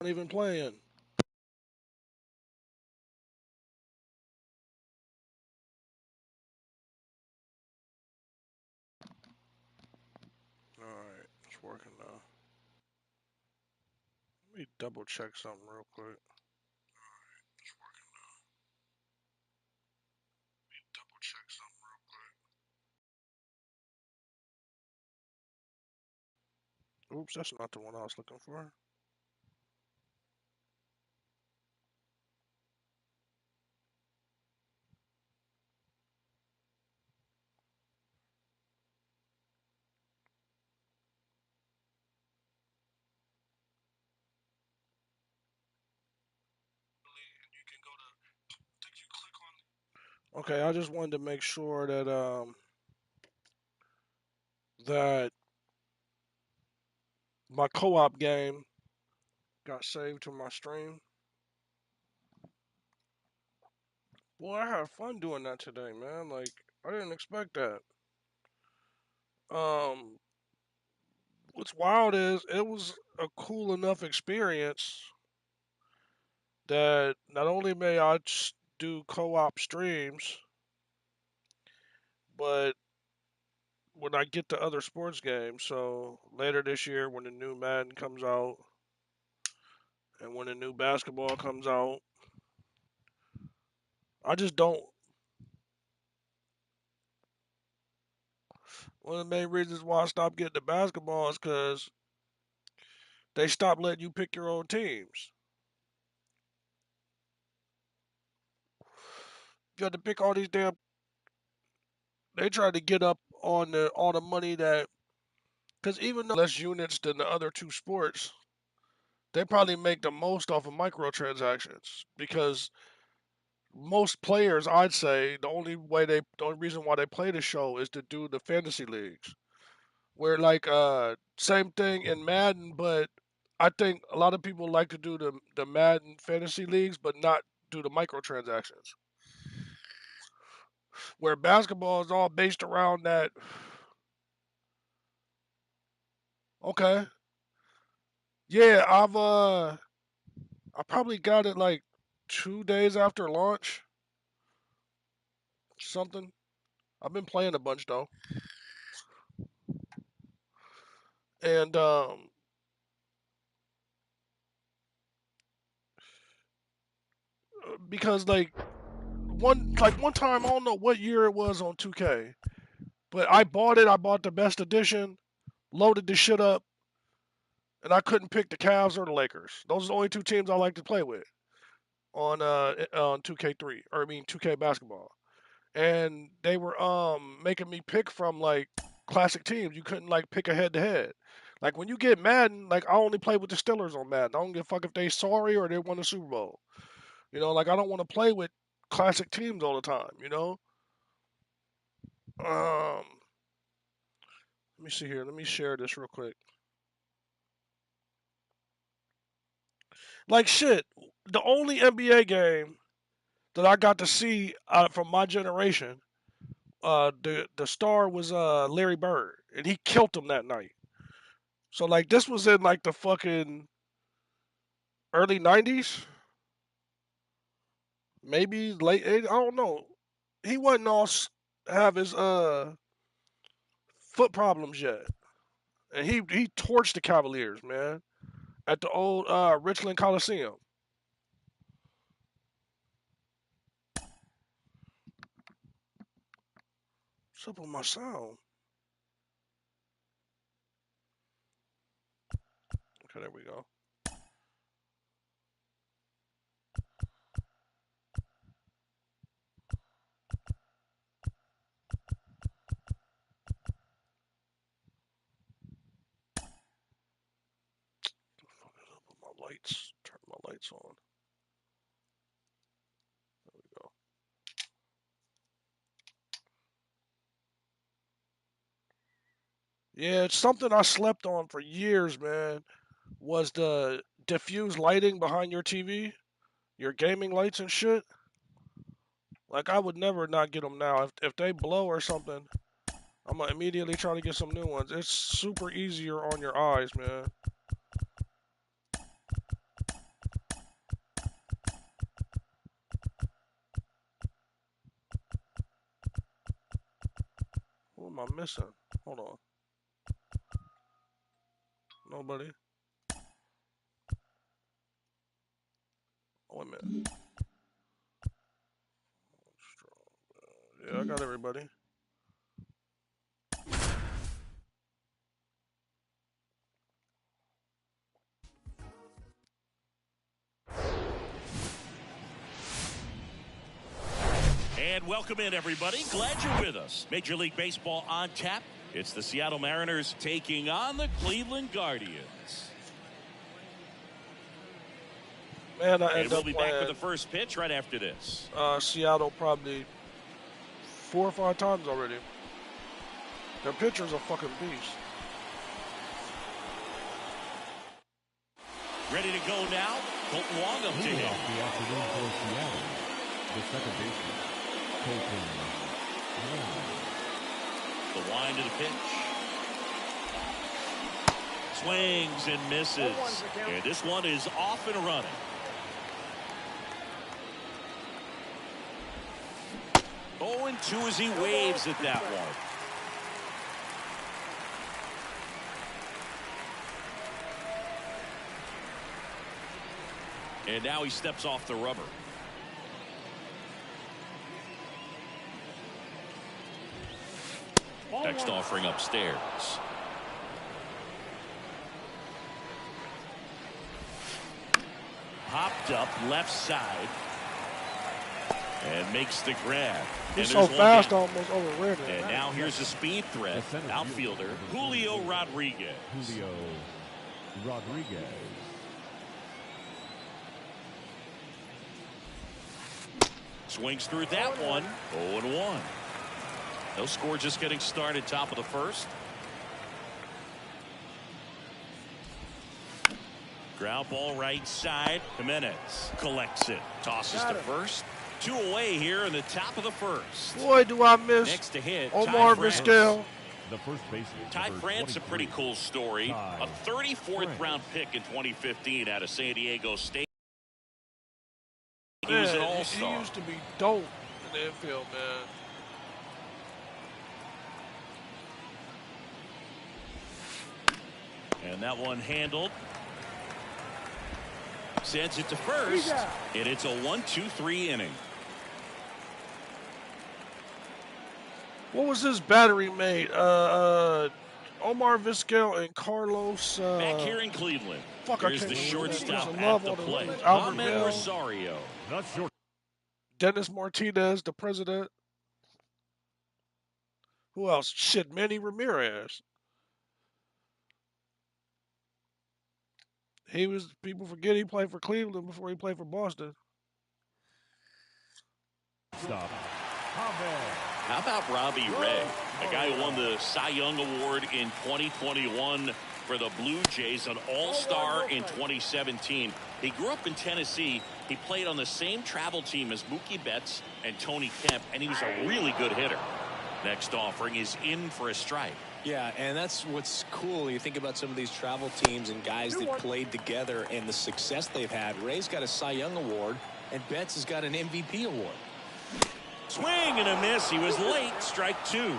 Not even playing. Alright, it's working now. Let me double check something real quick. It's working now. Let me double check something real quick. Oops, that's not the one I was looking for. Okay, I just wanted to make sure that my co-op game got saved to my stream. Boy, I had fun doing that today, man. Like, I didn't expect that. Um, what's wild is it was a cool enough experience that not only may I do co-op streams, but when I get to other sports games, so later this year when the new Madden comes out and when the new basketball comes out, I just don't. One of the main reasons why I stopped getting the basketball is because they stopped letting you pick your own teams. You had to pick all these damn. They tried to get up on the all the money that because even though less units than the other two sports, they probably make the most off of microtransactions because most players, I'd say, the only reason why they play the show is to do the fantasy leagues. Where like same thing in Madden, but I think a lot of people like to do the Madden fantasy leagues, but not do the microtransactions. Where basketball is all based around that. Okay, yeah, I probably got it like 2 days after launch, something. I've been playing a bunch though, and because one time I don't know what year it was on 2K, but I bought it. I bought the best edition, loaded the shit up, and I couldn't pick the Cavs or the Lakers. Those are the only two teams I like to play with on 2K3 or I mean 2K basketball. And they were making me pick from like classic teams. You couldn't like pick a head to head. Like when you get Madden, like I only play with the Steelers on Madden. I don't give a fuck if they sorry or they won the Super Bowl. You know, like I don't want to play with classic teams all the time. You know. Let me see here. Let me share this real quick. Like shit, the only NBA game that I got to see from my generation, the star was Larry Bird, and he killed him that night. So like this was in like the fucking early '90s, maybe late '80s. I don't know. He wasn't all have his foot problems yet, and he torched the Cavaliers, man, at the old Richland Coliseum. What's up with my sound? Okay, there we go. What the fuck is up with my lights? Turn my lights on. There we go. Yeah, it's something I slept on for years, man. Was the diffuse lighting behind your TV, your gaming lights and shit. Like I would never not get them now. If they blow or something, I'm gonna immediately try to get some new ones. It's super easier on your eyes, man. am I missing? Hold on. Nobody. Oh, wait a minute. Yeah, I got everybody. And welcome in, everybody. Glad you're with us. Major League Baseball on tap. It's the Seattle Mariners taking on the Cleveland Guardians. Man, and we'll be back with the first pitch right after this. Seattle probably 4 or 5 times already. Their pitcher's a fucking beast. Ready to go now. Colton Wong up to him. Off the afternoon for Seattle, the second baseman, Colton Wong. The wind to the pitch. Swings and misses. And this one is off and running. Oh, and 2 as he waves at that one. And now he steps off the rubber. Next offering upstairs. Popped up left side. And makes the grab. He's so fast, almost overran it. And now here's a speed threat. Outfielder Julio Rodriguez. Julio Rodriguez. Swings through that one. 0-1. No score, just getting started. Top of the first. Ground ball right side. Jimenez collects it. Tosses to first. 2 away here in the top of the first. Boy, do I miss Next to hit, Omar Vizquel. The first baseman. Ty France, a pretty cool story. A 34th round pick in 2015 out of San Diego State. He was an all-star. He used to be dope in the infield, man. And that one handled. Sends it to first. And it's a 1-2-3 inning. What was his battery mate? Omar Vizquel and Carlos. Back here in Cleveland. Here's the shortstop at the plate. Ahmed Rosario. Not short. Dennis Martinez, the president. Who else? Shit, Manny Ramirez. He was, people forget he played for Cleveland before he played for Boston. Stop. How about Robbie Ray, a guy who won the Cy Young Award in 2021 for the Blue Jays, an all-star in 2017. He grew up in Tennessee. He played on the same travel team as Mookie Betts and Tony Kemp, and he was a really good hitter. Next offering is in for a strike. Yeah, and that's what's cool. You think about some of these travel teams and guys that played together and the success they've had. Ray's got a Cy Young Award, and Betts has got an MVP award. Swing and a miss. He was late. Strike 2.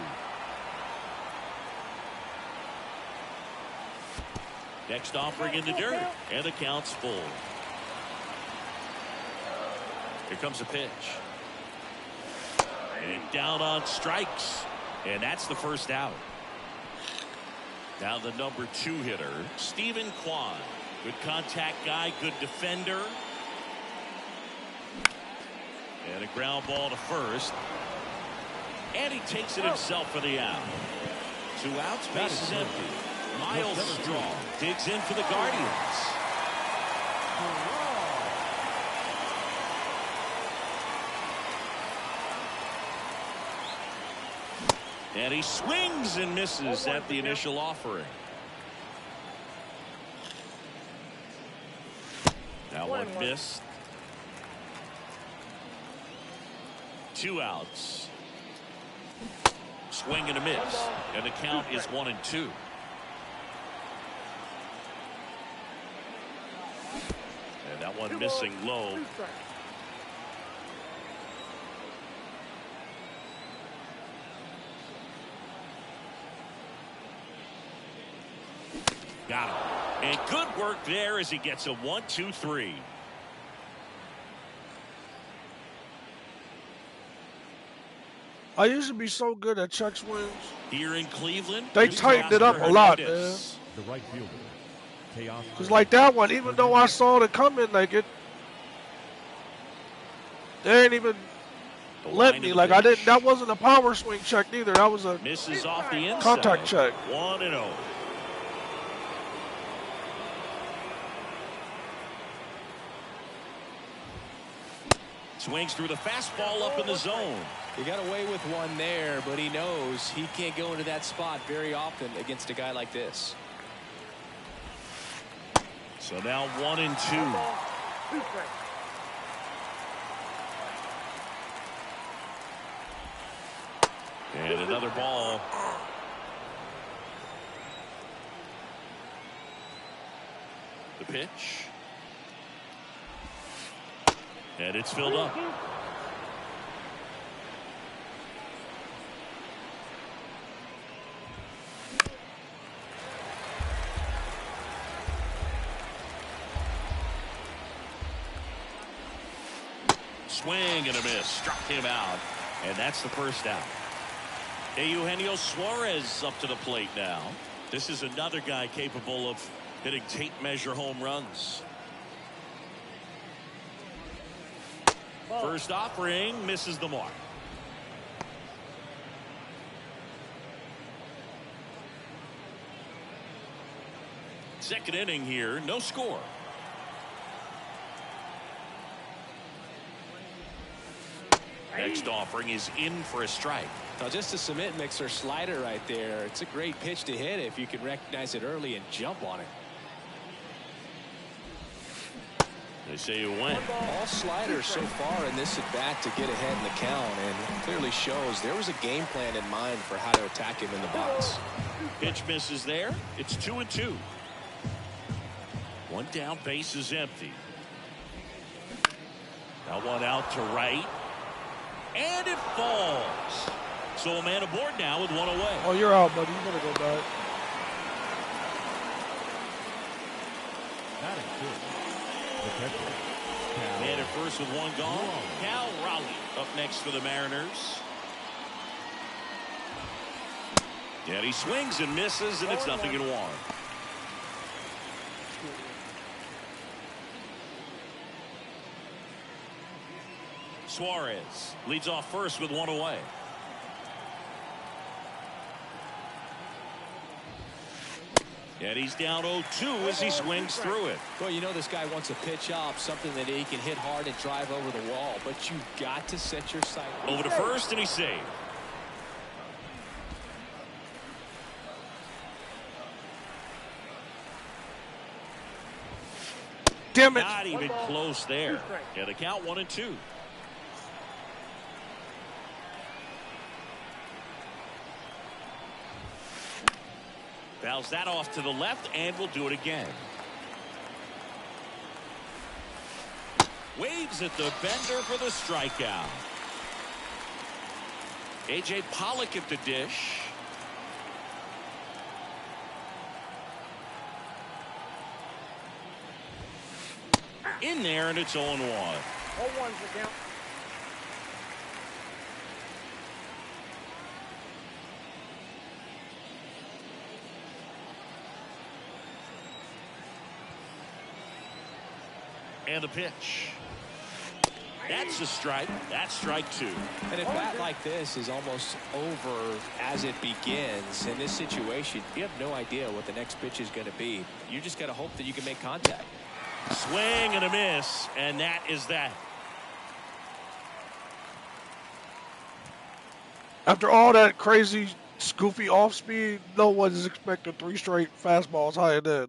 Next offering in the dirt, and the count's full. Here comes a pitch. And down on strikes. And that's the first out. Now the number 2 hitter, Stephen Kwan. Good contact guy, good defender. And a ground ball to first. And he takes it himself for the out. 2 outs, base is empty. Miles Straw digs in for the Guardians. And he swings and misses at the initial offering. Now one missed. 2 outs. Swing and a miss. And the count is 1-2. And that one missing low. Got him. And good work there as he gets a 1-2-3. I used to be so good at check swings. Here in Cleveland, They tightened it up a lot, man. The right fielder. Chaos. Cause like that one, even though I saw it coming, like it, they ain't even let me. Like I didn't. That wasn't a power swing check neither. That was a misses off the inside. Contact check. 1-0. Swings through the fastball up in the zone. He got away with one there, but he knows he can't go into that spot very often against a guy like this. So now 1-2. And another ball. The pitch. And it's filled up. Swing and a miss. Struck him out. And that's the first out. Eugenio Suarez up to the plate now. This is another guy capable of hitting tape measure home runs. First offering misses the mark. Second inning here, no score. Next offering is in for a strike. Now just a cement mixer slider right there. It's a great pitch to hit if you can recognize it early and jump on it. They say you win. All sliders so far in this at bat to get ahead in the count, and clearly shows there was a game plan in mind for how to attack him in the box. Pitch misses there. It's 2-2. One down, base is empty. Now one out to right. And it falls. So a man aboard now with one away. Oh, you're out, buddy. You better go back. That is good. The catcher. Man at first with one gone. Cal Raleigh up next for the Mariners. And he swings and misses, and it's 0-1. Suarez leads off first with one away. And he's down 0-2 as he swings through it. Well, you know this guy wants a pitch up, something that he can hit hard and drive over the wall, but you've got to set your sight. Over to first, and he's saved. Damn it. Not even close there. Yeah, the count 1-2. Fouls that off to the left, and will do it again. Waves at the bender for the strikeout. A.J. Pollock at the dish. In there, and it's 0-1. 0-1's the count. And the pitch. That's a strike. That's strike two. And a bat like this is almost over as it begins. In this situation, you have no idea what the next pitch is going to be. You just got to hope that you can make contact. Swing and a miss, and that is that. After all that crazy, goofy off speed, no one is expecting 3 straight fastballs higher than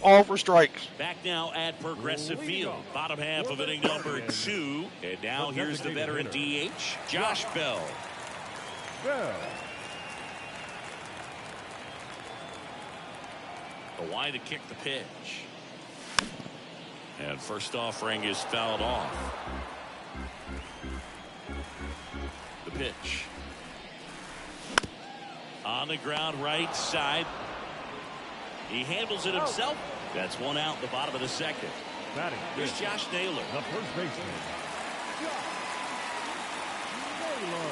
all for strikes. Back now at Progressive Field, bottom half of inning number 2, and now here's the veteran DH, Josh Bell. The wide to kick the pitch. And first offering is fouled off. The pitch. On the ground right side. He handles it himself. That's one out in the bottom of the second. Batting Here's Josh Naylor. the first baseman. Naylor.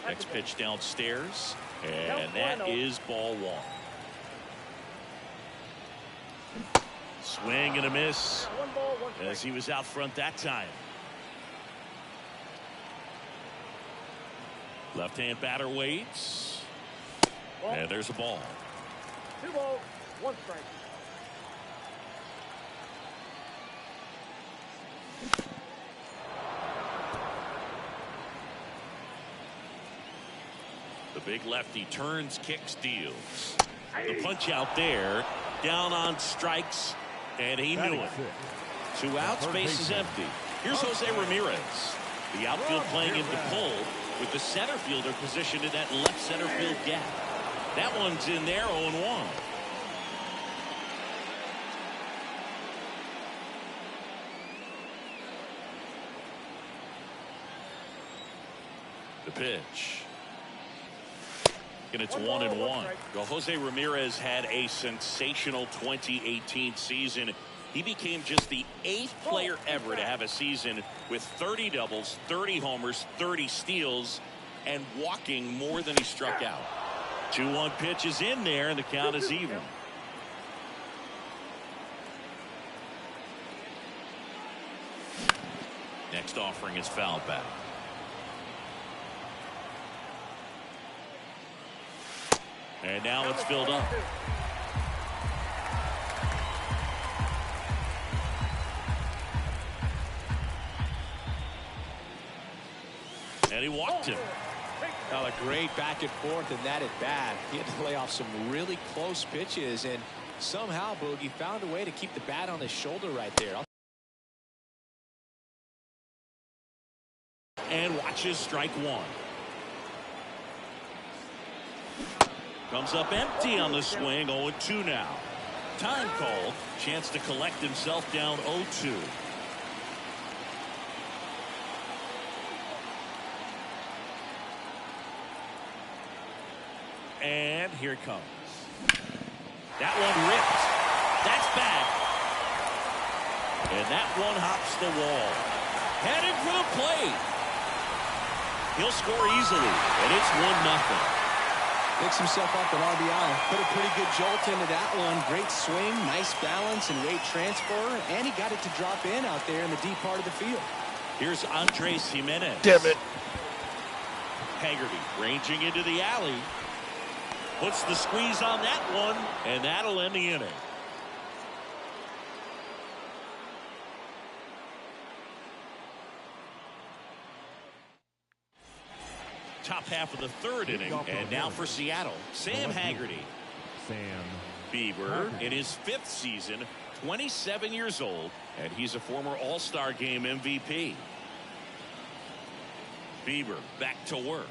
Next pitch downstairs, and that is ball one. Swing and a miss as he was out front that time. Left-hand batter waits, and there's a ball. 2 balls, 1 strike. The big lefty turns, kicks, deals. The punch out there, down on strikes, and he knew it. 2 outs, base is empty. Here's Jose Ramirez. The outfield playing into pull with the center fielder positioned in that left center field gap. That one's in there, 0-1. The pitch. And it's 1-1. Well, Jose Ramirez had a sensational 2018 season. He became just the 8th player ever to have a season with 30 doubles, 30 homers, 30 steals, and walking more than he struck out. 2-1 pitch is in there, and the count is even. Next offering is fouled back. And now it's filled up. And he walked him. Well, a great back and forth in that at bat. He had to lay off some really close pitches, and somehow Boogie found a way to keep the bat on his shoulder right there. And watches strike one. Comes up empty on the swing. 0-2 now. Time call. Chance to collect himself down 0-2. And here it comes. That one ripped. That's back. And that one hops the wall. Headed for the plate. He'll score easily. And it's 1-0. Picks himself up an RBI. Put a pretty good jolt into that one. Great swing, nice balance, and great transfer. And he got it to drop in out there in the deep part of the field. Here's Andres Jimenez. Damn it. Haggerty ranging into the alley. Puts the squeeze on that one, and that'll end the inning. Top half of the third inning, and now for Seattle, Sam Haggerty. Sam Bieber in his 5th season, 27 years old, and he's a former All-Star Game MVP. Bieber back to work.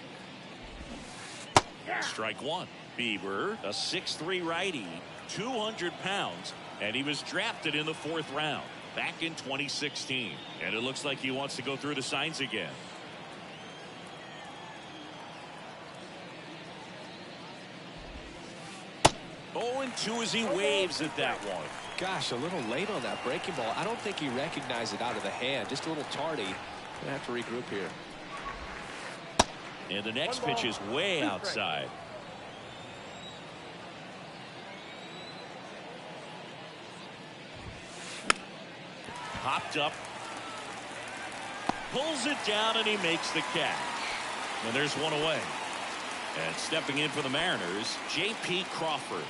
Strike one. Bieber, a 6'3" righty, 200 pounds, and he was drafted in the 4th round back in 2016. And it looks like he wants to go through the signs again. And 2 as he waves at that one. Gosh, a little late on that breaking ball. I don't think he recognized it out of the hand. Just a little tardy. Gonna have to regroup here. And the next pitch is way outside. Popped up. Pulls it down, and he makes the catch. And there's one away. And stepping in for the Mariners, J.P. Crawford.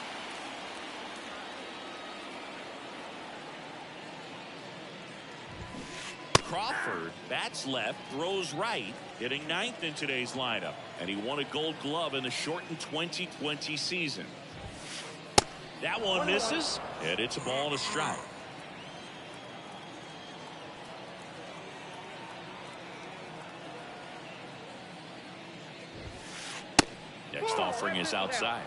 Crawford bats left, throws right, hitting 9th in today's lineup, and he won a Gold Glove in the shortened 2020 season. That one misses, and it's a ball and a strike. Next offering is outside.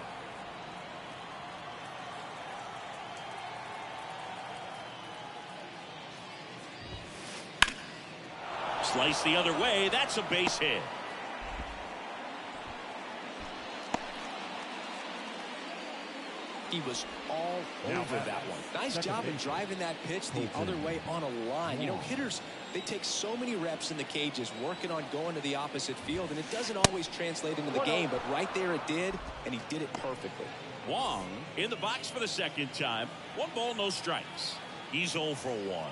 Slice the other way. That's a base hit. He was all over that one. Nice job in driving that pitch the other way on a line. You know, hitters, they take so many reps in the cages working on going to the opposite field, and it doesn't always translate into the game, but right there it did, and he did it perfectly. Wong in the box for the second time. 1 ball, no strikes. He's 0 for 1.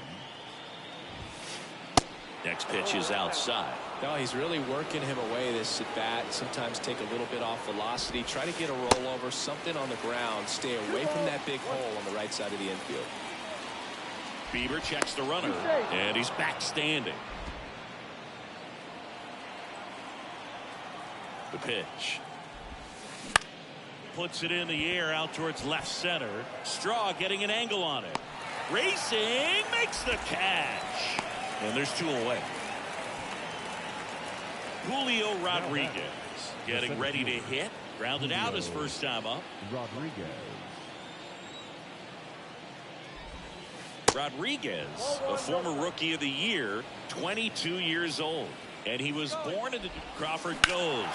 Next pitch is outside. No, he's really working him away this at bat. Sometimes take a little bit off velocity. Try to get a rollover, something on the ground. Stay away from that big hole on the right side of the infield. Bieber checks the runner, and he's back standing. The pitch. Puts it in the air out towards left center. Straw getting an angle on it. Racing, makes the catch. And there's 2 away. Julio Rodriguez getting ready to hit. Grounded out his first time up. Rodriguez, a former Rookie of the Year, 22 years old. And he was born in the... Crawford goes.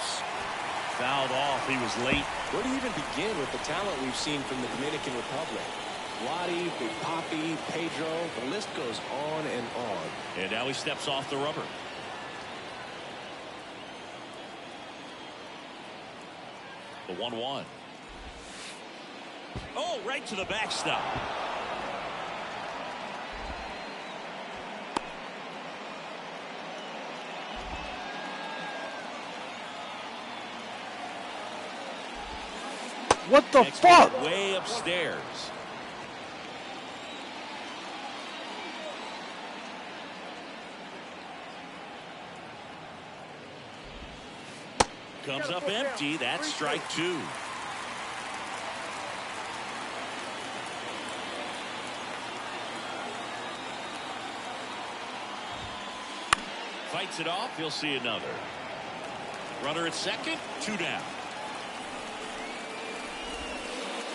Fouled off. He was late. Where do you even begin with the talent we've seen from the Dominican Republic? Lottie, Big Papi, Pedro, the list goes on and on. And now he steps off the rubber. The 1-1. Oh, right to the backstop. What the Next fuck? Way upstairs. Comes up empty. That's strike 2. Fights it off. He'll see another. Runner at second. 2 down.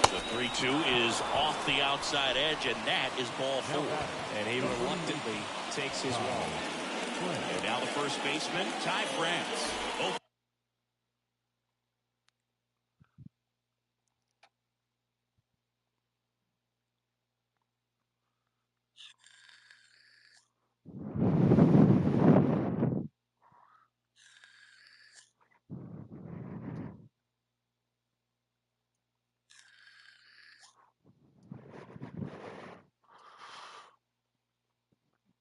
The 3-2 is off the outside edge, and that is ball 4. And he reluctantly takes his walk. And now the first baseman, Ty France. Oh.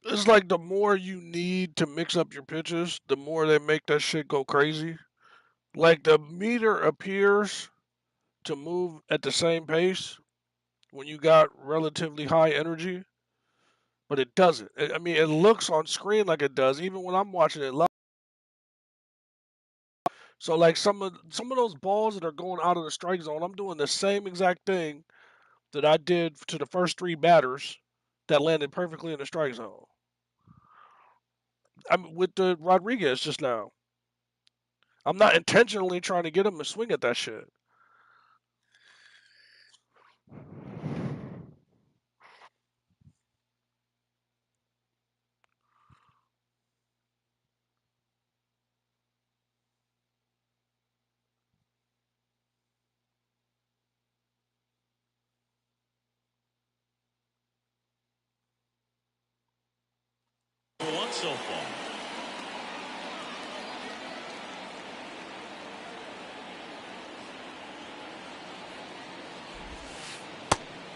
It's like the more you need to mix up your pitches, the more they make that shit go crazy. Like the meter appears to move at the same pace when you got relatively high energy, but it doesn't. I mean, it looks on screen like it does, even when I'm watching it live. So like some of those balls that are going out of the strike zone, I'm doing the same exact thing that I did to the first 3 batters that landed perfectly in the strike zone. I'm with the Rodriguez just now. I'm not intentionally trying to get him to swing at that shit. One so far.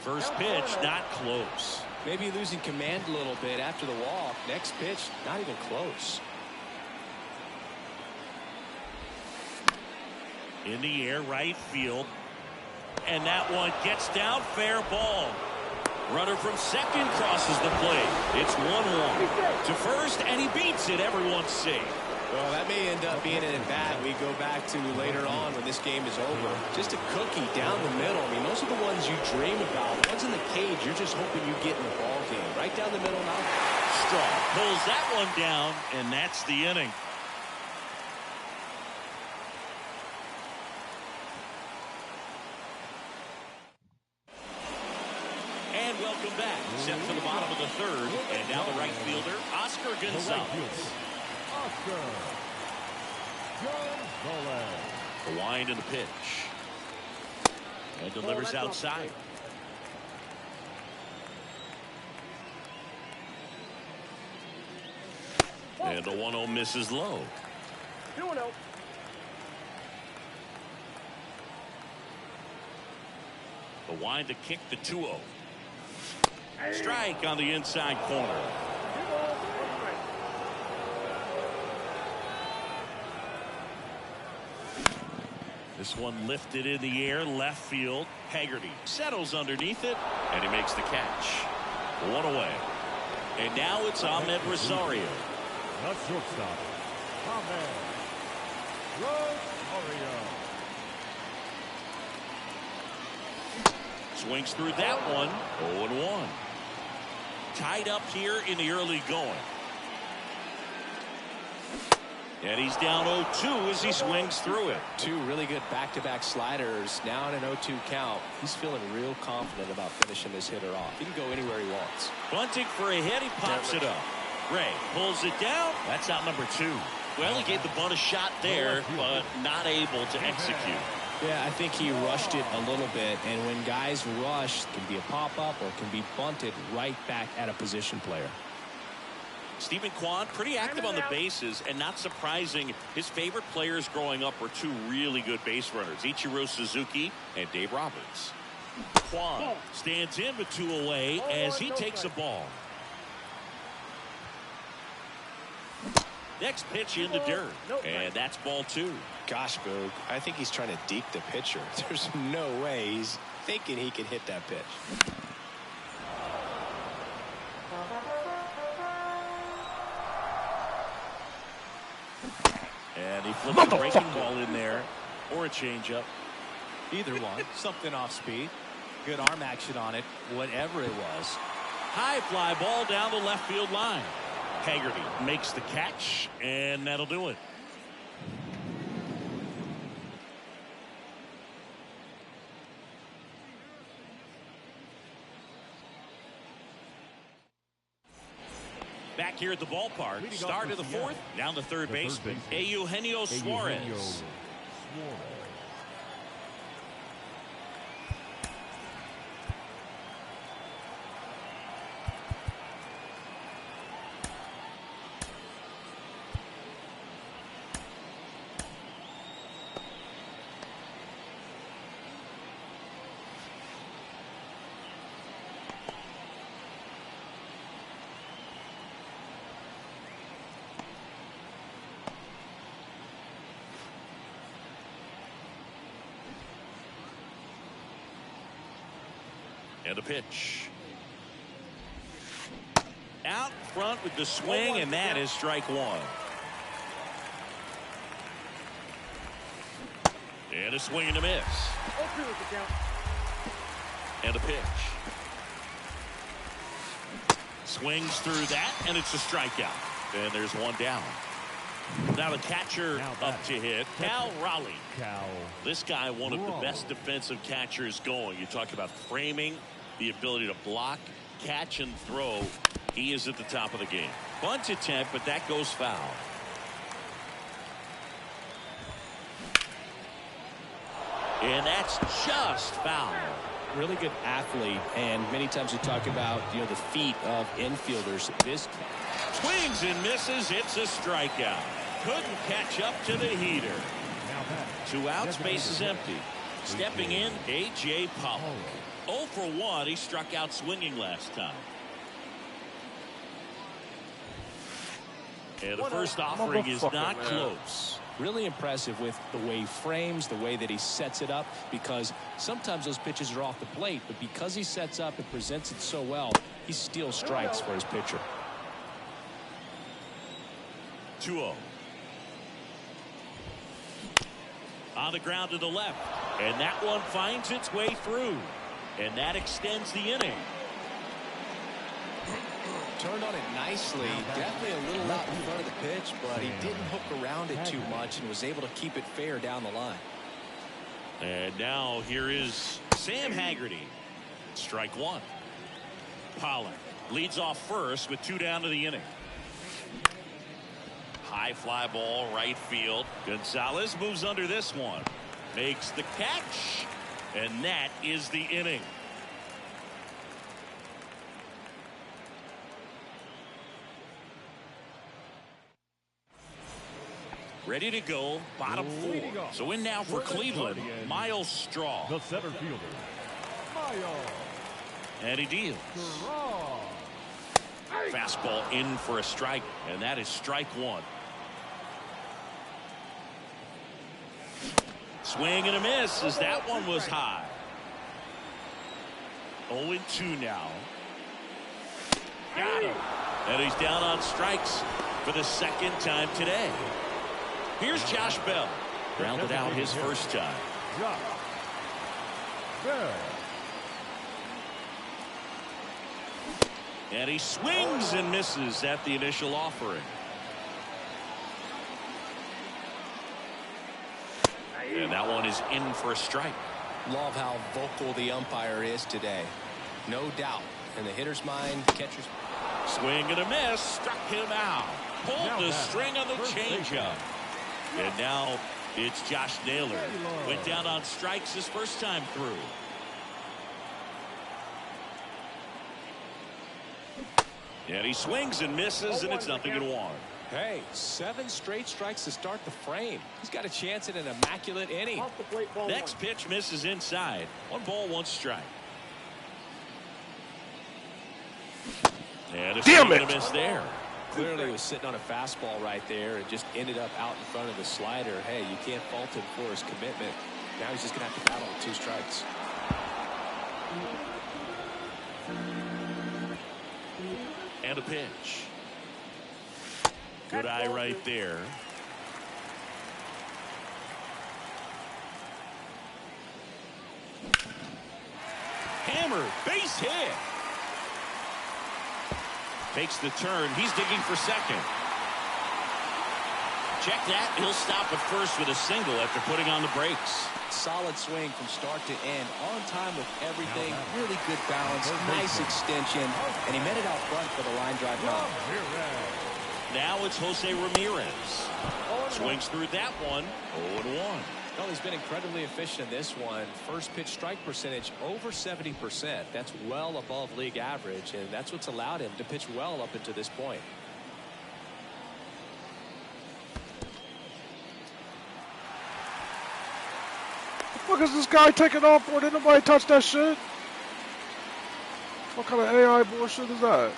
First pitch, not close. Maybe losing command a little bit after the walk. Next pitch, not even close. In the air, right field. And that one gets down, fair ball. Runner from second crosses the plate. It's 1-1 to first, and he beats it. Everyone's safe. Well, that may end up being an at-bat we go back to later on when this game is over. Just a cookie down the middle. I mean, those are the ones you dream about. The ones in the cage, you're just hoping you get in the ball game. Right down the middle now. Straw pulls that one down, and that's the inning. And welcome back. Set to the bottom of the 3rd, and now the right fielder, Oscar Gonzalez. Oscar Gonzalez. The wind and the pitch. And delivers outside. And the 1-0 misses low. 2-0. The wind to kick the 2-0. Strike on the inside corner. 2-0, 1 strike. This one lifted in the air, left field. Haggerty settles underneath it, and he makes the catch. 1 away. And now it's Ahmed Rosario. The shortstop, Ahmed Rosario. Swings through that one. 0-1. Tied up here in the early going. And he's down 0-2 as he swings through it. 2 really good back-to-back sliders. Now in an 0-2 count. He's feeling real confident about finishing this hitter off. He can go anywhere he wants. Bunting for a hit. He pops it up. Ray pulls it down. That's out number 2. Well, he gave the bunt a shot there, but not able to execute. Yeah, I think he rushed it a little bit, and when guys rush, it can be a pop-up or it can be bunted right back at a position player. Stephen Kwan, pretty active on the bases, and not surprising, his favorite players growing up were 2 really good base runners, Ichiro Suzuki and Dave Roberts. Kwan stands in with 2 away as he takes a ball. Next pitch in the dirt, and that's ball 2. Gosh, Boog, I think he's trying to deke the pitcher. There's no way he's thinking he can hit that pitch. And he flips a breaking ball in there, or a changeup. Either one. Something off speed. Good arm action on it, whatever it was. High fly ball down the left field line. Haggerty makes the catch, and that'll do it. Back here at the ballpark, start of the 4th, down the third baseman, Eugenio Suarez. And a pitch. Out front with the swing, and that is strike 1. And a swing and a miss. 0-2 is the count. And a pitch. Swings through that, and it's a strikeout. And there's 1 down. Now the catcher up to hit, Cal Raleigh. This guy, one of the best defensive catchers going. You talk about framing, the ability to block, catch, and throw. He is at the top of the game. Bunt attempt, but that goes foul. And that's just foul. Really good athlete, and many times we talk about, the feet of infielders. This swings and misses. It's a strikeout. Couldn't catch up to the heater. 2 outs, base is empty. Stepping in, A.J. Pollock. 0 for 1. He struck out swinging last time. And the first offering is not close. Really impressive with the way he frames, the way that he sets it up, because sometimes those pitches are off the plate, but because he sets up and presents it so well, he steals strikes for his pitcher. 2-0. On the ground to the left, and that one finds its way through, and that extends the inning. Turned on it nicely. Definitely a little out in front of the pitch, but he didn't hook around it too much and was able to keep it fair down the line. And now here is Sam Haggerty. Strike 1. Pollock leads off first with 2 down to the inning. High fly ball right field. Gonzalez moves under this one. Makes the catch. And that is the inning. Ready to go, bottom 4. So in now for Cleveland, Miles Straw. The center fielder, Miles. And he deals. Fastball in for a strike, and that is strike 1. Swing and a miss as that one was high. 0-2 now. Got him. And he's down on strikes for the second time today. Here's Josh Bell. Grounded out his first time. Josh Bell. And he swings and misses at the initial offering. And that one is in for a strike. Love how vocal the umpire is today. No doubt. In the hitter's mind, catcher's. Swing and a miss. Struck him out. Pulled the string on the changeup. And now it's Josh Naylor. Went down on strikes his first time through. And he swings and misses, and it's 0-1. Hey, 7 straight strikes to start the frame. He's got a chance at an immaculate inning. Off the plate, ball Next 1. pitch misses inside. 1 ball, 1 strike. And a Damn swing and it. a miss there. Clearly he was sitting on a fastball right there and just ended up out in front of the slider. Hey, you can't fault him for his commitment. Now he's just going to have to battle with 2 strikes. And a pitch. Good eye right there. Hammer, base hit. Takes the turn. He's digging for second. Check that. He'll stop at first with a single after putting on the brakes. Solid swing from start to end. On time with everything. Really good balance. Nice extension. And he met it out front for the line drive home. Now it's Jose Ramirez. Swings through that one. 0-1. Well, he's been incredibly efficient in this one. First pitch strike percentage over 70%. That's well above league average, and that's what's allowed him to pitch well up until this point. The fuck is this guy taking off for? Didn't nobody touch that shit? What kind of AI bullshit is that?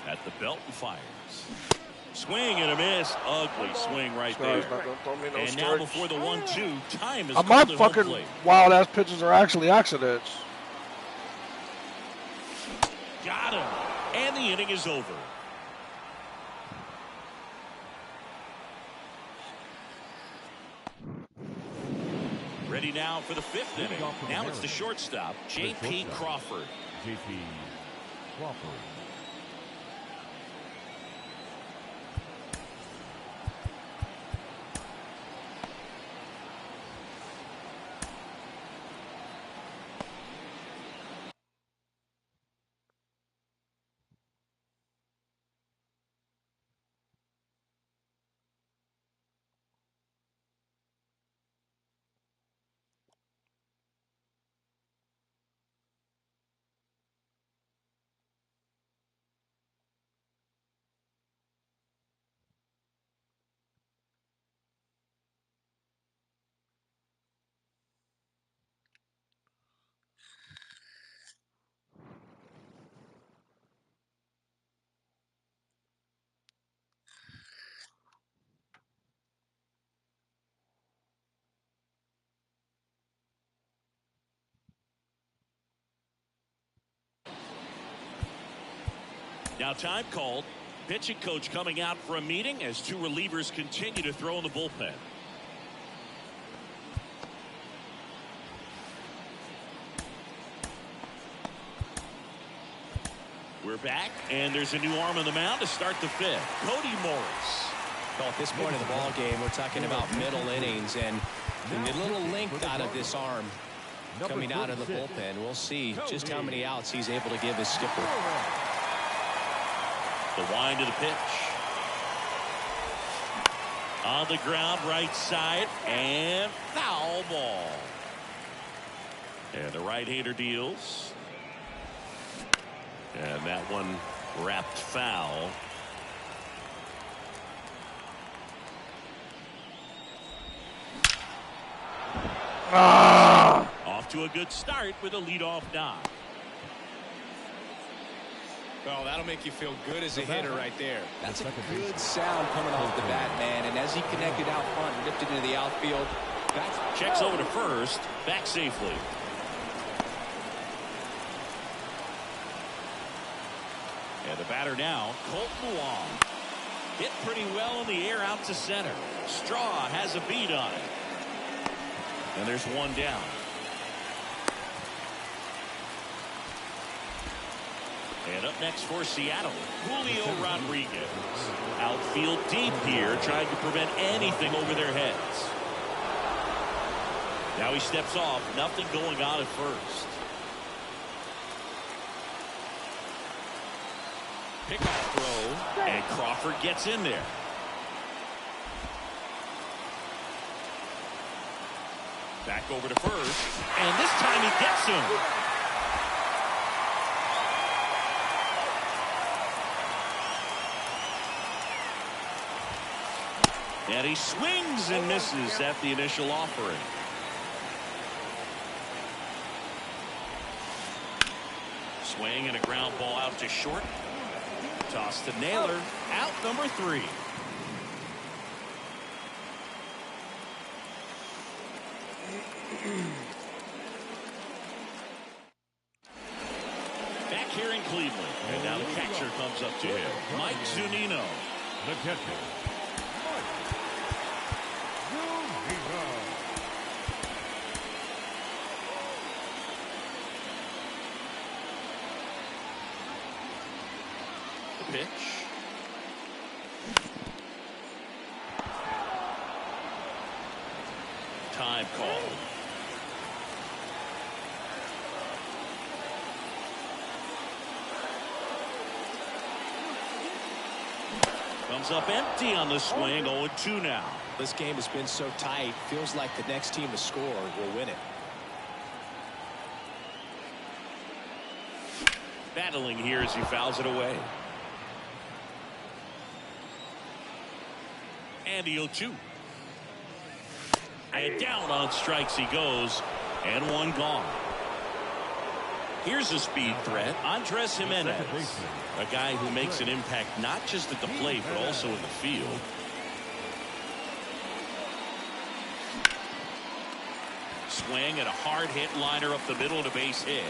At the belt and fires. Swing and a miss. Ugly swing right there. And now before the 1-2, time is My called at home fucking plate. wild ass pitches are actually accidents. Got him. And the inning is over. Ready now for the 5th inning. Now it's the shortstop, J.P. Crawford. J.P. Crawford. Now time called. Pitching coach coming out for a meeting as 2 relievers continue to throw in the bullpen. We're back, and there's a new arm on the mound to start the 5th. Cody Morris. Well, at this point in the ball game, we're talking about middle innings, and the little length out of this arm coming out of the bullpen. We'll see just how many outs he's able to give his skipper. The wind of the pitch. On the ground, right side, and foul ball. And the right-hander deals. And that one wrapped foul. Off to a good start with a leadoff knock. Well, that'll make you feel good as a hitter right there. That's a good sound coming off the bat, man. And as he connected out front and lifted into the outfield, checks over to first, back safely. And the batter now, Colton Wong. Hit pretty well in the air out to center. Straw has a beat on it. And there's one down. And up next for Seattle, Julio Rodriguez. Outfield deep here, trying to prevent anything over their heads. Now he steps off, nothing going on at first. Pickoff throw, and Crawford gets in there. Back over to first, and this time he gets him. And he swings and misses at the initial offering. Swing and a ground ball out to short. Toss to Naylor. Out number 3. Back here in Cleveland. And now the catcher comes up to him. Mike Zunino. The catcher. Pitch. Time call. Comes up empty on the swing. 0-2 now. This game has been so tight. Feels like the next team to score will win it. Battling here as he fouls it away. And the 0-2. And down on strikes he goes. And one gone. Here's a speed threat. Andres Jimenez. A guy who makes an impact not just at the plate but also in the field. Swing and a hard hit liner up the middle and a base hit.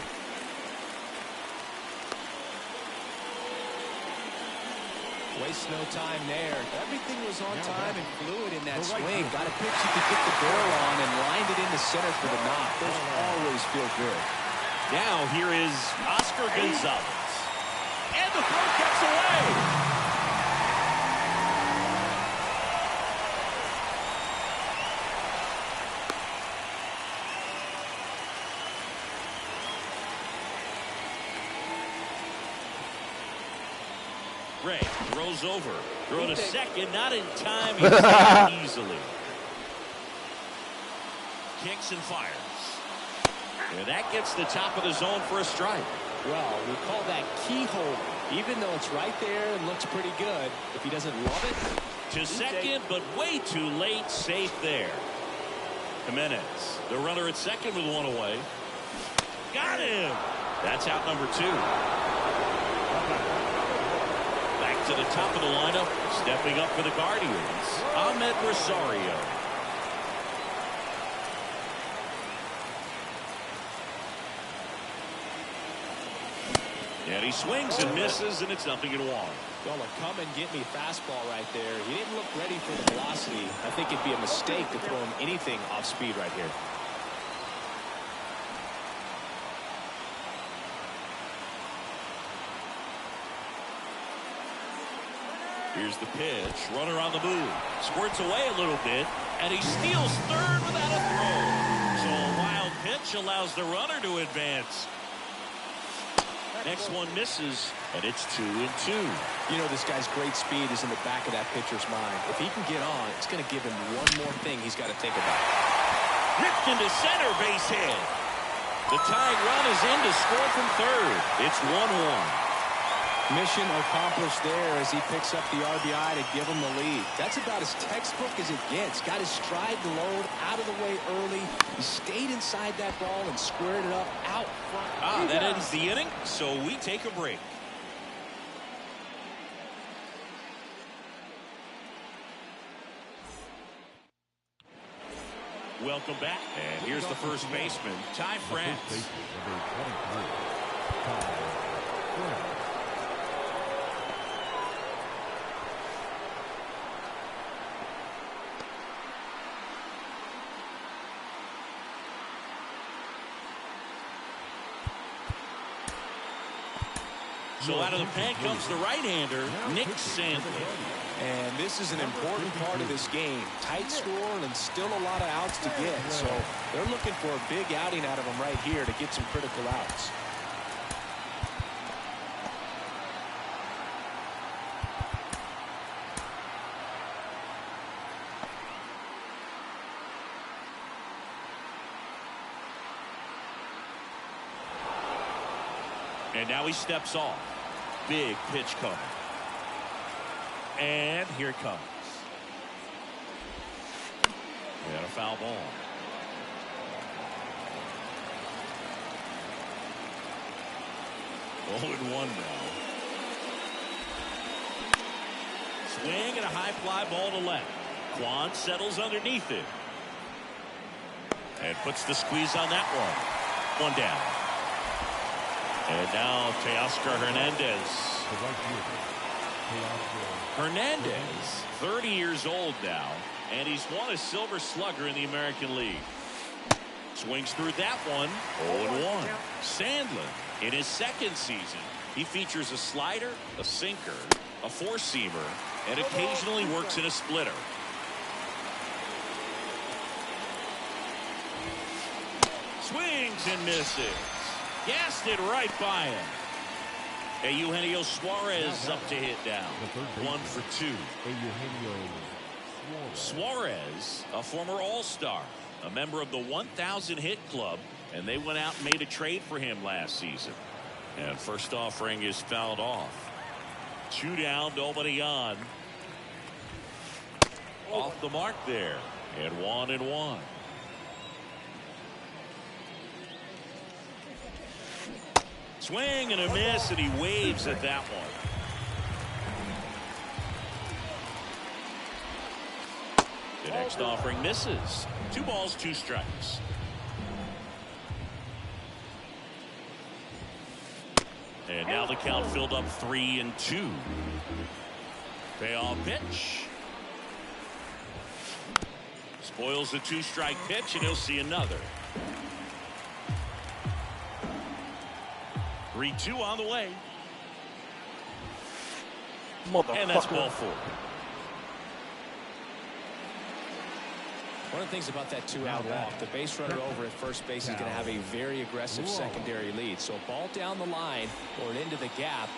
Waste no time there. Everything was on time and fluid in that swing. Got a pitch he could get the barrel on and lined it into center for the knock. Those always feel good. Now here is Oscar Gonzalez. And the throw gets away. Ray throws over. Throw to second. Not in time. He's down easily. Kicks and fires. And that gets the top of the zone for a strike. Well, we call that keyhole. Even though it's right there and looks pretty good, if he doesn't love it. To second, but way too late. Safe there. Jimenez, the runner at second with one away. Got him. That's out number 2. Back to the top of the lineup. Stepping up for the Guardians, Ahmed Rosario. And he swings and misses, and it's 0-1. Well, a come and get me fastball right there. He didn't look ready for the velocity. I think it'd be a mistake to throw him anything off speed right here. Here's the pitch. Runner on the move. Squirts away a little bit, and he steals third without a throw. So a wild pitch allows the runner to advance. Next one misses, and it's 2-2. You know, this guy's great speed is in the back of that pitcher's mind. If he can get on, it's going to give him one more thing he's got to think about. Ripped into center, base hit. The tying run is in to score from third. It's 1-1. Mission accomplished there as he picks up the RBI to give him the lead. That's about as textbook as it gets. Got his stride load out of the way early. He stayed inside that ball and squared it up out front. That ends the inning, so we take a break. Welcome back. And here's the first baseman, Ty France. So out of the pen comes the right-hander, Nick Sandlin. And this is an important part of this game. Tight score and still a lot of outs to get. So they're looking for a big outing out of him right here to get some critical outs. And now he steps off. Big pitch coming. And here it comes. And a foul ball. Oh, and 1 now. Swing and a high fly ball to left. Kwan settles underneath it. And puts the squeeze on that one. 1 down. And now Teoscar Hernandez. Hernandez, 30 years old now, and he's won a Silver Slugger in the American League. Swings through that one, 0-1. Sandlin, in his second season, he features a slider, a sinker, a four-seamer, and occasionally works in a splitter. Swings and misses. Gassed it right by him. And Eugenio Suarez up to hit down. 1 for 2. Suarez, a former All-Star, a member of the 1,000 hit club, and they went out and made a trade for him last season. And first offering is fouled off. 2 down, nobody on. Off the mark there. And 1-1. Swing and a miss, and he waves at that one. The next offering misses. 2 balls, 2 strikes. And now the count filled up 3-2. Payoff pitch. Spoils the 2-strike pitch, and he'll see another. 3-2 on the way. And that's ball 4. One of the things about that 2-out walk, the base runner over at first base is going to have a very aggressive secondary lead. So a ball down the line or into the gap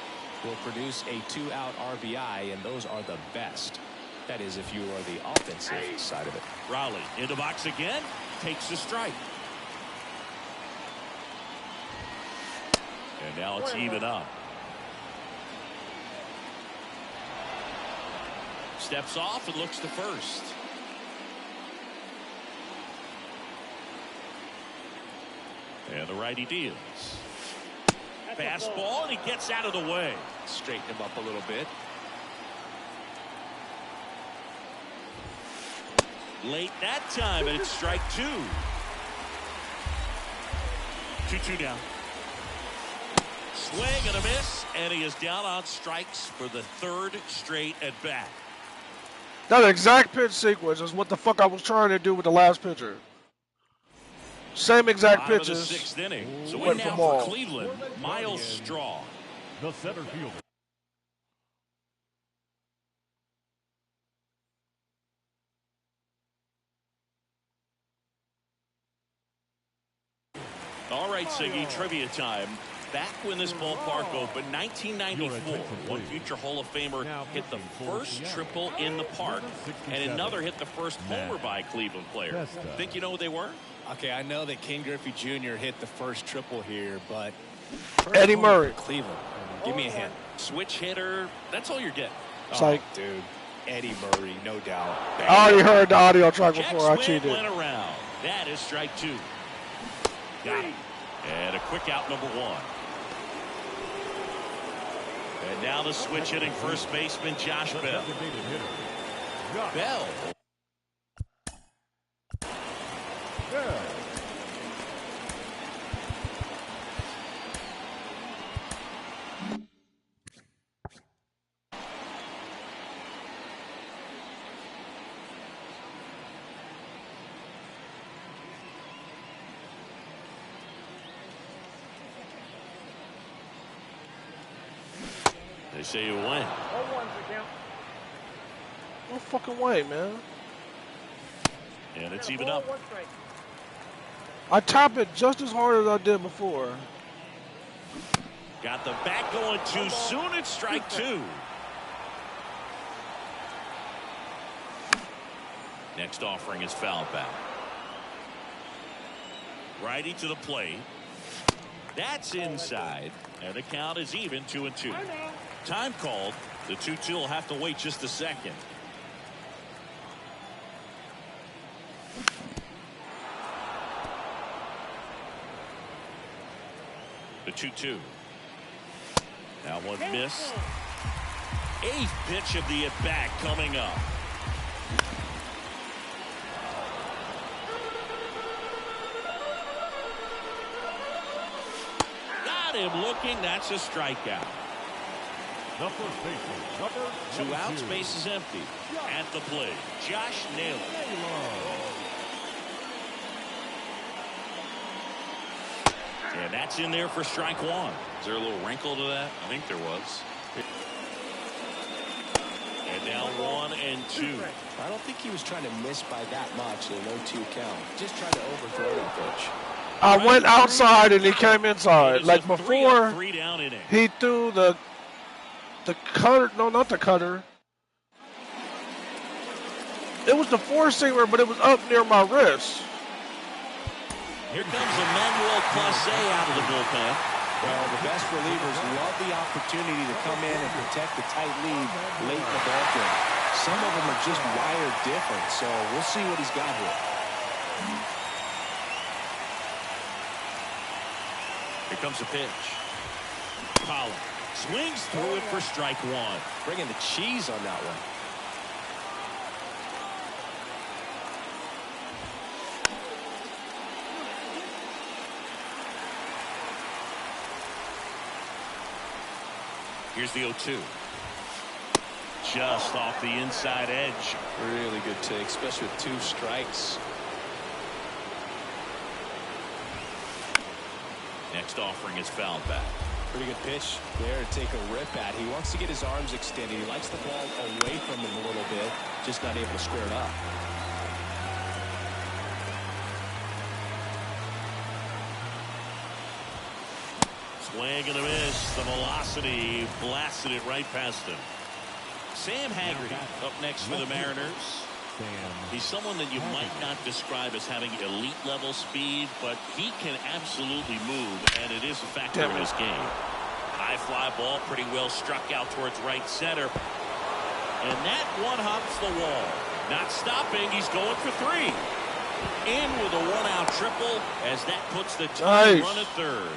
will produce a 2-out RBI, and those are the best. That is, if you are the offensive side of it. Raleigh into box again, takes a strike. And now it's even up. Steps off and looks to first. And the righty deals. Fastball, and he gets out of the way. Straighten him up a little bit. Late that time, and it's strike 2. 2-2 down. Swing and a miss, and he is down on strikes for the 3rd straight at bat. That exact pitch sequence is what the fuck I was trying to do with the last pitcher. Same exact pitches. The 6th inning. So in now for Cleveland, Miles Straw. The center fielder. All right, Siggy, trivia time. Back when this ballpark opened, 1994, one future Hall of Famer hit the first triple in the park, and another hit the first homer by a Cleveland player. Think you know who they were? Okay, I know that Ken Griffey Jr. hit the first triple here, but Eddie Murray. Cleveland. Give me a hint. Switch hitter. That's all you're getting. Psych. Dude. Eddie Murray, no doubt. I already heard the audio track Check before. I swing cheated. went around. That is strike 2. Got it. And a quick out, number 1. And now the switch hitting first baseman Josh Bell. Bell. They say you win. 0-1's the count. No fucking way, man. And it's even up. 1 strike. I tap it just as hard as I did before. Got the bat going too soon. It's strike 2. Next offering is foul back. Righty to the plate. That's inside. And the count is even 2-2. Time called. The 2-2 will have to wait just a second. The 2-2. That one missed. 8th pitch of the at-bat coming up. Got him looking. That's a strikeout. The first baseman, 2 outs, base is empty. At the plate, Josh Naylor. And that's in there for strike 1. Is there a little wrinkle to that? I think there was. And now 1-2. I don't think he was trying to miss by that much in an 0-2 count. Just trying to overthrow that pitch. I went outside and he came inside. Like a before, 3 down inning. he threw the cutter. No, not the cutter. It was the four-seamer, but it was up near my wrist. Here comes Emmanuel Clase out of the bullpen. Well, the best relievers love the opportunity to come in and protect the tight lead late in the ballgame. Some of them are just wired different, so we'll see what he's got here. Here comes the pitch. Collins swings through it for strike 1. Bringing the cheese on that one. Here's the 0-2. Just off the inside edge. Really good take, especially with 2 strikes. Next offering is fouled back. Pretty good pitch there to take a rip at. He wants to get his arms extended. He likes the ball away from him a little bit, just not able to square it up. Swing and a miss. The velocity blasted it right past him. Sam Haggerty up next for the Mariners. He's someone that you might not describe as having elite level speed, but he can absolutely move, and it is a factor in his game. High fly ball, pretty well struck out towards right center. And that one hops the wall. Not stopping, he's going for 3. In with a 1-out triple as that puts the tying run at third.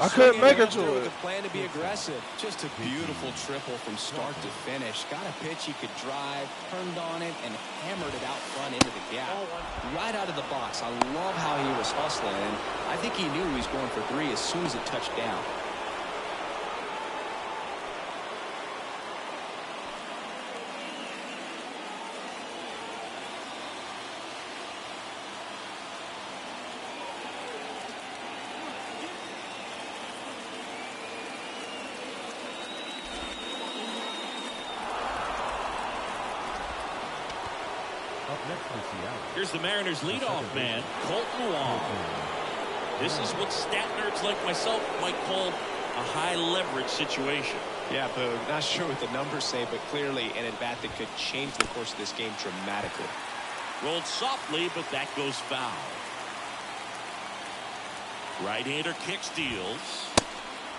I couldn't make it to it. The plan to be aggressive. Just a beautiful triple from start to finish. Got a pitch he could drive, turned on it, and hammered it out front into the gap. Right out of the box. I love how he was hustling, and I think he knew he was going for 3 as soon as it touched down. Up next for Seattle. Here's the Mariners leadoff man, Colton Wong. This is what stat nerds like myself might call a high leverage situation. Yeah, Boog, not sure what the numbers say, but clearly an at-bat that could change the course of this game dramatically. Rolled softly, but that goes foul. Right-hander kick steals.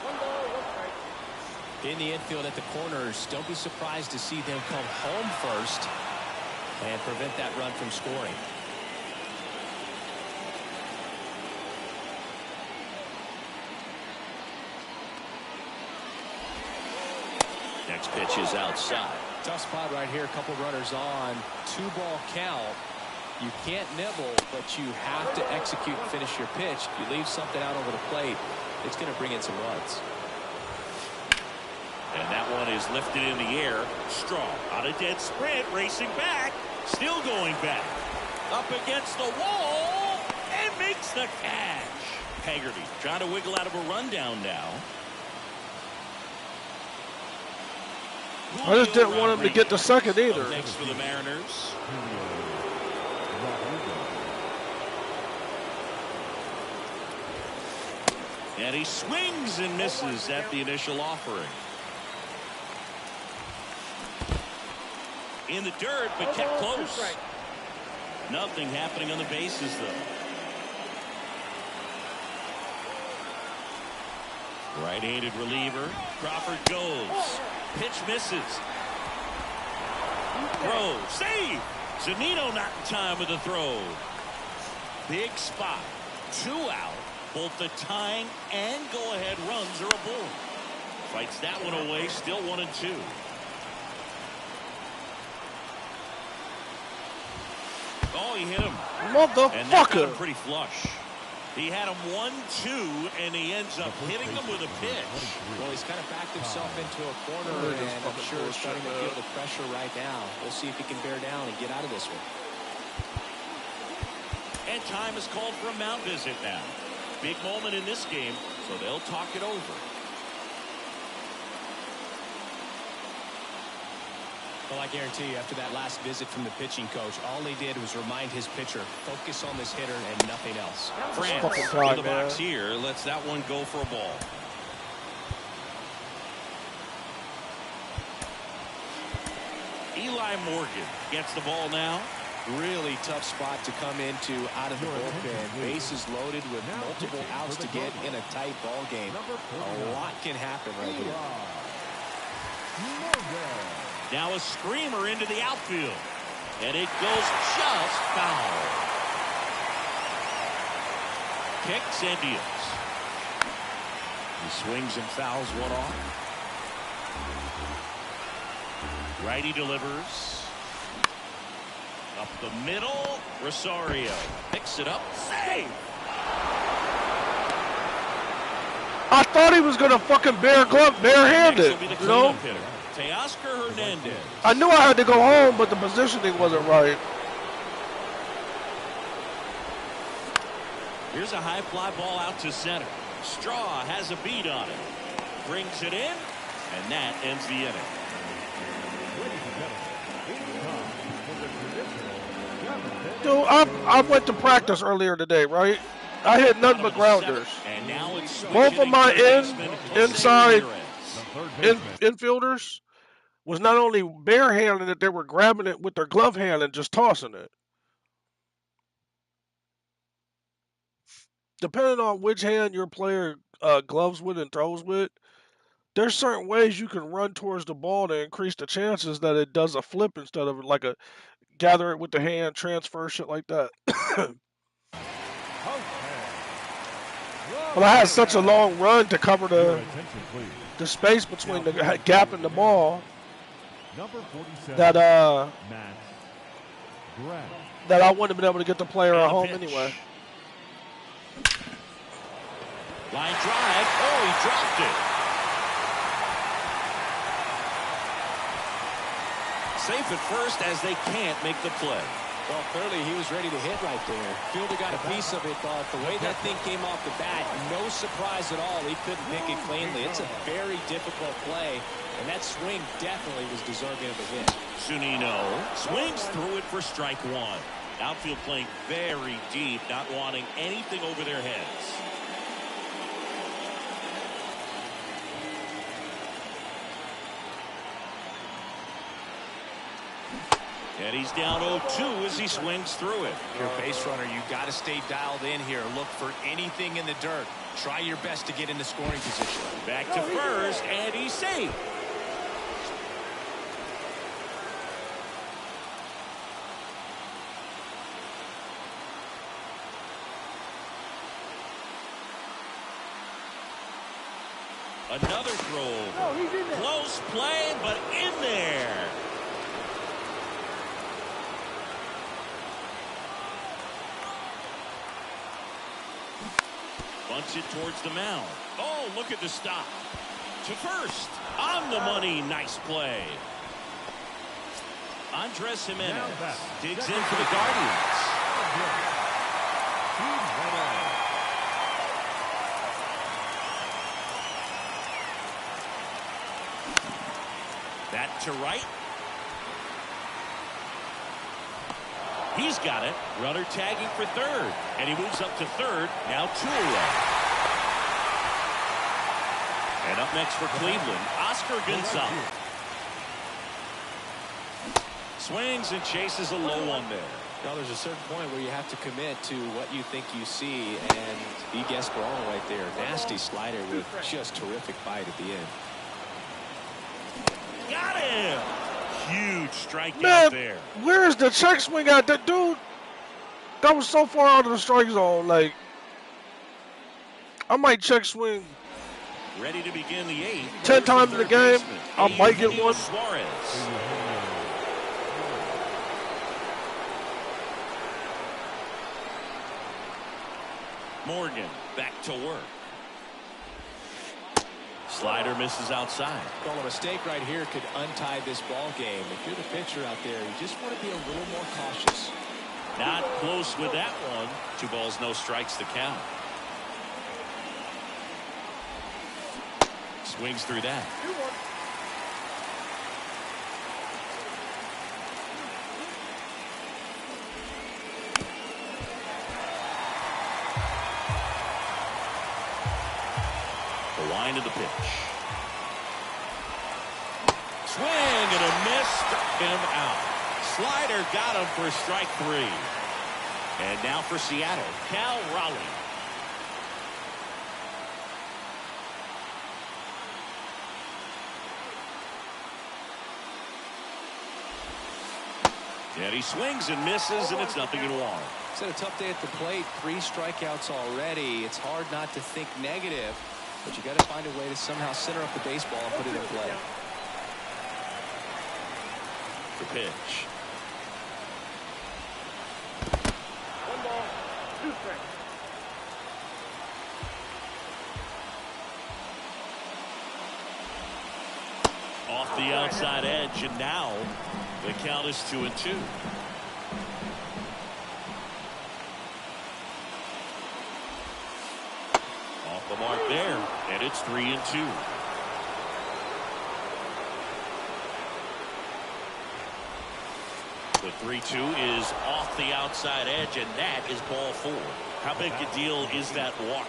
1 ball, 1 strike. In the infield at the corners, don't be surprised to see them come home first and prevent that run from scoring. Next pitch is outside. Tough spot right here. A couple runners on. 2-ball count. You can't nibble, but you have to execute and finish your pitch. You leave something out over the plate, it's going to bring in some runs. And that one is lifted in the air. Strong on a dead sprint, racing back, still going back. Up against the wall, and makes the catch. Haggerty trying to wiggle out of a rundown now. I just didn't want him to get the second either. Next for the Mariners. And he swings and misses at the initial offering. In the dirt, but kept close. Nothing happening on the bases, though. Right-handed reliever. Crawford goes. Pitch misses. Throw. Save. Zunino not in time with the throw. Big spot. 2 out. Both the tying and go-ahead runs are aboard. Fights that one away. Still 1-2. Oh, he hit him. Motherfucker. And that got him pretty flush. He had him 1-2, and he ends up hitting him with a pitch. Well, he's kind of backed himself into a corner, and I'm sure he's starting to feel the pressure right now. We'll see if he can bear down and get out of this one. And time is called for a mound visit now. Big moment in this game, so they'll talk it over. Well, I guarantee you, after that last visit from the pitching coach, all he did was remind his pitcher, focus on this hitter and nothing else. France in the box here lets that one go for a ball. Eli Morgan gets the ball now. Really tough spot to come into out of the bullpen. Bases loaded with multiple outs to get in a tight ball game. A lot can happen right here. Now a screamer into the outfield. And it goes just foul. Kicks and deals. He swings and fouls one off. Righty delivers. Up the middle. Rosario picks it up. Save. I thought he was going to fucking barehanded, you know? Teoscar Hernandez. I knew I had to go home, but the positioning wasn't right. Here's a high fly ball out to center. Straw has a beat on it. Brings it in, and that ends the inning. Dude, I went to practice earlier today, right? I hit nothing but grounders. And now it's both of my inside infielders was not only barehanding it, they were grabbing it with their glove hand and just tossing it. Depending on which hand your player gloves with and throws with, there's certain ways you can run towards the ball to increase the chances that it does a flip instead of like a gather it with the hand, transfer, shit like that. But I had such a long run to cover the space between the gap and the ball that I wouldn't have been able to get the player at home anyway. Line drive. Oh, he dropped it. Safe at first as they can't make the play. Well, clearly he was ready to hit right there. Fielder got a piece of it, but the way that thing came off the bat, no surprise at all. He couldn't pick it cleanly. It's a very difficult play, and that swing definitely was deserving of a hit. Zunino swings through it for strike one. Outfield playing very deep, not wanting anything over their heads. And he's down 0-2 as he swings through it. If you're a base runner, you got to stay dialed in here. Look for anything in the dirt. Try your best to get into scoring position. Back to first, and he's safe. Another throw. No, he's in there. Close play, but in there. Bunts it towards the mound. Oh, look at the stop. To first. On the money. Nice play. Andres Jimenez digs in for the Guardians. That to right. He's got it. Runner tagging for third. And he moves up to third. Now 2 away. And up next for Cleveland, Oscar Gonzalez. Swings and chases a low one there. Now there's a certain point where you have to commit to what you think you see, and he guessed wrong right there. Nasty slider with just terrific bite at the end. Got him! Huge strikeout Man, there. where is the check swing at? That dude, that was so far out of the strike zone. Like, I might check swing Ready to begin the 8th. 10 times in the game. I might get one. Suarez. Morgan back to work. Slider misses outside. Well, a mistake right here could untie this ball game. If you're the pitcher out there, you just want to be a little more cautious. Not close with that one. 2 balls, no strikes to count. Swings through that. The line of the pitch. Swing and a miss. Struck him out. Slider got him for strike 3. And now for Seattle, Cal Raleigh. And he swings and misses, and it's 0-1. It's had a tough day at the plate. 3 strikeouts already. It's hard not to think negative, but you got to find a way to somehow center up the baseball and put it in play. The pitch. 1 ball, 2 strikes. Off the outside edge, and now the count is 2-2. Off the mark there, and it's 3-2. The 3-2 is off the outside edge, and that is ball 4. How big a deal is that walk?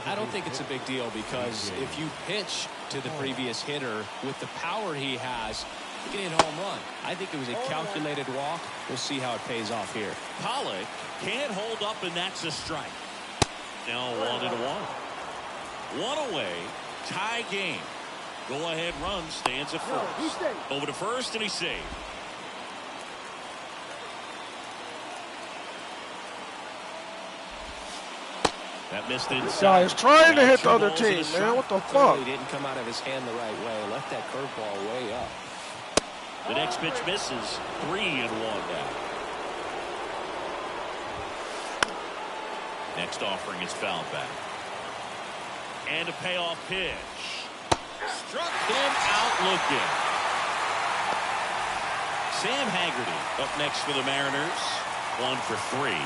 I don't think it's a big deal, because if you pitch to the previous hitter with the power he has, you can hit a home run. I think it was a calculated walk. We'll see how it pays off here. Pollock can't hold up, and that's a strike. Now 1-1. 1 away, tie game. Go ahead run stands at first. Over to first, and he's saved. That missed inside. Guy is trying to hit the other 2 balls team, and a man. strike. What the Clearly fuck? didn't come out of his hand the right way. Left that curveball way up. The next pitch misses. 3-1 now. Next offering is fouled back. And a payoff pitch. Struck him out looking. Sam Haggerty up next for the Mariners. 1 for 3.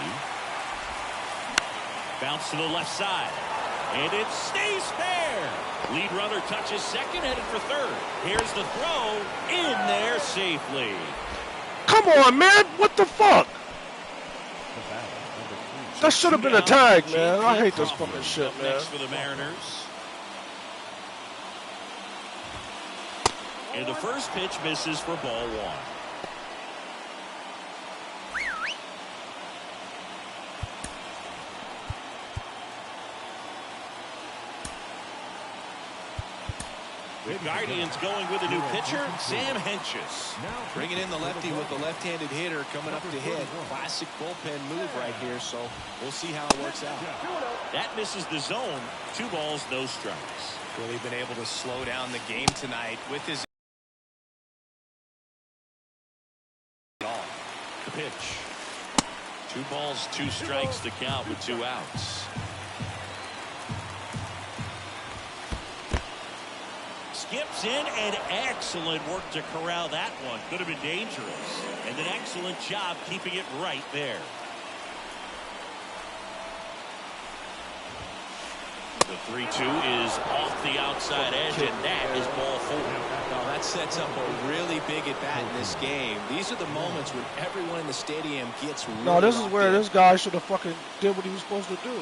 Bounce to the left side. And it stays fair. Lead runner touches second, headed for third. Here's the throw. In there safely. Come on, man. What the fuck? That should have been a tag, man. I hate this fucking shit, man. Next for the Mariners. And the first pitch misses for ball 1. The Guardians going with a new pitcher, Sam Hentges. Bringing in the lefty with the left-handed hitter coming up to hit. Classic bullpen move right here, so we'll see how it works out. That misses the zone. 2 balls, no strikes. Really been able to slow down the game tonight with his. The pitch. 2 balls, 2 strikes to count with 2 outs. Skips in, and excellent work to corral that one. Could have been dangerous. And an excellent job keeping it right there. The 3-2 is off the outside edge, and that is ball 4. Now that sets up a really big at-bat in this game. These are the moments when everyone in the stadium gets really No, this is where in. this guy should have fucking did what he was supposed to do.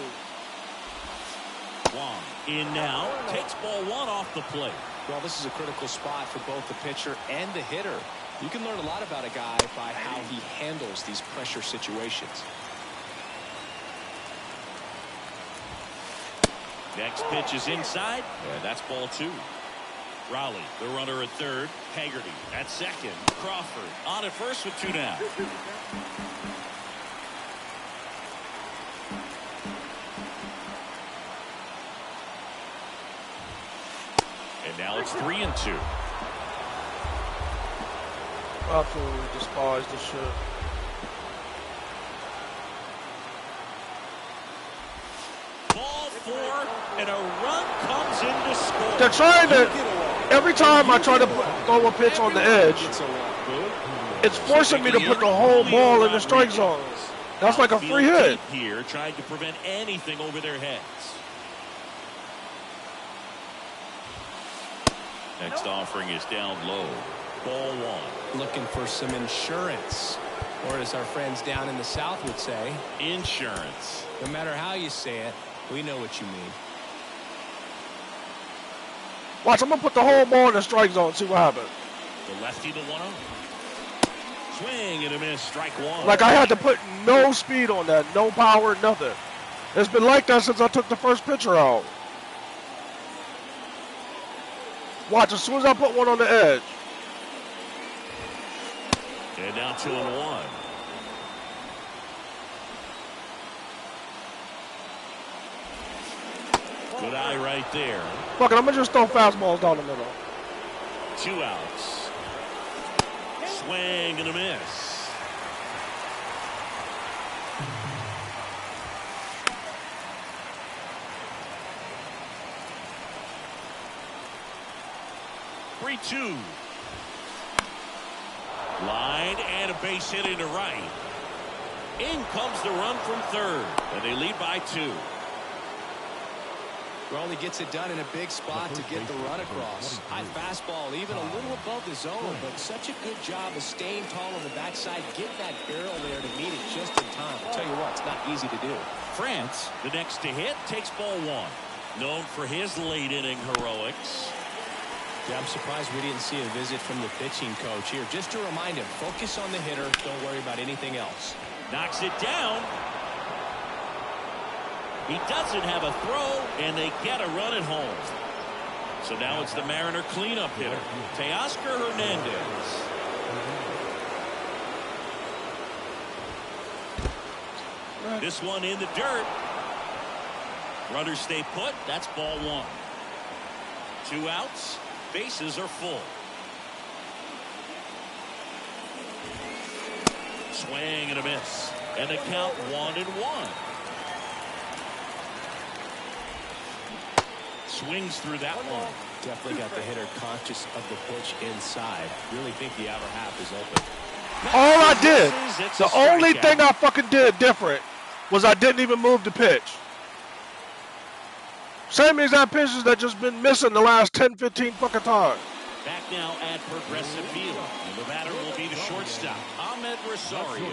Wong in now, takes ball 1 off the plate. Well, this is a critical spot for both the pitcher and the hitter. You can learn a lot about a guy by how he handles these pressure situations. Next pitch is inside, and that's ball 2. Raleigh, the runner at third. Haggerty at second. Crawford on at first with 2 down. And now it's 3-2. Absolutely despise this shit. Ball 4, and a run comes in to score. They're trying to, every time I try to throw a pitch on the edge, it's forcing me to put the whole ball in the strike zone. That's like a free hit. Here, trying to prevent anything over their heads. Next offering is down low. Ball 1. Looking for some insurance, or as our friends down in the South would say, Insurance. no matter how you say it, we know what you mean. Watch, I'm going to put the whole ball in the strike zone and see what happens. The lefty, the 1-0. Swing and a miss, strike 1. Like I had to put no speed on that, no power, nothing. It's been like that since I took the first pitcher out. Watch, as soon as I put one on the edge. And now 2-1. Good eye right there. Fuck it, I'm going to just throw fastballs down the middle. 2 outs. Swing and a miss. Three-two. Line and a base hit into right. In comes the run from third, and they lead by 2. Raleigh gets it done in a big spot to get the run across. High fastball, even a little above the zone, but such a good job of staying tall on the backside, getting that barrel there to meet it just in time. I'll tell you what, it's not easy to do. France, the next to hit, takes ball 1. Known for his late inning heroics. Yeah, I'm surprised we didn't see a visit from the pitching coach here. Just to remind him, focus on the hitter. Don't worry about anything else. Knocks it down. He doesn't have a throw, and they get a run at home. So now it's the Mariner cleanup hitter, Teoscar Hernandez. This one in the dirt. Runners stay put. That's ball 1. 2 outs. Bases are full. Swing and a miss. And the count 1-1. Swings through that one. Definitely got the hitter conscious of the pitch inside. Really think the outer half is open. All I did, the only thing I fucking did different was I didn't even move the pitch. Same exact pitches that just been missing the last 10, 15 fucking times. Back now at Progressive Field. And the batter will be the shortstop, Ahmed Rosario.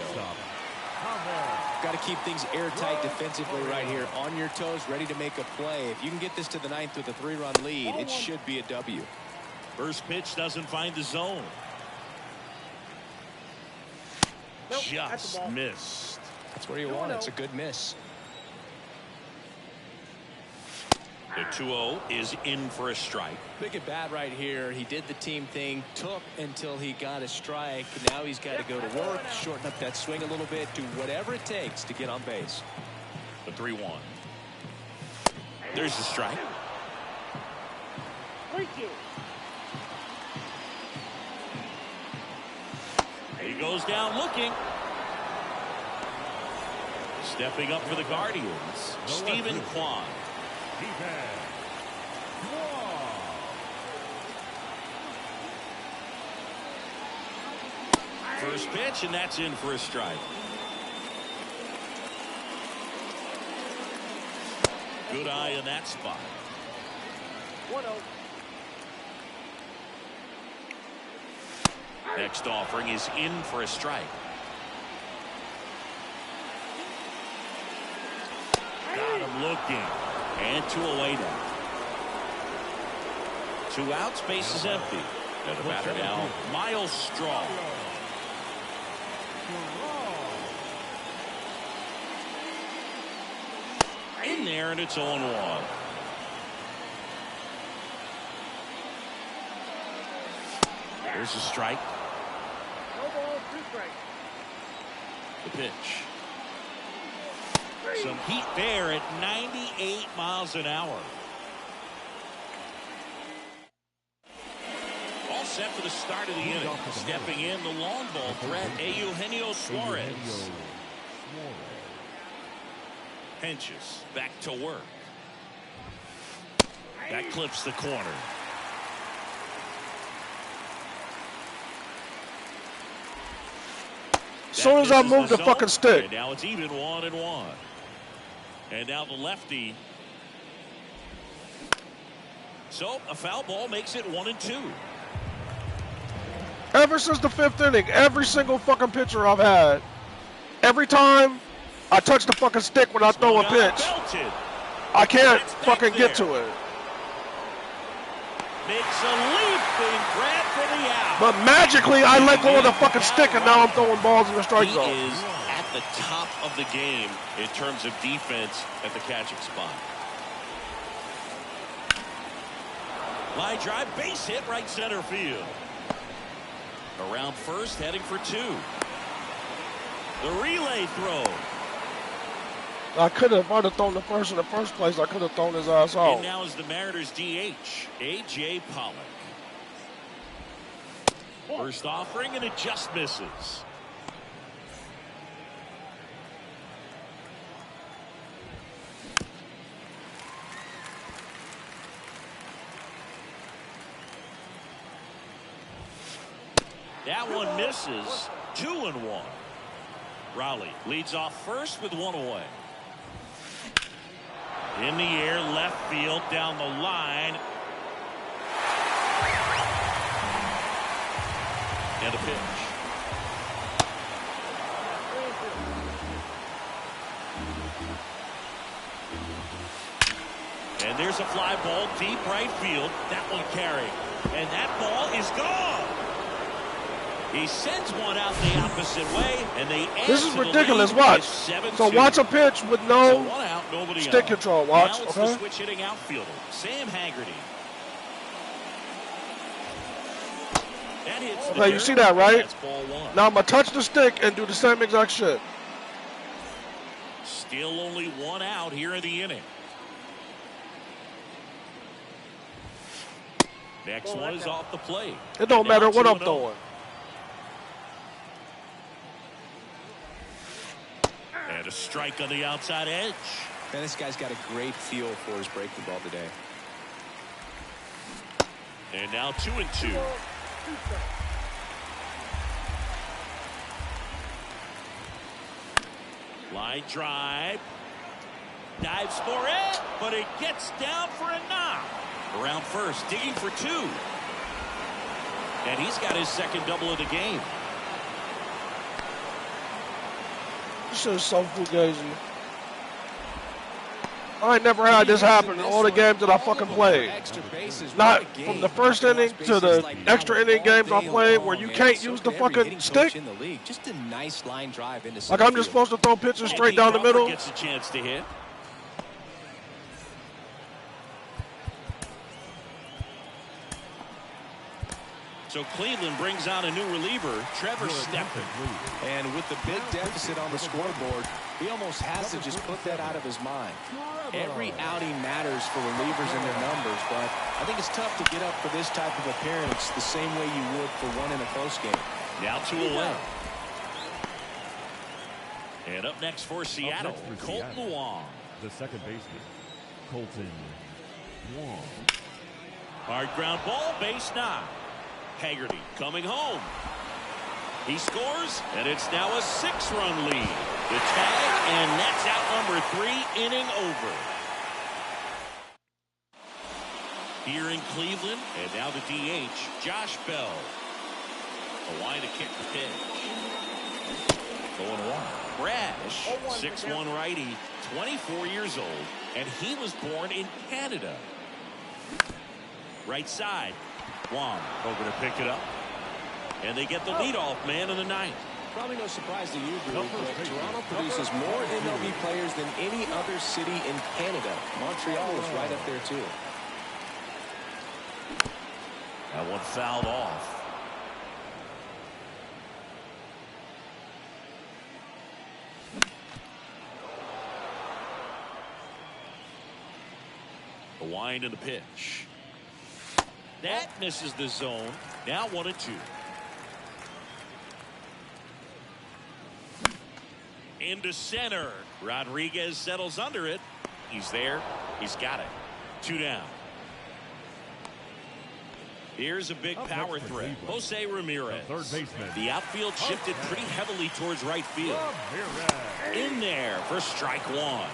Got to keep things airtight defensively right here. On your toes, ready to make a play. If you can get this to the 9th with a 3-run lead, it should be a W. First pitch doesn't find the zone. Just missed. That's where you want it. It's a good miss. The The 2-0 is in for a strike. Big at bat right here. He did the team thing, took until he got a strike. Now he's got to go to work, shorten up that swing a little bit, do whatever it takes to get on base. The 3-1. There's the strike. 3-2. He goes down looking. Stepping up for the Guardians, Stephen Kwan. First pitch, and that's in for a strike. Good eye in that spot. 1-0. Next offering is in for a strike. Got him looking. And 2 away now. 2 outs, base is empty. And the batter now, Miles Straw. In there, and it's 0-1. There's a strike. No ball, 2 strikes. The pitch. Some heat there at 98 miles an hour. All set for the start of the inning. Stepping in, the long ball threat, Eugenio Suarez. Henches back to work. That clips the corner. As soon as I move the fucking stick. And now it's even 1-1. And now the lefty. So a foul ball makes it 1-2. Ever since the 5th inning, every single fucking pitcher I've had, every time I touch the fucking stick when I throw a pitch, I can't fucking get to it. Makes a leap and grab for the out. But magically, I let go of the fucking stick, and now I'm throwing balls in the strike He zone. is at the top of the game in terms of defense at the catching spot. Line drive, base hit, right center field. Around first, heading for 2. The relay throw. I could have, if I'd have thrown the first in the first place, I could have thrown his ass out. And now is the Mariners DH, A.J. Pollock. First offering, and it just misses. That one misses. 2-1. Raleigh leads off first with 1 away. In the air, left field, down the line. And a pitch. And there's a fly ball deep right field. That one carried. And that ball is gone. He sends one out the opposite way, and they add This is to the ridiculous. lead Watch. with 7-2. So watch a pitch with no So 1 out, nobody stick on. control. Watch, Now it's okay? the switch hitting outfielder, Sam Haggerty. That hits the Okay, you dirt. see that, right? That's ball 1. Now I'm going to touch the stick and do the same exact shit. Still only 1 out here in the inning. Next one is off the plate. It don't And now matter what I'm 2-0. throwing. And a strike on the outside edge. Man, this guy's got a great feel for his breaking ball today. And now 2-2. Line drive. Dives for it, but it gets down for a knock. Around first, digging for 2. And he's got his second double of the game. This shit is so fugazi. I ain't never had this happen in all the games that I fucking played. Not from the first inning to the extra inning games I played where you can't use the fucking stick. Just a nice line drive into Like I'm just supposed to throw pitches straight down the middle. Gets a chance to hit. So Cleveland brings on a new reliever, Trevor Stephan. And with the big deficit on the scoreboard, he almost has to just put that out of his mind. Every outing matters for relievers and their numbers, but I think it's tough to get up for this type of appearance the same way you would for one in a close game. Now 2 away. And up next for Seattle, Colton Wong. The second baseman, Colton Wong. Hard ground ball, base 9. Haggerty coming home. He scores, and it's now a 6-run lead. The tag, and that's out number 3, inning over. Here in Cleveland, and now the DH, Josh Bell. A line to kick the pitch. Going wide. Brash, 6'1" righty, 24 years old, and he was born in Canada. Right side. Wong over to pick it up. And they get the leadoff man in the 9th. Probably no surprise to you, Drew, but Toronto produces more MLB players than any other city in Canada. Montreal is right up there, too. That one fouled off. The wind and the pitch. That misses the zone. Now 1-2. Into center. Rodriguez settles under it. He's there. He's got it. 2 down. Here's a big power threat. Jose Ramirez. Third baseman. The outfield shifted pretty heavily towards right field. In there for strike 1. 0-1.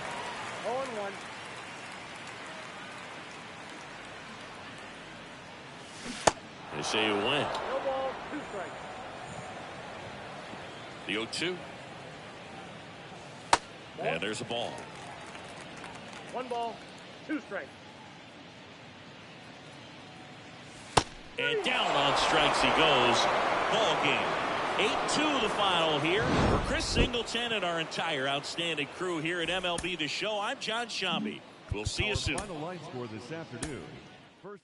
They say you win. No ball, 2 strikes. The 0-2. And there's a ball. 1 ball, 2 strikes. And down on strikes he goes. Ball game. 8-2 the final here. For Chris Singleton and our entire outstanding crew here at MLB The Show, I'm John Shambi. We'll see you soon. Final line score this afternoon. First.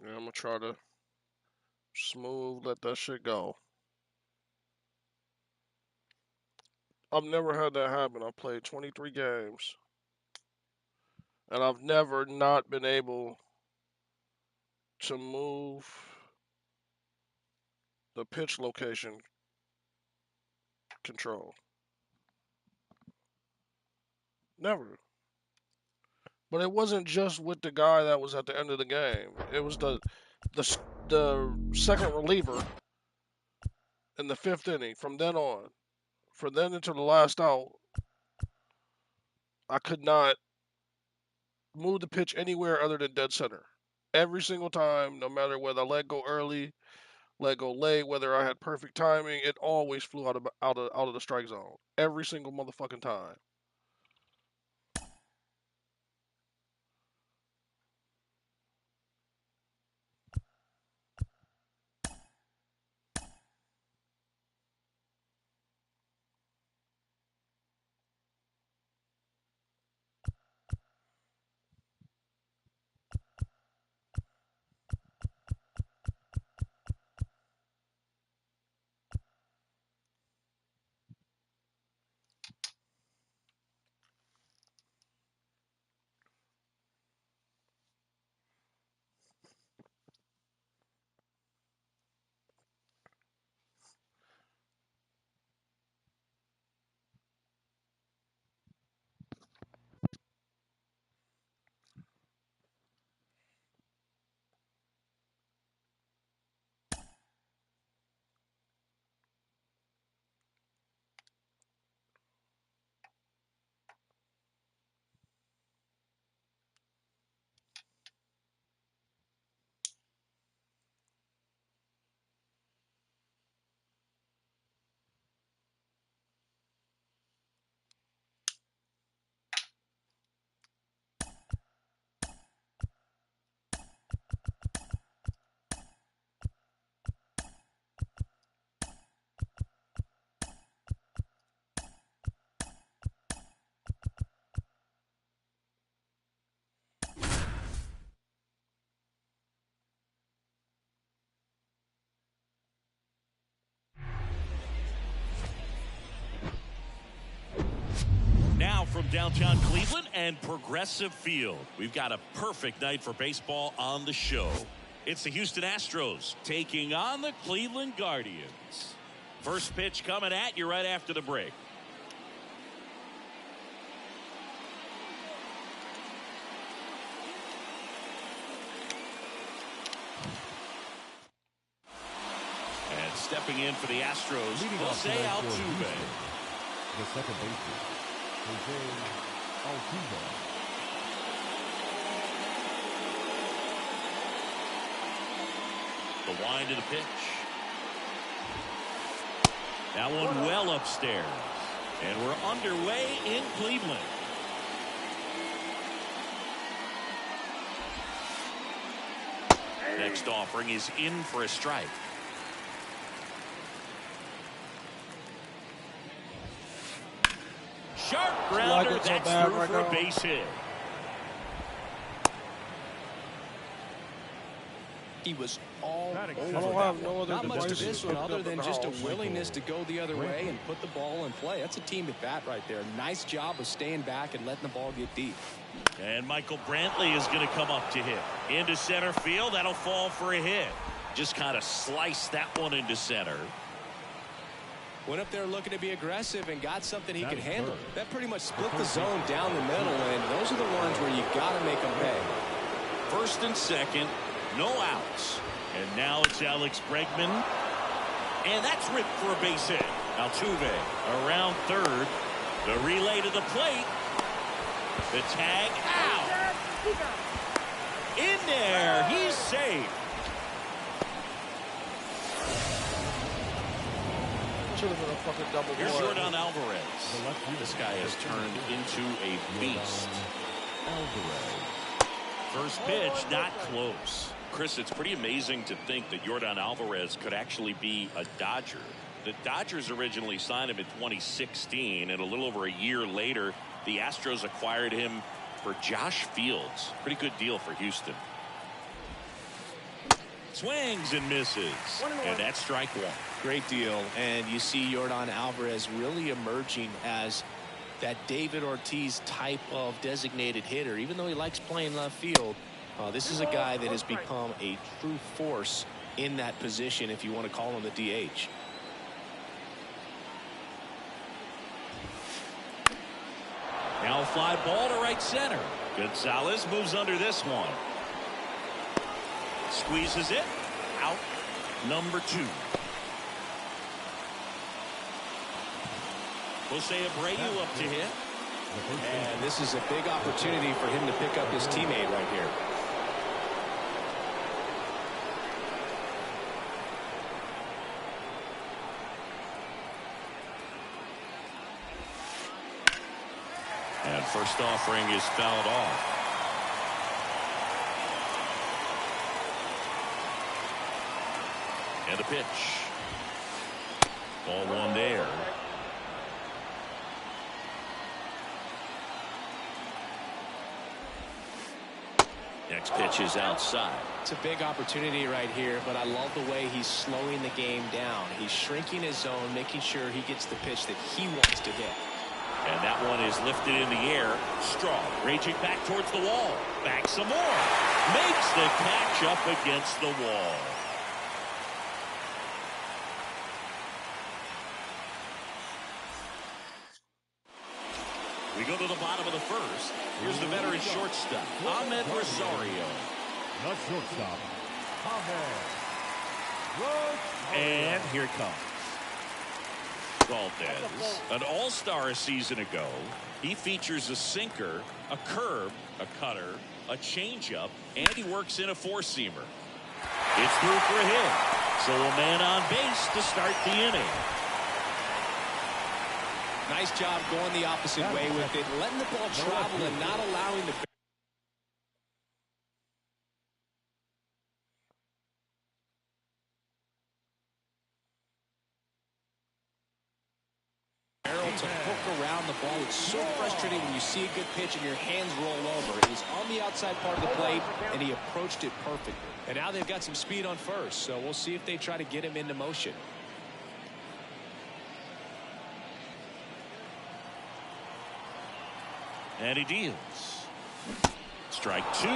Yeah, I'm gonna try to smooth, let that shit go. I've never had that happen. I've played 23 games, and I've never not been able to move the pitch location control. Never. But it wasn't just with the guy that was at the end of the game. It was the second reliever in the 5th inning. From then on, from then until the last out, I could not move the pitch anywhere other than dead center. Every single time, no matter whether I let go early, let go late, whether I had perfect timing, it always flew out of the strike zone. Every single motherfucking time. Now from downtown Cleveland and Progressive Field, we've got a perfect night for baseball on the show. It's the Houston Astros taking on the Cleveland Guardians. First pitch coming at you right after the break. And stepping in for the Astros, Leading off Jose tonight for Altuve. Houston, the second baseman, Jose Altuve. The wind to the pitch. That one well upstairs. And we're underway in Cleveland. Next offering is in for a strike. Sharp grounder, it's so that's bad through right for a now. base hit. He was all I don't over have that no one. other Not much to devices this one hooked other up than in the just a house. willingness to go the other way and put the ball in play. That's a team at bat right there. Nice job of staying back and letting the ball get deep. And Michael Brantley is going to come up to hit. Into center field, that'll fall for a hit. Just kind of sliced that one into center. Went up there looking to be aggressive and got something he That could is handle. third. That pretty much split the zone down the middle, and those are the ones where you got to make them pay. First and second, no outs. And now it's Alex Bregman. And that's ripped for a base hit. Altuve around third. The relay to the plate. The tag out. In there. He's safe. Should have been a fucking double Here's play. Jordan Alvarez. This guy has turned into a beast. Alvarez. First pitch, not close. Chris, it's pretty amazing to think that Jordan Alvarez could actually be a Dodger. The Dodgers originally signed him in 2016, and a little over a year later, the Astros acquired him for Josh Fields. Pretty good deal for Houston. Swings and misses. And that's strike one. Great deal. And you see Yordan Alvarez really emerging as that David Ortiz type of designated hitter. Even though he likes playing left field, this is a guy that has become a true force in that position, if you want to call him the DH. Now a fly ball to right center. Gonzalez moves under this one. Squeezes it. Out. Number 2. Jose Abreu up to hit. And this is a big opportunity for him to pick up his teammate right here. And first offering is fouled off. And the pitch. Ball 1 there. Next pitch is outside. It's a big opportunity right here, but I love the way he's slowing the game down. He's shrinking his zone, making sure he gets the pitch that he wants to hit. And that one is lifted in the air. Strong, raging back towards the wall. Back some more. Makes the catch up against the wall. We go to the bottom of the first. Here's the veteran shortstop, Ahmed Rosario. The shortstop, Ahmed Rosario. And here it comes. Valdez, an all-star a season ago. He features a sinker, a curve, a cutter, a changeup, and he works in a four-seamer. It's through for a hit. So a man on base to start the inning. Nice job going the opposite way with it, letting the ball travel and not allowing the barrel to hook around the ball. It's so frustrating when you see a good pitch and your hands roll over. He's on the outside part of the plate, and he approached it perfectly. And now they've got some speed on first, so we'll see if they try to get him into motion. And he deals. Strike 2.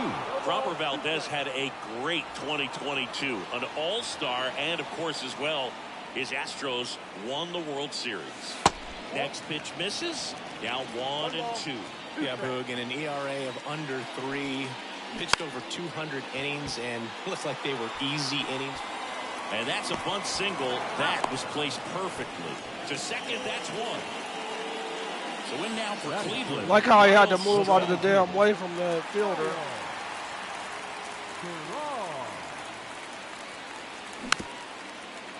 Robert Valdez had a great 2022. An all-star, and of course as well, his Astros won the World Series. Next pitch misses. Down 1 and 2. Yeah, Boog, in an ERA of under 3. Pitched over 200 innings, and looks like they were easy innings. And that's a bunt single. That was placed perfectly. To second, that's 1. So in now for Cleveland. Like how he had to move out of the damn way from the fielder.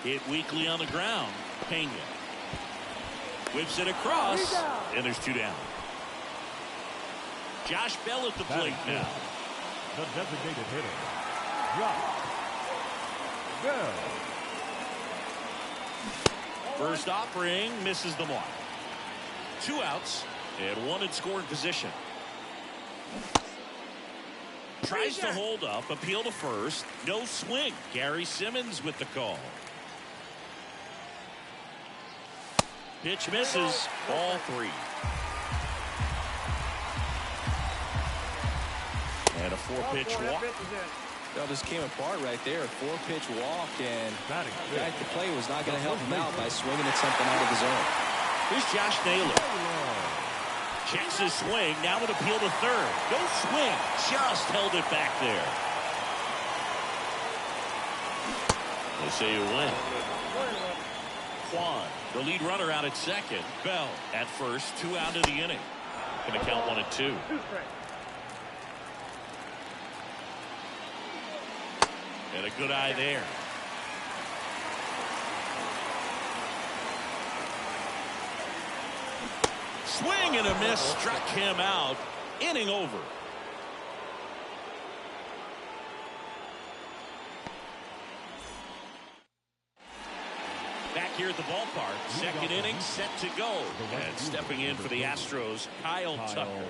Hit weakly on the ground. Pena whips it across, and there's 2 down. Josh Bell at the plate now. The designated hitter, Josh Bell. First offering misses the mark. 2 outs and 1 in scoring position. Tries to hold up, appeal to first. No swing. Gary Simmons with the call. Pitch misses. Ball 3. And a 4-pitch walk. Well, this came apart right there. A 4-pitch walk, and the guy at the plate was not going to help him out by swinging at something out of the zone. Here's Josh Naylor. Checks his swing. Now an appeal to third. No swing. Just held it back there. They say you win. Juan, the lead runner, out at second. Bell at first. 2 out of the inning. Going to count 1 and 2. And a good eye there. Swing and a miss. Struck him out. Inning over. Back here at the ballpark. Second inning set to go. And stepping in for the Astros, Kyle Tucker.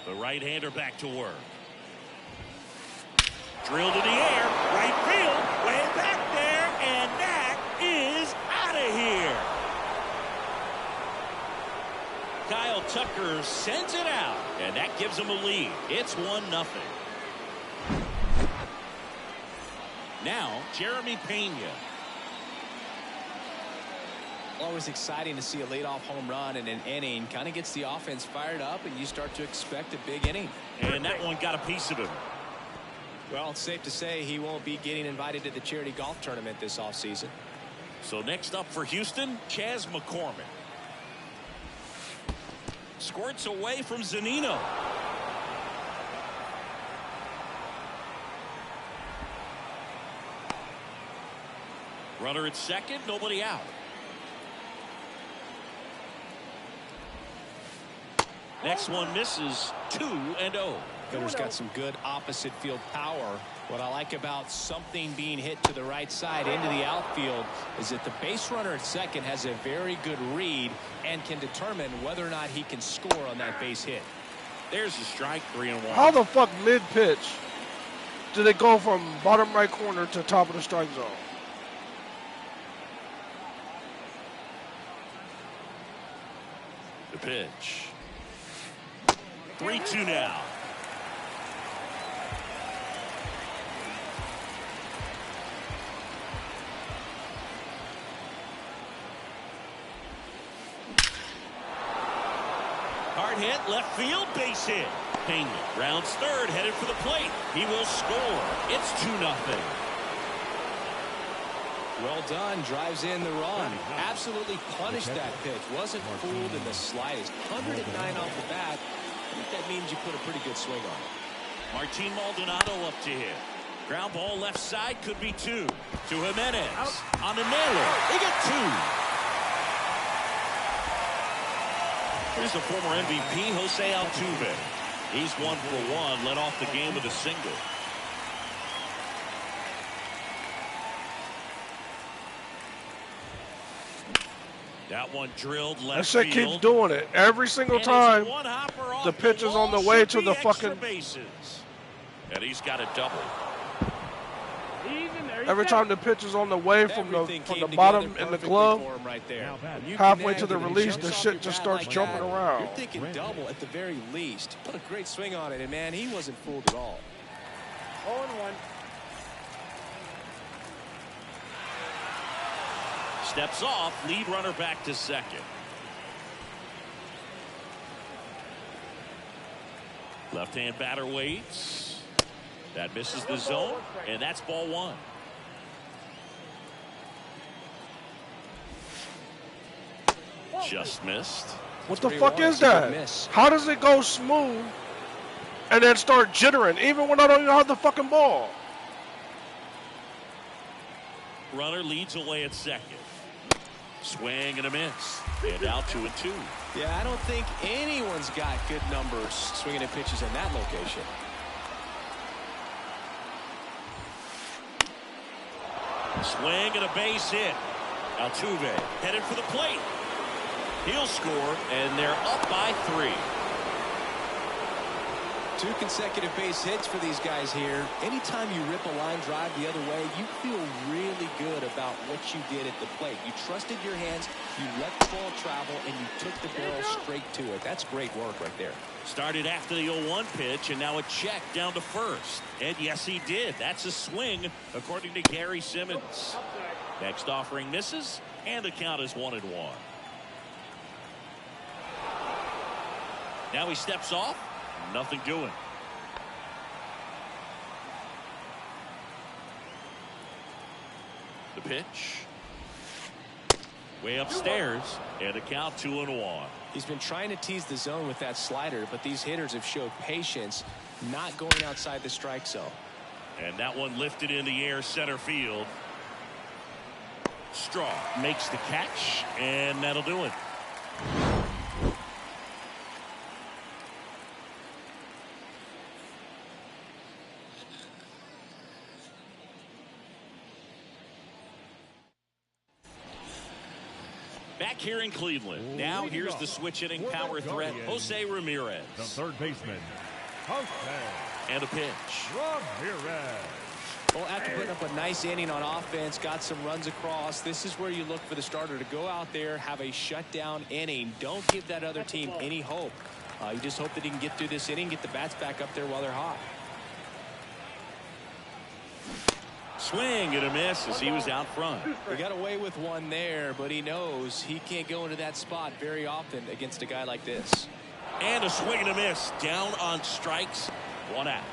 The right-hander back to work. Drilled in the air, right field, way back there, and that is out of here. Kyle Tucker sends it out, and that gives him a lead. It's 1-0. Now, Jeremy Pena. Always exciting to see a leadoff home run in an inning. Kind of gets the offense fired up, and you start to expect a big inning. And that one got a piece of him. Well, it's safe to say he won't be getting invited to the charity golf tournament this offseason. So next up for Houston, Chas McCormick. Squirts away from Zunino. Runner at second, nobody out. Next one misses, 2-0. Hitter's got some good opposite field power. What I like about something being hit to the right side into the outfield is that the base runner at second has a very good read and can determine whether or not he can score on that base hit. There's a strike, 3-1. How the fuck mid-pitch did it go from bottom right corner to top of the strike zone? The pitch. 3-2 now. Hard hit, left field, base hit. Pena rounds third, headed for the plate. He will score. It's 2-0. Well done. Drives in the run. Absolutely punished that pitch. Wasn't fooled in the slightest. 109 off the bat. I think that means you put a pretty good swing on it. Martin Maldonado up to hit. Ground ball left side, could be 2. To Jimenez on the nailer. He got 2. Here's the former MVP, Jose Altuve. He's 1 for 1, led off the game with a single. That one drilled left That shit field. keeps doing it. Every single time the pitch is on the way to the fucking... bases. And he's got a double. Every time the pitch is on the way from the bottom in the glove, right there. halfway to the release, the shit just starts jumping around. You're thinking double at the very least. Put a great swing on it, and man, he wasn't fooled at all. 0-1. Steps off, lead runner back to second. Left-hand batter waits. That misses the zone, and that's ball 1. Just missed. What the fuck is that? How does it go smooth and then start jittering, even when I don't even have the fucking ball? Runner leads away at second. Swing and a miss. And out 2-2. Yeah, I don't think anyone's got good numbers swinging at pitches in that location. Swing and a base hit. Altuve headed for the plate. He'll score, and they're up by 3. 2 consecutive base hits for these guys here. Anytime you rip a line drive the other way, you feel really good about what you did at the plate. You trusted your hands, you let the ball travel, and you took the barrel straight to it. That's great work right there. Started after the 0-1 pitch, and now a check down to first. And yes, he did. That's a swing, according to Gary Simmons. Next offering misses, and the count is 1-1. Now he steps off. Nothing doing. The pitch. Way upstairs, and a count 2-1. He's been trying to tease the zone with that slider, but these hitters have showed patience, not going outside the strike zone. And that one lifted in the air, center field. Straw makes the catch, and that'll do it. Back here in Cleveland. Now here's the switch hitting power threat, Jose Ramirez. The third baseman, Jose And a pitch. Ramirez. Well, after putting up a nice inning on offense, got some runs across, this is where you look for the starter to go out there, have a shutdown inning. Don't give that other team any hope. You just hope that he can get through this inning, get the bats back up there while they're hot. Swing and a miss as he was out front. He got away with one there, but he knows he can't go into that spot very often against a guy like this. And a swing and a miss. Down on strikes. 1 out.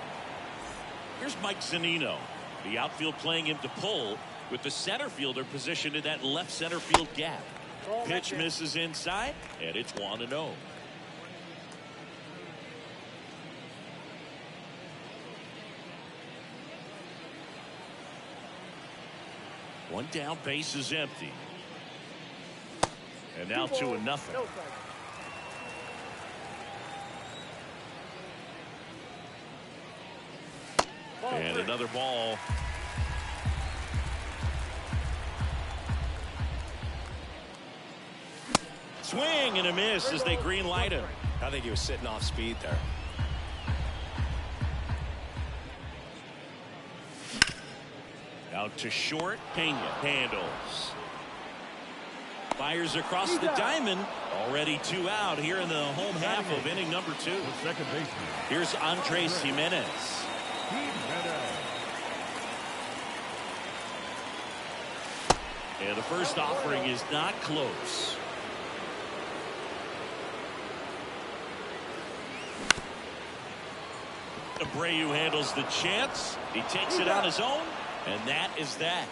Here's Mike Zunino. The outfield playing him to pull with the center fielder positioned in that left center field gap. Pitch misses inside, and it's 1-0. One down, base is empty. And now 2-0. And another ball. Swing and a miss as they green light him. I think he was sitting off speed there. Out to short. Pena handles. Fires across the diamond. Already 2 out here in the home half of inning number 2. Second baseman. Here's Andres Jimenez. And the first offering is not close. Abreu handles the chance. He takes it on his own, and that is that.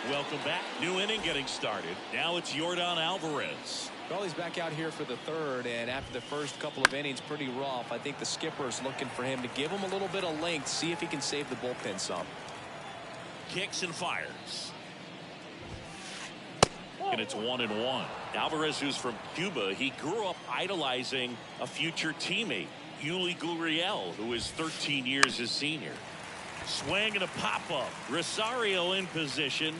Welcome back. New inning getting started. Now it's Yordan Alvarez. Well, he's back out here for the third, and after the first couple of innings, pretty rough. I think the skipper's looking for him to give him a little bit of length, see if he can save the bullpen some. Kicks and fires. And it's 1-1. Alvarez, who's from Cuba, he grew up idolizing a future teammate, Yuli Gurriel, who is 13 years his senior. Swing and a pop-up. Rosario in position.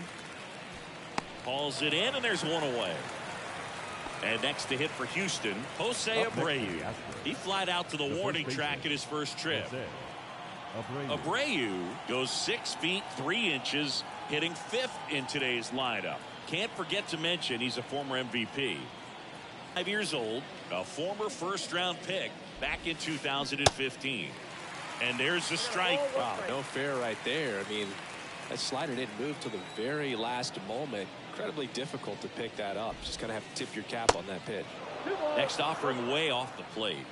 Hauls it in, and there's one away. And next to hit for Houston, Jose Abreu. He flied out to the warning track at his first trip. Abreu goes 6 feet 3 inches, hitting 5th in today's lineup. Can't forget to mention he's a former MVP. 5 years old, a former first-round pick back in 2015. And there's a strike. Wow, no fair right there. I mean, that slider didn't move till the very last moment. Incredibly difficult to pick that up. Just going to have to tip your cap on that pitch. Next offering way off the plate.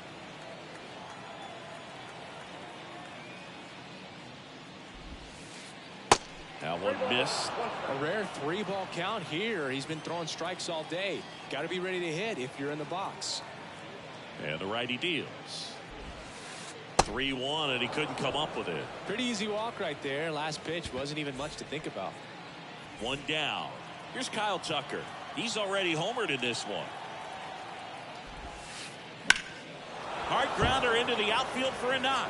That one missed. A rare 3-ball count here. He's been throwing strikes all day. Got to be ready to hit if you're in the box. And the righty deals. 3-1, and he couldn't come up with it. Pretty easy walk right there. Last pitch wasn't even much to think about. One down. Here's Kyle Tucker. He's already homered in this one. Hard grounder into the outfield for a knock.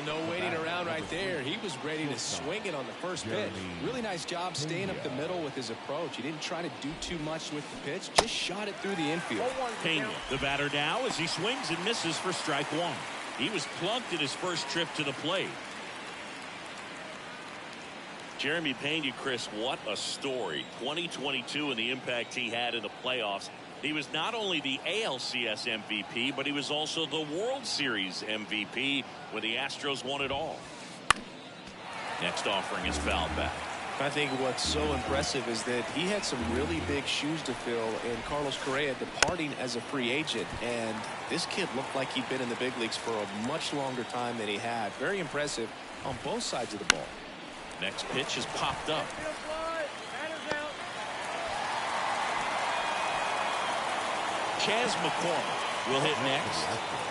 No waiting around right there. He was ready to swing it on the first pitch. Really nice job staying up the middle with his approach. He didn't try to do too much with the pitch. Just shot it through the infield. Pena, the batter now, as he swings and misses for strike 1. He was plunked in his first trip to the plate. Jeremy Pena, Chris, what a story. 2022 and the impact he had in the playoffs. He was not only the ALCS MVP, but he was also the World Series MVP when the Astros won it all. Next offering is fouled back. I think what's so impressive is that he had some really big shoes to fill in Carlos Correa departing as a free agent. And this kid looked like he'd been in the big leagues for a much longer time than he had. Very impressive on both sides of the ball. Next pitch is popped up. Chas McCormick will hit next.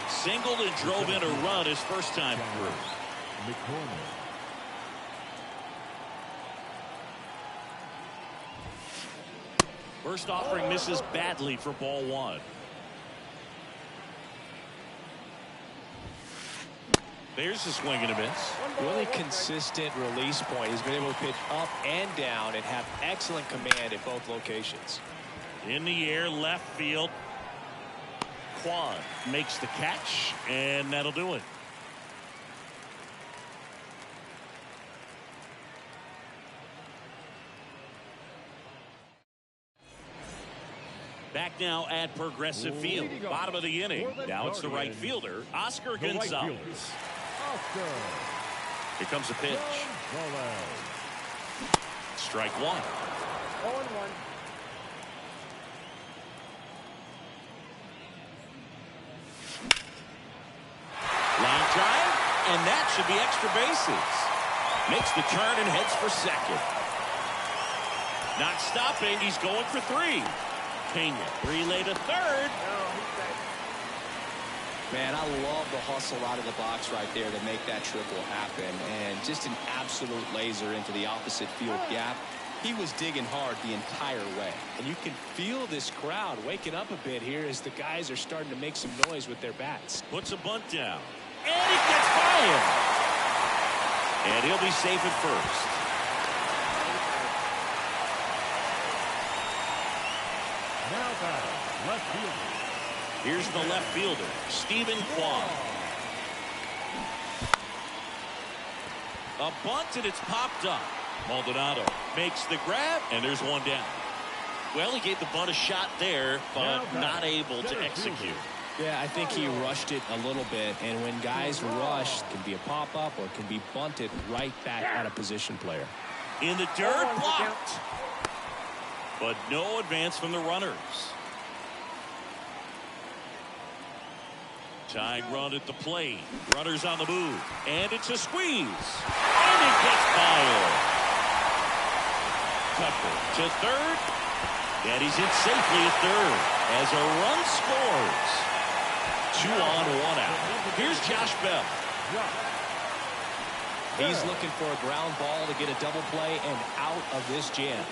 Singled and drove in a run his first time through. First offering misses badly for ball 1. There's a swing and a miss. Really consistent release point. He's been able to pitch up and down and have excellent command at both locations. In the air, left field. Kwan makes the catch, and that'll do it. Back now at Progressive Field. Bottom of the inning. Now it's the right fielder, Oscar Gonzalez. Here comes a pitch. Strike one. 0-1. Line drive, and that should be extra bases. Makes the turn and heads for second. Not stopping, he's going for three. Pena relay to third. Man, I love the hustle out of the box right there to make that triple happen. And just an absolute laser into the opposite field gap. He was digging hard the entire way. And you can feel this crowd waking up a bit here as the guys are starting to make some noise with their bats. Puts a bunt down. And he gets by him. And he'll be safe at first. Now batting, left fielder. Here's the left fielder, Stephen Kwan. A bunt, and it's popped up. Maldonado makes the grab, and there's one down. Well, he gave the bunt a shot there, but not able to execute. Yeah, I think he rushed it a little bit, and when guys rush, it can be a pop-up or it can be bunted right back at a position player. In the dirt, blocked. But no advance from the runners. Tying run at the plate. Runners on the move. And it's a squeeze. And it gets by him. Tucker to third. And he's in safely at third as a run scores. 2 on, 1 out. Here's Josh Bell. He's looking for a ground ball to get a double play and out of this jam.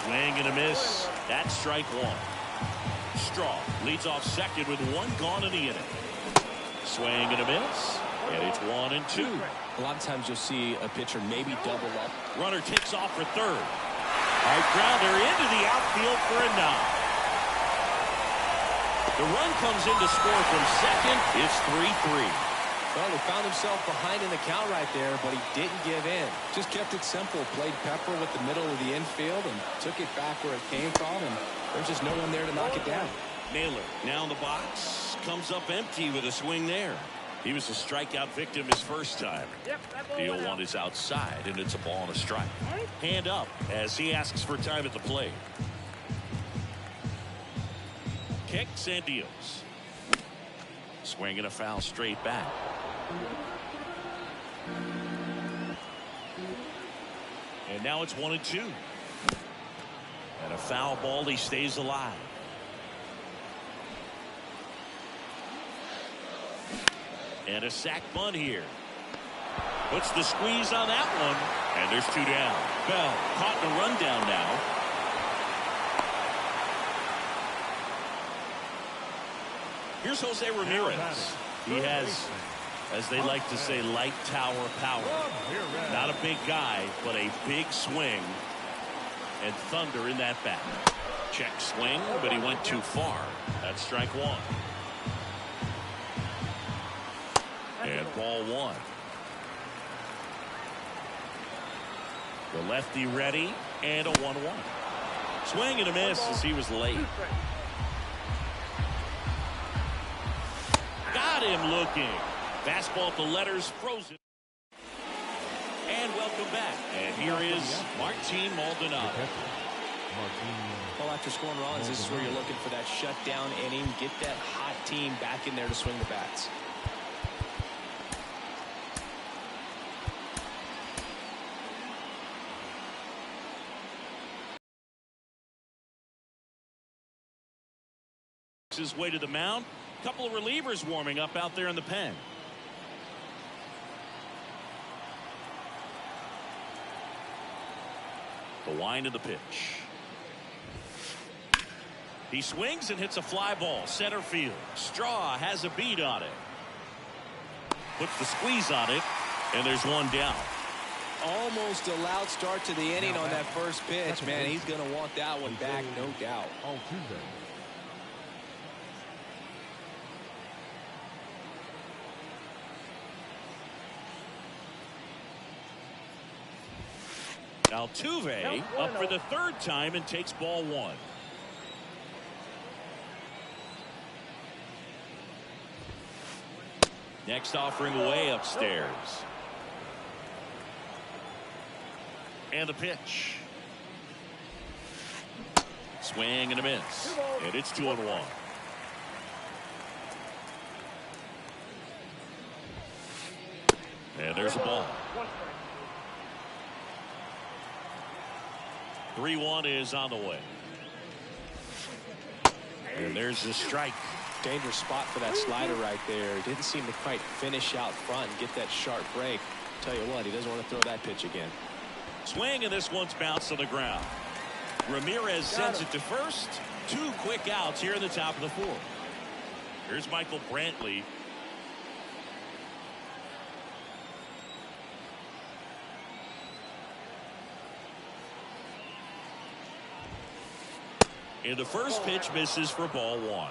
Swing and a miss. That's strike one. Straw leads off second with 1 gone in the inning. Swing and a miss. And it's 1 and 2. A lot of times you'll see a pitcher maybe double up. Runner takes off for third. Hard grounder into the outfield for a knock. The run comes in to score from second. It's 3-3. Well, he found himself behind in the count right there, but he didn't give in. Just kept it simple. Played pepper with the middle of the infield and took it back where it came from, and there's just no one there to knock it down. Naylor now in the box. Comes up empty with a swing there. He was a strikeout victim his first time. The 0-1 is outside, and it's a ball and a strike. Hand up as he asks for time at the plate. Kicks and deals. Swing and a foul straight back. And now it's 1 and 2. And a foul ball, he stays alive. And a sac bunt here. Puts the squeeze on that one. And there's 2 down. Bell caught in a rundown now. Here's Jose Ramirez. He has, as they like to say, light tower power. Not a big guy, but a big swing. And thunder in that bat. Check swing, but he went too far. That's strike one. And ball one. The lefty ready, and a 1-1. Swing and a miss as he was late. Got him looking. Fastball at the letters, frozen. And welcome back. And here is Martin Maldonado. Well, after scoring runs, this is where you're looking for that shutdown inning. Get that hot team back in there to swing the bats. His way to the mound. Couple of relievers warming up out there in the pen. The wind of the pitch. He swings and hits a fly ball center field. Straw has a beat on it. Puts the squeeze on it, and there's one down. Almost a loud start to the inning on that first pitch. Man, he's going to want that one back, no doubt. Altuve. Altuve up for the third time and takes ball one. Next offering way upstairs. And the pitch. Swing and a miss. And it's 2-1. And there's a ball. 3-1 is on the way. And there's the strike. Dangerous spot for that slider right there. Didn't seem to quite finish out front and get that sharp break. Tell you what, he doesn't want to throw that pitch again. Swing, and this one's bounced to the ground. Ramirez sends it to first. 2 quick outs here in the top of the 4th. Here's Michael Brantley. And the first pitch misses for ball 1.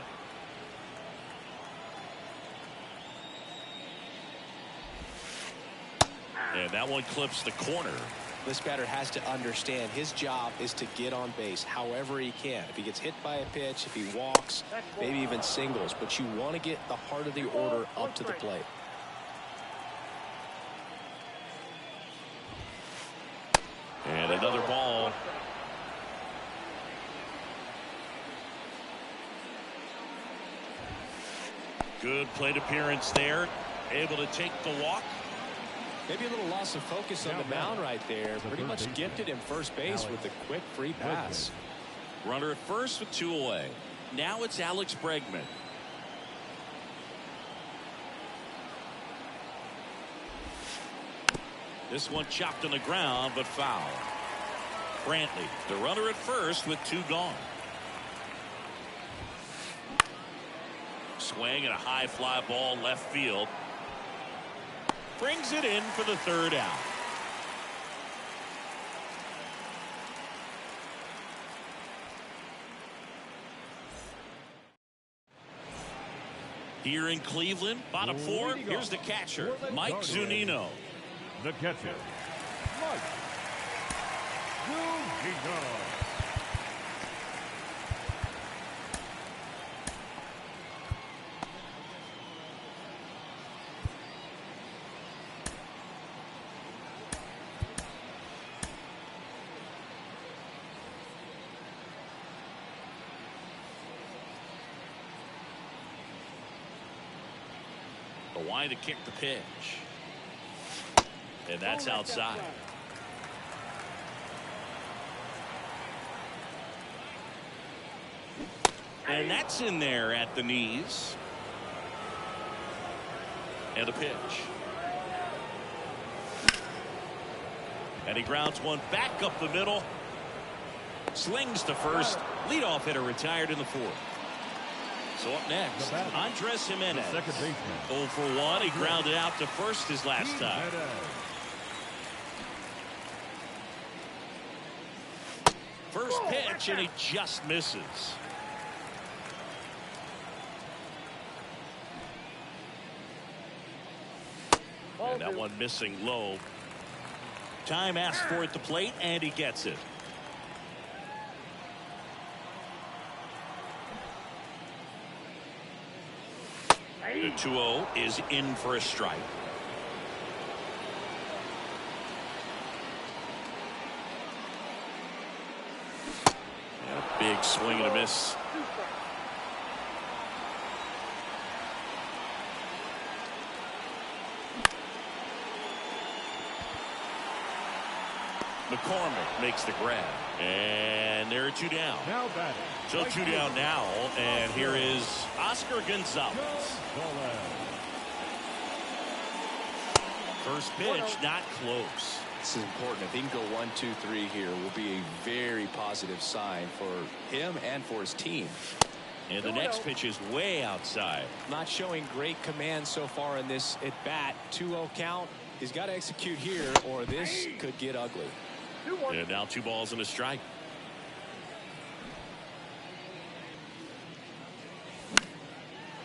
And that one clips the corner. This batter has to understand his job is to get on base however he can. If he gets hit by a pitch, if he walks, maybe even singles, but you want to get the heart of the order up to the plate. And another ball. Good plate appearance there. Able to take the walk. Maybe a little loss of focus on the mound right there. Pretty much gifted him first base with a quick free pass. Runner at first with 2 away. Now it's Alex Bregman. This one chopped on the ground, but foul. Brantley, the runner at first with 2 gone. Swing and a high fly ball left field. Brings it in for the 3rd out. Here in Cleveland, bottom 4, here's the catcher, Mike Zunino. The catcher, Mike Zunino. The wind to kick the pitch. And that's outside. And that's in there at the knees. And a pitch. And he grounds one back up the middle. Slings to first. Leadoff hitter retired in the 4th. So up next, Andres Jimenez. Second baseman. 0 for 1. He grounded out to first his last time. First pitch, and he just misses. And that one missing low. Time asked for at the plate, and he gets it. The 2-0 is in for a strike. And a big swing and a miss. McCormick makes the grab. And there are 2 down. Now batting. So 2 down now. And here is Oscar Gonzalez. First pitch, not close. This is important. If he can go 1, 2, 3 here, will be a very positive sign for him and for his team. And the next pitch is way outside. Not showing great command so far in this at bat. 2-0 count. He's got to execute here, or this could get ugly. And now 2 balls and a strike.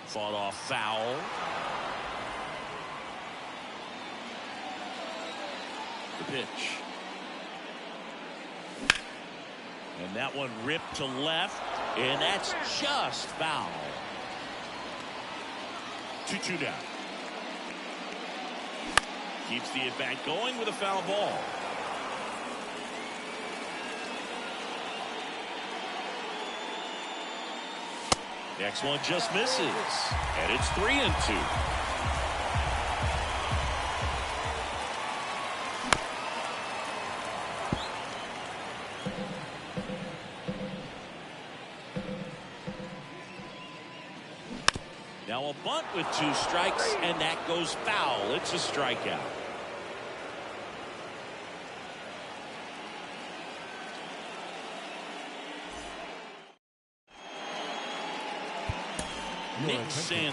Fought off foul. The pitch. And that one ripped to left, and that's just foul. 2-2 down. Keeps the at-bat going with a foul ball. Next one just misses, and it's 3-2. Now a bunt with 2 strikes, and that goes foul. It's a strikeout. Nick Sandlin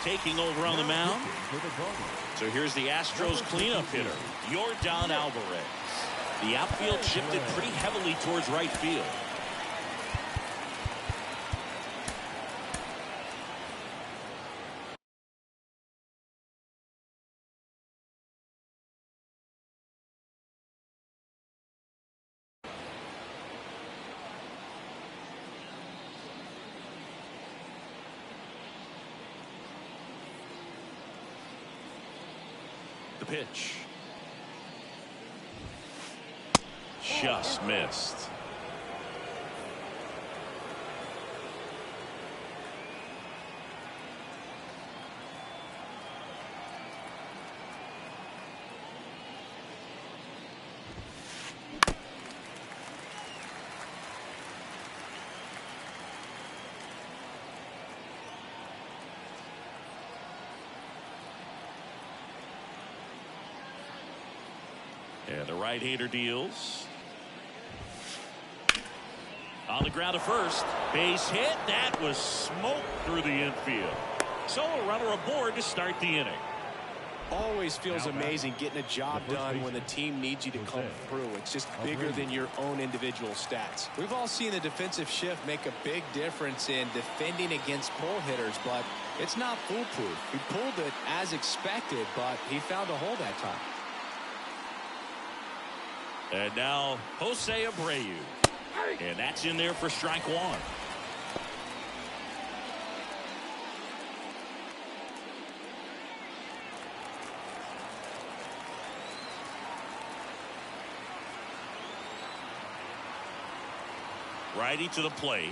taking over on the mound. So here's the Astros cleanup hitter, Yordan Alvarez. The outfield shifted pretty heavily towards right field. The pitch. Just missed. And the right-hander deals. On the ground to first. Base hit. That was smoked through the infield. So a runner aboard to start the inning. Always feels amazing getting a job done when the team needs you to come through. It's just bigger than your own individual stats. We've all seen the defensive shift make a big difference in defending against pull hitters, but it's not foolproof. He pulled it as expected, but he found a hole that time. And now Jose Abreu. And that's in there for strike 1. Righty to the plate.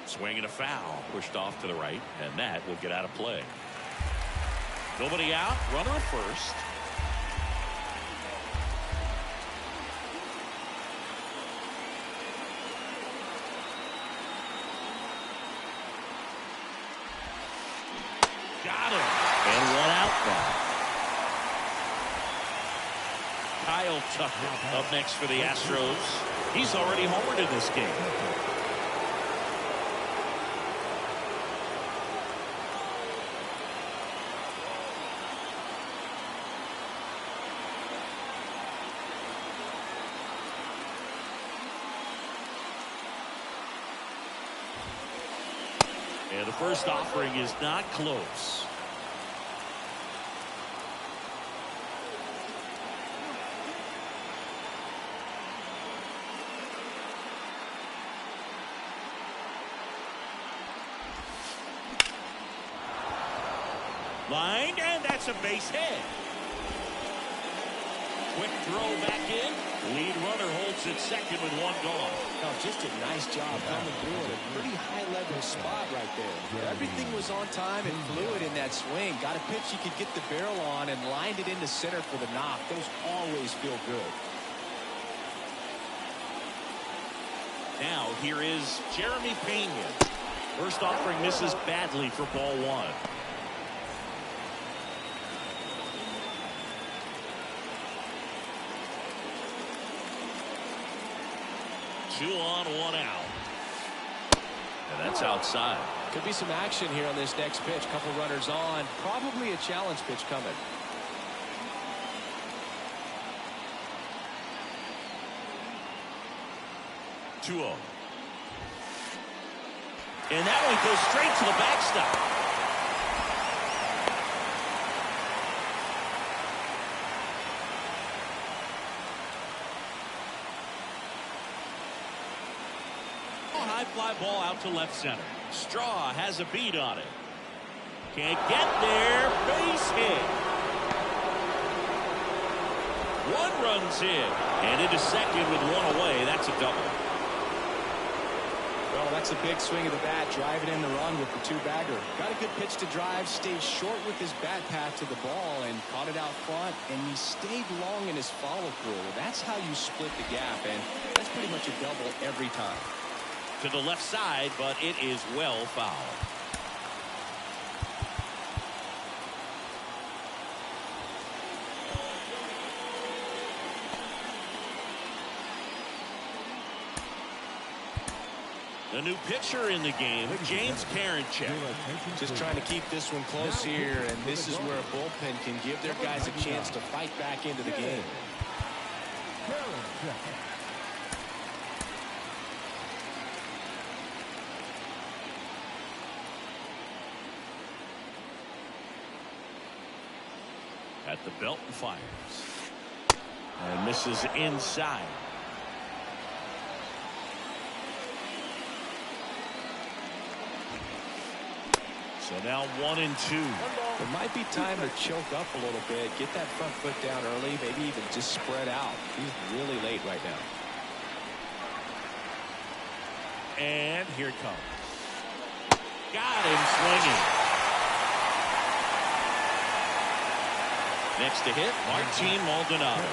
Swinging a foul. Pushed off to the right. And that will get out of play. Nobody out. Runner at first. Got him. And 1 out now. Kyle Tucker up next for the Astros. He's already homered in this game. And the first offering is not close. Lined, and that's a base hit. Quick throw back in. Lead runner holds at second with 1 gone. Oh, just a nice job coming through in a pretty high-level spot right there. Everything was on time and fluid in that swing. Got a pitch he could get the barrel on and lined it into center for the knock. Those always feel good. Now here is Jeremy Pena. First offering misses badly for ball 1. 2 on, 1 out. And that's outside. Could be some action here on this next pitch. Couple runners on. Probably a challenge pitch coming. Two-0. And that one goes straight to the backstop. High fly ball out to left center. Straw has a beat on it. Can't get there. Base hit. 1 run's in. And into second with 1 away. That's a double. Well, that's a big swing of the bat, driving in the run with the 2-bagger. Got a good pitch to drive, stayed short with his bat path to the ball, and caught it out front, and he stayed long in his follow-through. That's how you split the gap, and that's pretty much a double every time. To the left side, but it is well fouled. The new pitcher in the game, James Karinchak. Just trying to keep this one close here, and this is where a bullpen can give their guys a chance to fight back into the game. At the belt and fires. And misses inside. So now 1 and 2. It might be time to choke up a little bit, get that front foot down early, maybe even just spread out. He's really late right now. And here it comes. Got him swinging. Next to hit, Martin Maldonado.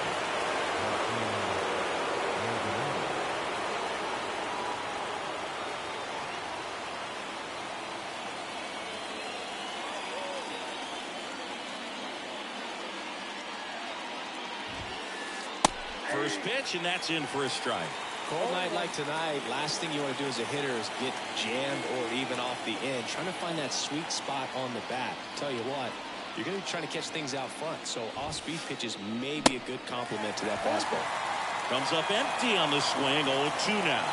First pitch, and that's in for a strike. Cold night like tonight, last thing you want to do as a hitter is get jammed or even off the end. Trying to find that sweet spot on the bat. Tell you what, you're going to be trying to catch things out front, so off-speed pitches may be a good complement to that fastball. Comes up empty on the swing, 0-2 now.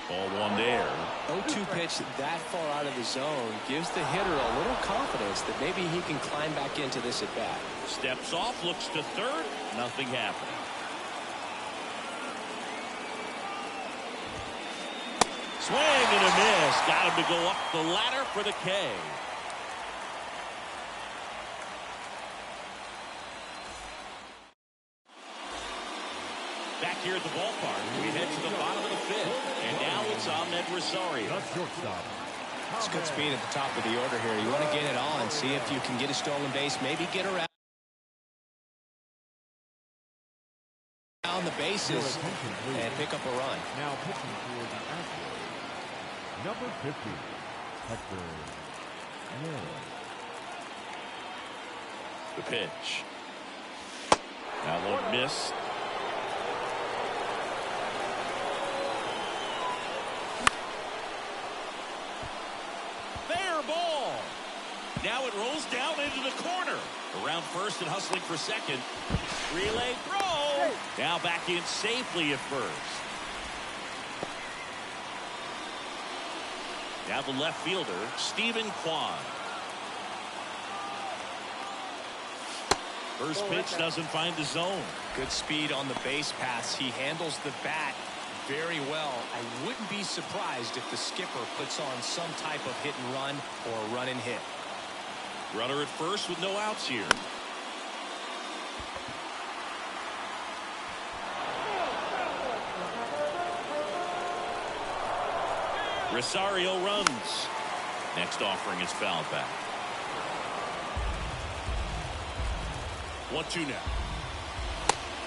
Ball 1 there. 0-2 pitch that far out of the zone gives the hitter a little confidence that maybe he can climb back into this at bat. Steps off, looks to third, nothing happening. Swing and a miss. Got him to go up the ladder for the K. Back here at the ballpark, we head to the bottom of the 5th. And now it's Ahmed Rosario. It's good speed at the top of the order here. You want to get it on, see if you can get a stolen base, maybe get around the bases and pick up a run. Now pitching for the Astros, number 50, Hector Neal. The pitch. That one missed. Fair ball. Now it rolls down into the corner. Around first and hustling for second. Relay throw. Now back in safely at first. Now the left fielder, Stephen Kwan. First pitch doesn't find the zone. Good speed on the base paths. He handles the bat very well. I wouldn't be surprised if the skipper puts on some type of hit and run or a run and hit. Runner at first with no outs here. Rosario runs. Next offering is fouled back. 1-2 now.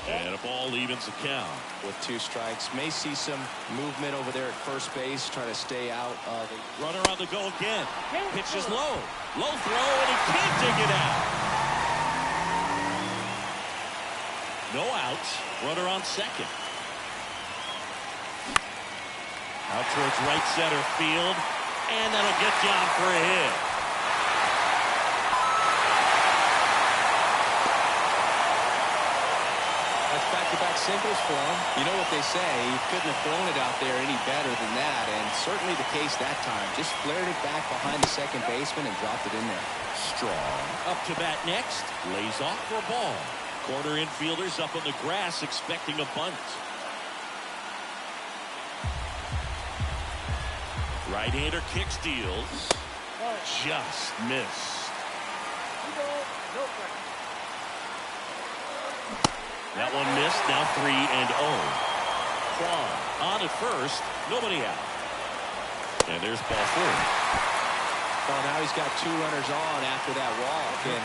And a ball evens the count. With 2 strikes, may see some movement over there at first base, trying to stay out of the Runner on the go again. Pitch is low. Low throw, and he can't dig it out. No outs. Runner on second. Out towards right center field. And that'll get down for a hit. That's back-to-back singles for him. You know what they say, he couldn't have thrown it out there any better than that, and certainly the case that time. Just flared it back behind the second baseman and dropped it in there. Strong up to bat next. Lays off for a ball. Corner infielders up on the grass expecting a bunt. Right-hander kicks, deals. Just missed. That one missed. Now 3-0. Kwan on at first. Nobody out. And there's ball 4. Well, now he's got 2 runners on after that walk, and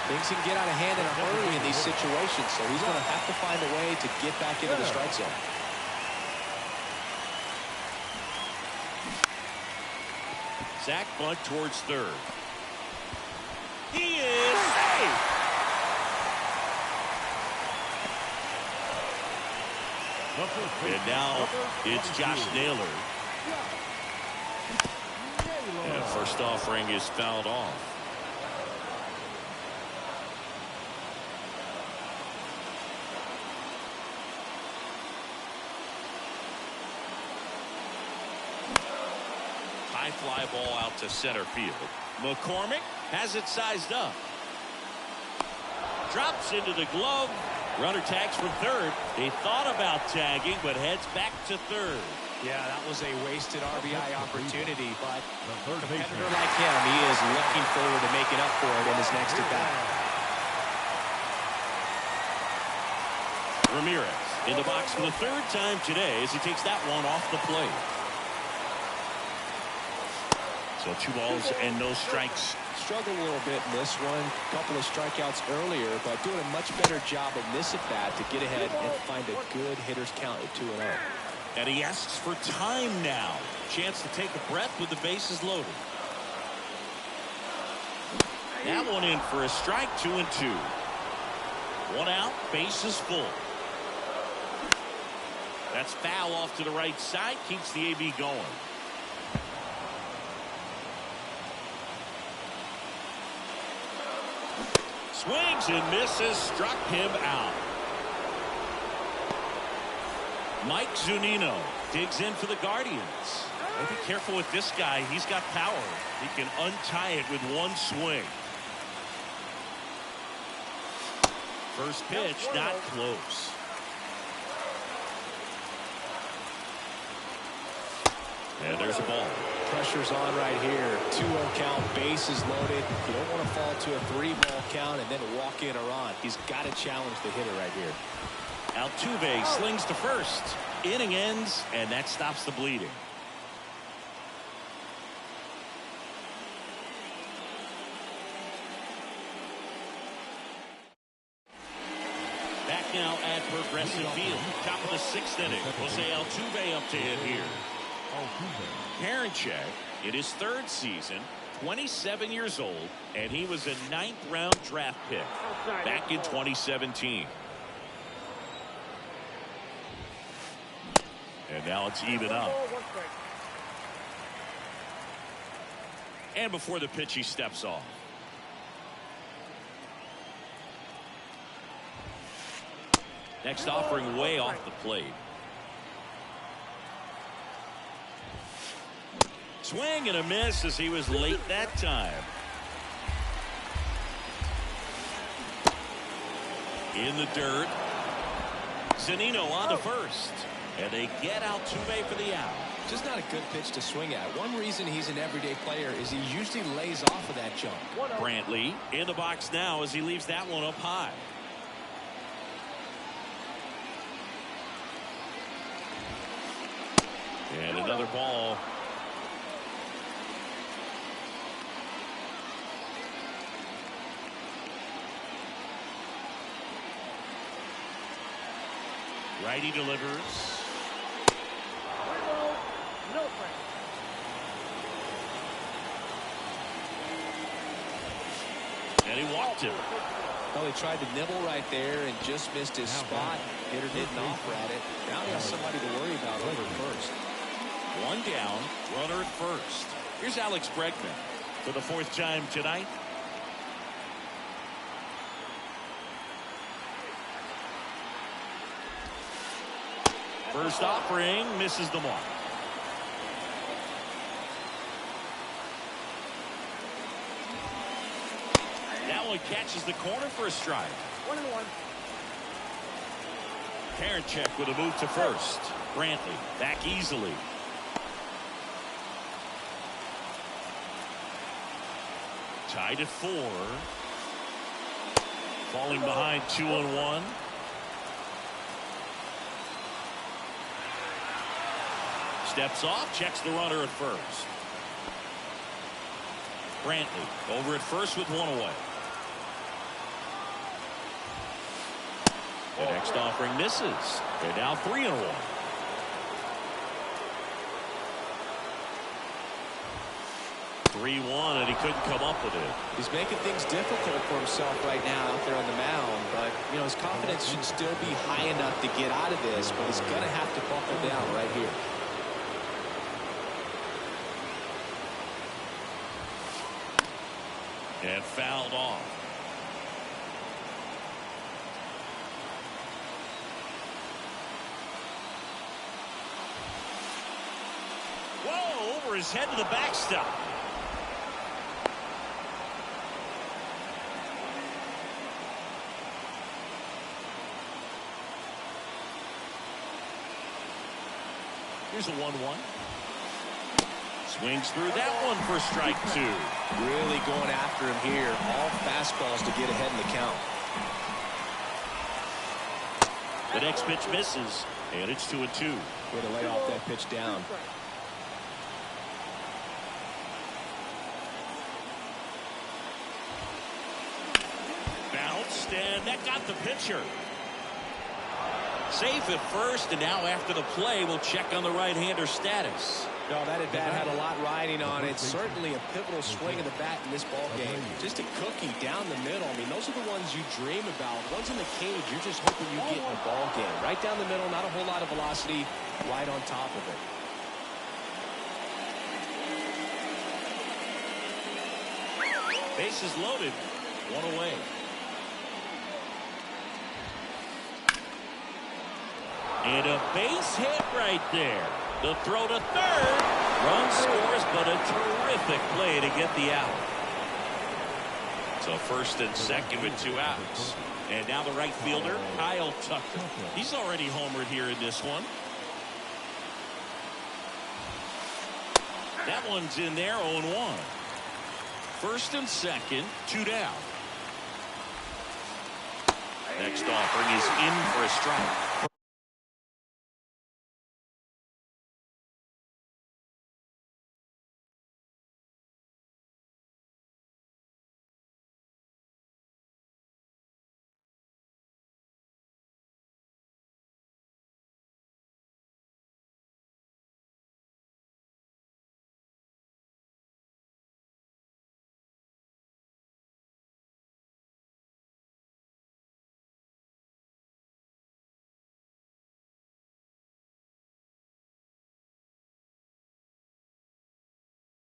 things can get out of hand in a hurry in these situations, so he's going to have to find a way to get back into the strike zone. Zach bunt towards third. He is safe. And now it's Josh Naylor. And first offering is fouled off. High fly ball out to center field. McCormick has it sized up. Drops into the glove. Runner tags from third. He thought about tagging, but heads back to third. Yeah, that was a wasted RBI opportunity, but a competitor like him, he is looking forward to making up for it in his next at-bat. Ramirez in the box for the 3rd time today as he takes that one off the plate. So 2 balls and no strikes. Struggled a little bit in this one. A couple of strikeouts earlier, but doing a much better job in this at-bat to get ahead and find a good hitter's count at 2-0. And he asks for time now. Chance to take a breath with the bases loaded. That one in for a strike, 2-2. 1 out, bases full. That's foul off to the right side, keeps the AB going. Swings and misses, struck him out. Mike Zunino digs in for the Guardians. Be careful with this guy. He's got power. He can untie it with one swing. First pitch, not close. And there's a ball. Pressure's on right here. 2-0 count, bases loaded. You don't want to fall to a 3-ball count and then walk in or on. He's got to challenge the hitter right here. Altuve slings to first. Inning ends, and that stops the bleeding. Back now at Progressive Field. Top of the 6th inning. Jose Altuve up to hit here. Karinchak in his 3rd season, 27 years old, and he was a 9th-round draft pick back in 2017. And now it's even up. And before the pitch, he steps off. Next offering way off the plate. Swing and a miss as he was late that time. In the dirt. Zunino on to first. And they get Altuve for the out. Just not a good pitch to swing at. One reason he's an everyday player is he usually lays off of that jump. Brantley in the box now as he leaves that one up high. And another ball. Righty delivers. No friend. And he walked him. Well, he tried to nibble right there and just missed his spot. Hitter didn't offer at it. Now he has somebody to worry about over at first. One down, runner at first. Here's Alex Bregman for the 4th time tonight. First offering misses the mark. That one catches the corner for a strike. 1-1. Karinchak with a move to first. Brantley back easily. Tied at 4. Falling behind 2-1. Steps off, checks the runner at first. Brantley over at first with 1 away. The next offering misses. They're now 3-1. And he couldn't come up with it. He's making things difficult for himself right now out there on the mound, but you know his confidence should still be high enough to get out of this, but he's going to have to buckle down right here. And fouled off. Whoa, over his head to the backstop. Here's a 1-1. Swings through that one for strike 2. Really going after him here. All fastballs to get ahead in the count. The next pitch misses, and it's 2-2. Way to lay off that pitch down. Bounced, and that got the pitcher. Safe at first, and now after the play, we'll check on the right-hander status. No, that at bat had a lot riding on it. Certainly a pivotal swing of the bat in this ball game. Just a cookie down the middle. I mean, those are the ones you dream about. Ones in the cage, you're just hoping you get in a ball game. Right down the middle, not a whole lot of velocity, right on top of it. Bases loaded, 1 away. And a base hit right there. The throw to third. Run scores, but a terrific play to get the out. So first and second with 2 outs. And now the right fielder, Kyle Tucker. He's already homered here in this one. That one's in there, 0-1. First and second, 2 down. Next offering is in for a strike.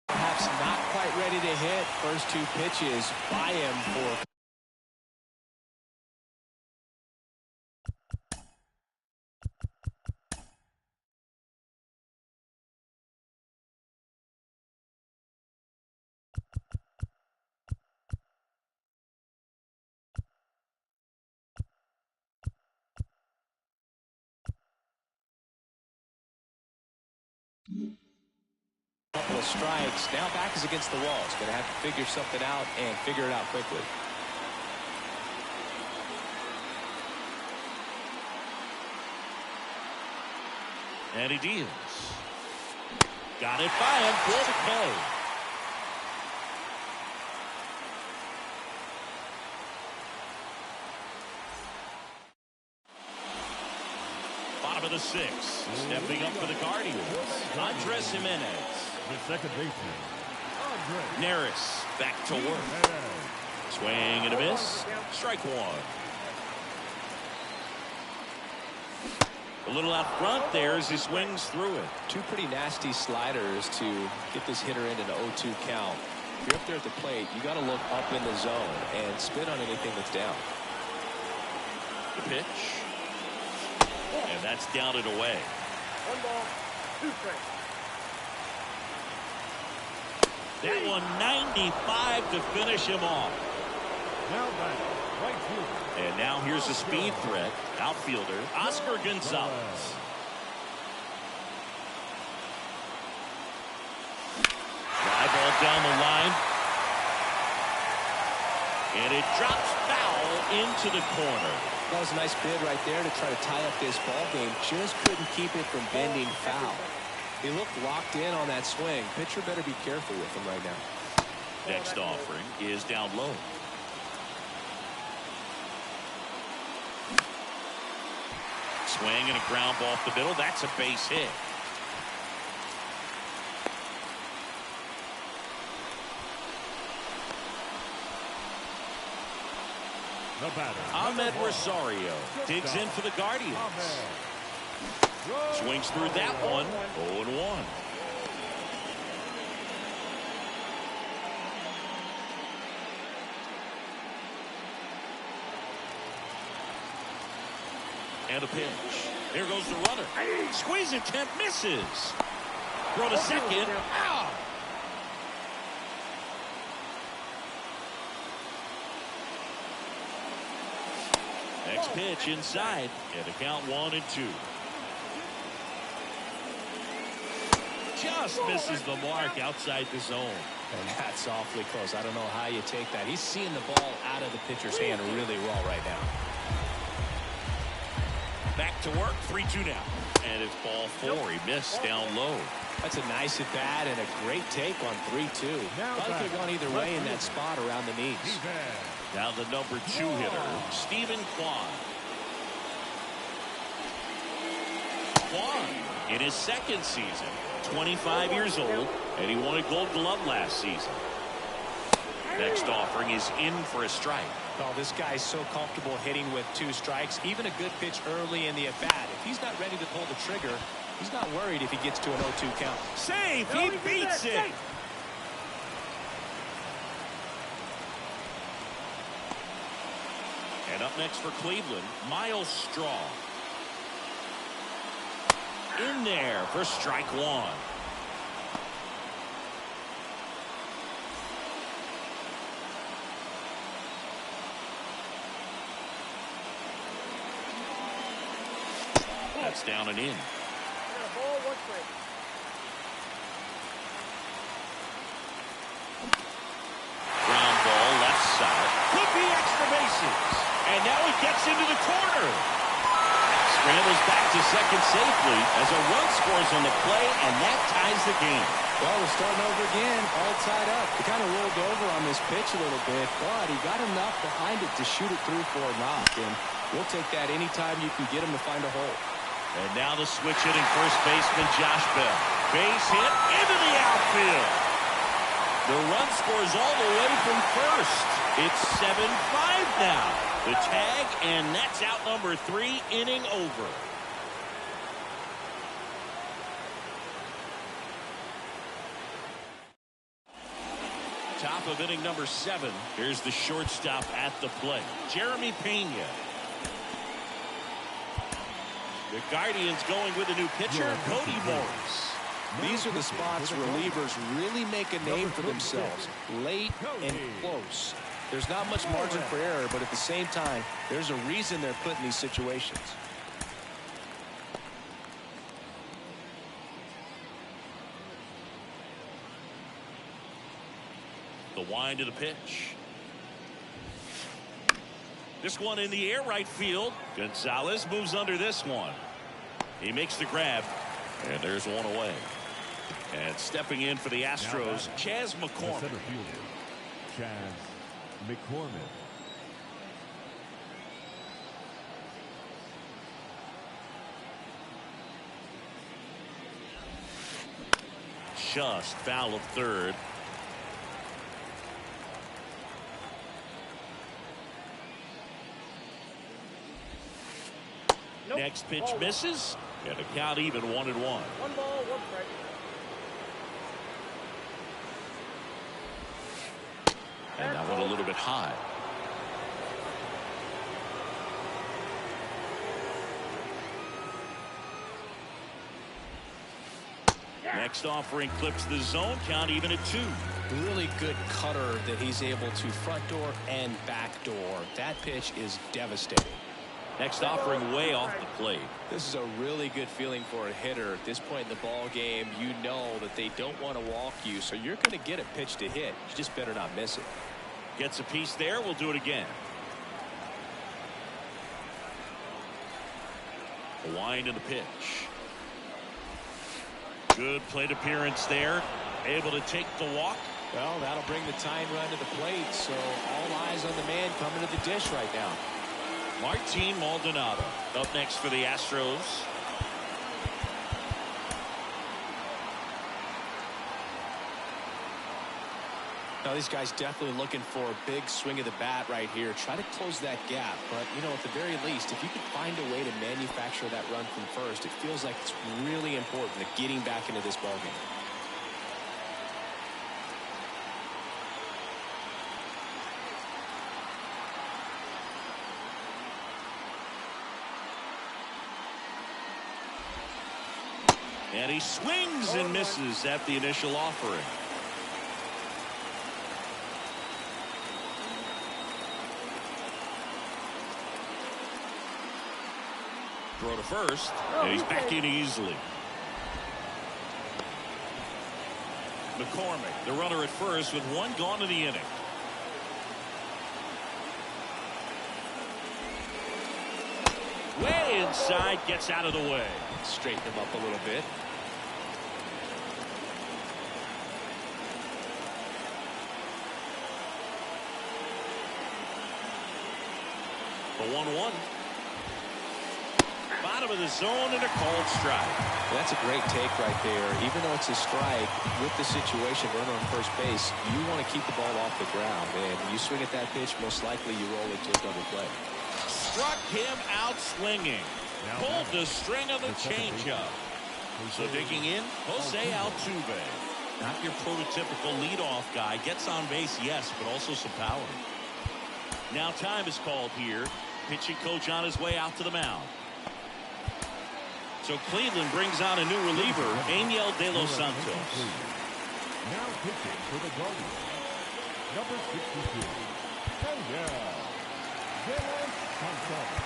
Perhaps not quite ready to hit. First 2 pitches by him for couple of strikes. Now back is against the wall. He's going to have to figure something out and figure it out quickly. And he deals. Got it by him for the K. of the 6th. Stepping up for the Guardians, Andres Jimenez. The second baseman, Andres. Neris back to work. Swing and a miss. Strike one. A little out front there as he swings through it. Two pretty nasty sliders to get this hitter into an 0-2 count. If you're up there at the plate, you got to look up in the zone and spin on anything that's down. The pitch. And that's down and away. 1 ball, 2 strikes. That one 95 to finish him off. Now batting, right fielder. And now here's a speed threat. Outfielder Oscar Gonzalez. Fly ball down the line. And it drops foul into the corner. That was a nice bid right there to try to tie up this ball game. Just couldn't keep it from bending foul. He looked locked in on that swing. Pitcher better be careful with him right now. Next offering is down low. Swing and a ground ball off the middle. That's a base hit. The batter, Ahmed Rosario digs in for the Guardians. Swings through that one. 0-1. And a pitch. There goes the runner. Squeeze attempt misses. Throw to second. Out. Next pitch inside. And a count 1-2. Just misses the mark outside the zone. And that's awfully close. I don't know how you take that. He's seeing the ball out of the pitcher's hand really well right now. Back to work. 3-2 now. And it's ball 4. He missed down low. That's a nice at bat and a great take on 3-2. Probably could have gone either way in that spot around the knees. Now the number 2 hitter, Stephen Kwan. Kwan in his second season, 25 years old, and he won a Gold Glove last season. Next offering is in for a strike. Oh, this guy's so comfortable hitting with 2 strikes. Even a good pitch early in the at-bat. If he's not ready to pull the trigger, he's not worried if he gets to an 0-2 count. Save! He beats it! And up next for Cleveland, Miles Straw. In there for strike 1. That's down and in. Ball, 1 strike. Ground ball left side. Could be extra bases. And now he gets into the corner. Scrambles back to second safely as a run scores on the play, and that ties the game. Well, we're starting over again, all tied up. He kind of rolled over on this pitch a little bit, but he got enough behind it to shoot it through for a knock, and we'll take that anytime you can get him to find a hole. And now the switch hitting first baseman Josh Bell. Base hit into the outfield. The run scores all the way from first. It's 7-5 now. The tag, and that's out number 3, inning over. Top of inning number 7. Here's the shortstop at the plate, Jeremy Pena. The Guardians going with a new pitcher, Cody Morris. These are the spots relievers really make a name for themselves. Late and close. There's not much margin for error, but at the same time, there's a reason they're put in these situations. The wind of the pitch. This one in the air right field. Gonzalez moves under this one. He makes the grab, and there's one away. And stepping in for the Astros, Chas McCormick. Center fielder, Chas McCormick. just foul of third. Nope. Next pitch Ball misses, and a count even 1-1. 1 ball, 1 strike. And that one a little bit high. Next offering clips the zone, count even at 2. Really good cutter that he's able to front door and back door. That pitch is devastating. Next offering way off the plate. This is a really good feeling for a hitter. At this point in the ball game, you know that they don't want to walk you, so you're going to get a pitch to hit. You just better not miss it. Gets a piece there. We'll do it again. A wind in the pitch. Good plate appearance there. Able to take the walk. Well, that'll bring the tying run to the plate, so all eyes on the man coming to the dish right now. Martin Maldonado up next for the Astros. Now, these guys definitely looking for a big swing of the bat right here. Try to close that gap. But, you know, at the very least, if you can find a way to manufacture that run from first, it feels like it's really important to getting back into this ballgame. And he swings and misses at the initial offering. Throw to first, and he's back in easily. McCormick, the runner at first with 1 gone in the inning. Way inside, gets out of the way. Straighten him up a little bit. The 1-1. Bottom of the zone and a called strike. That's a great take right there. Even though it's a strike, with the situation, runner on first base, you want to keep the ball off the ground. And you swing at that pitch, most likely you roll it to a double play. Struck him out swinging. Pulled the string of the changeup. So digging in, Jose Altuve. Not your prototypical leadoff guy. Gets on base, yes, but also some power. Now time is called here. Pitching coach on his way out to the mound. So Cleveland brings on a new reliever, Angel De Los Santos. Now pitching for the Guardians, number 62, Angel De Los Santos.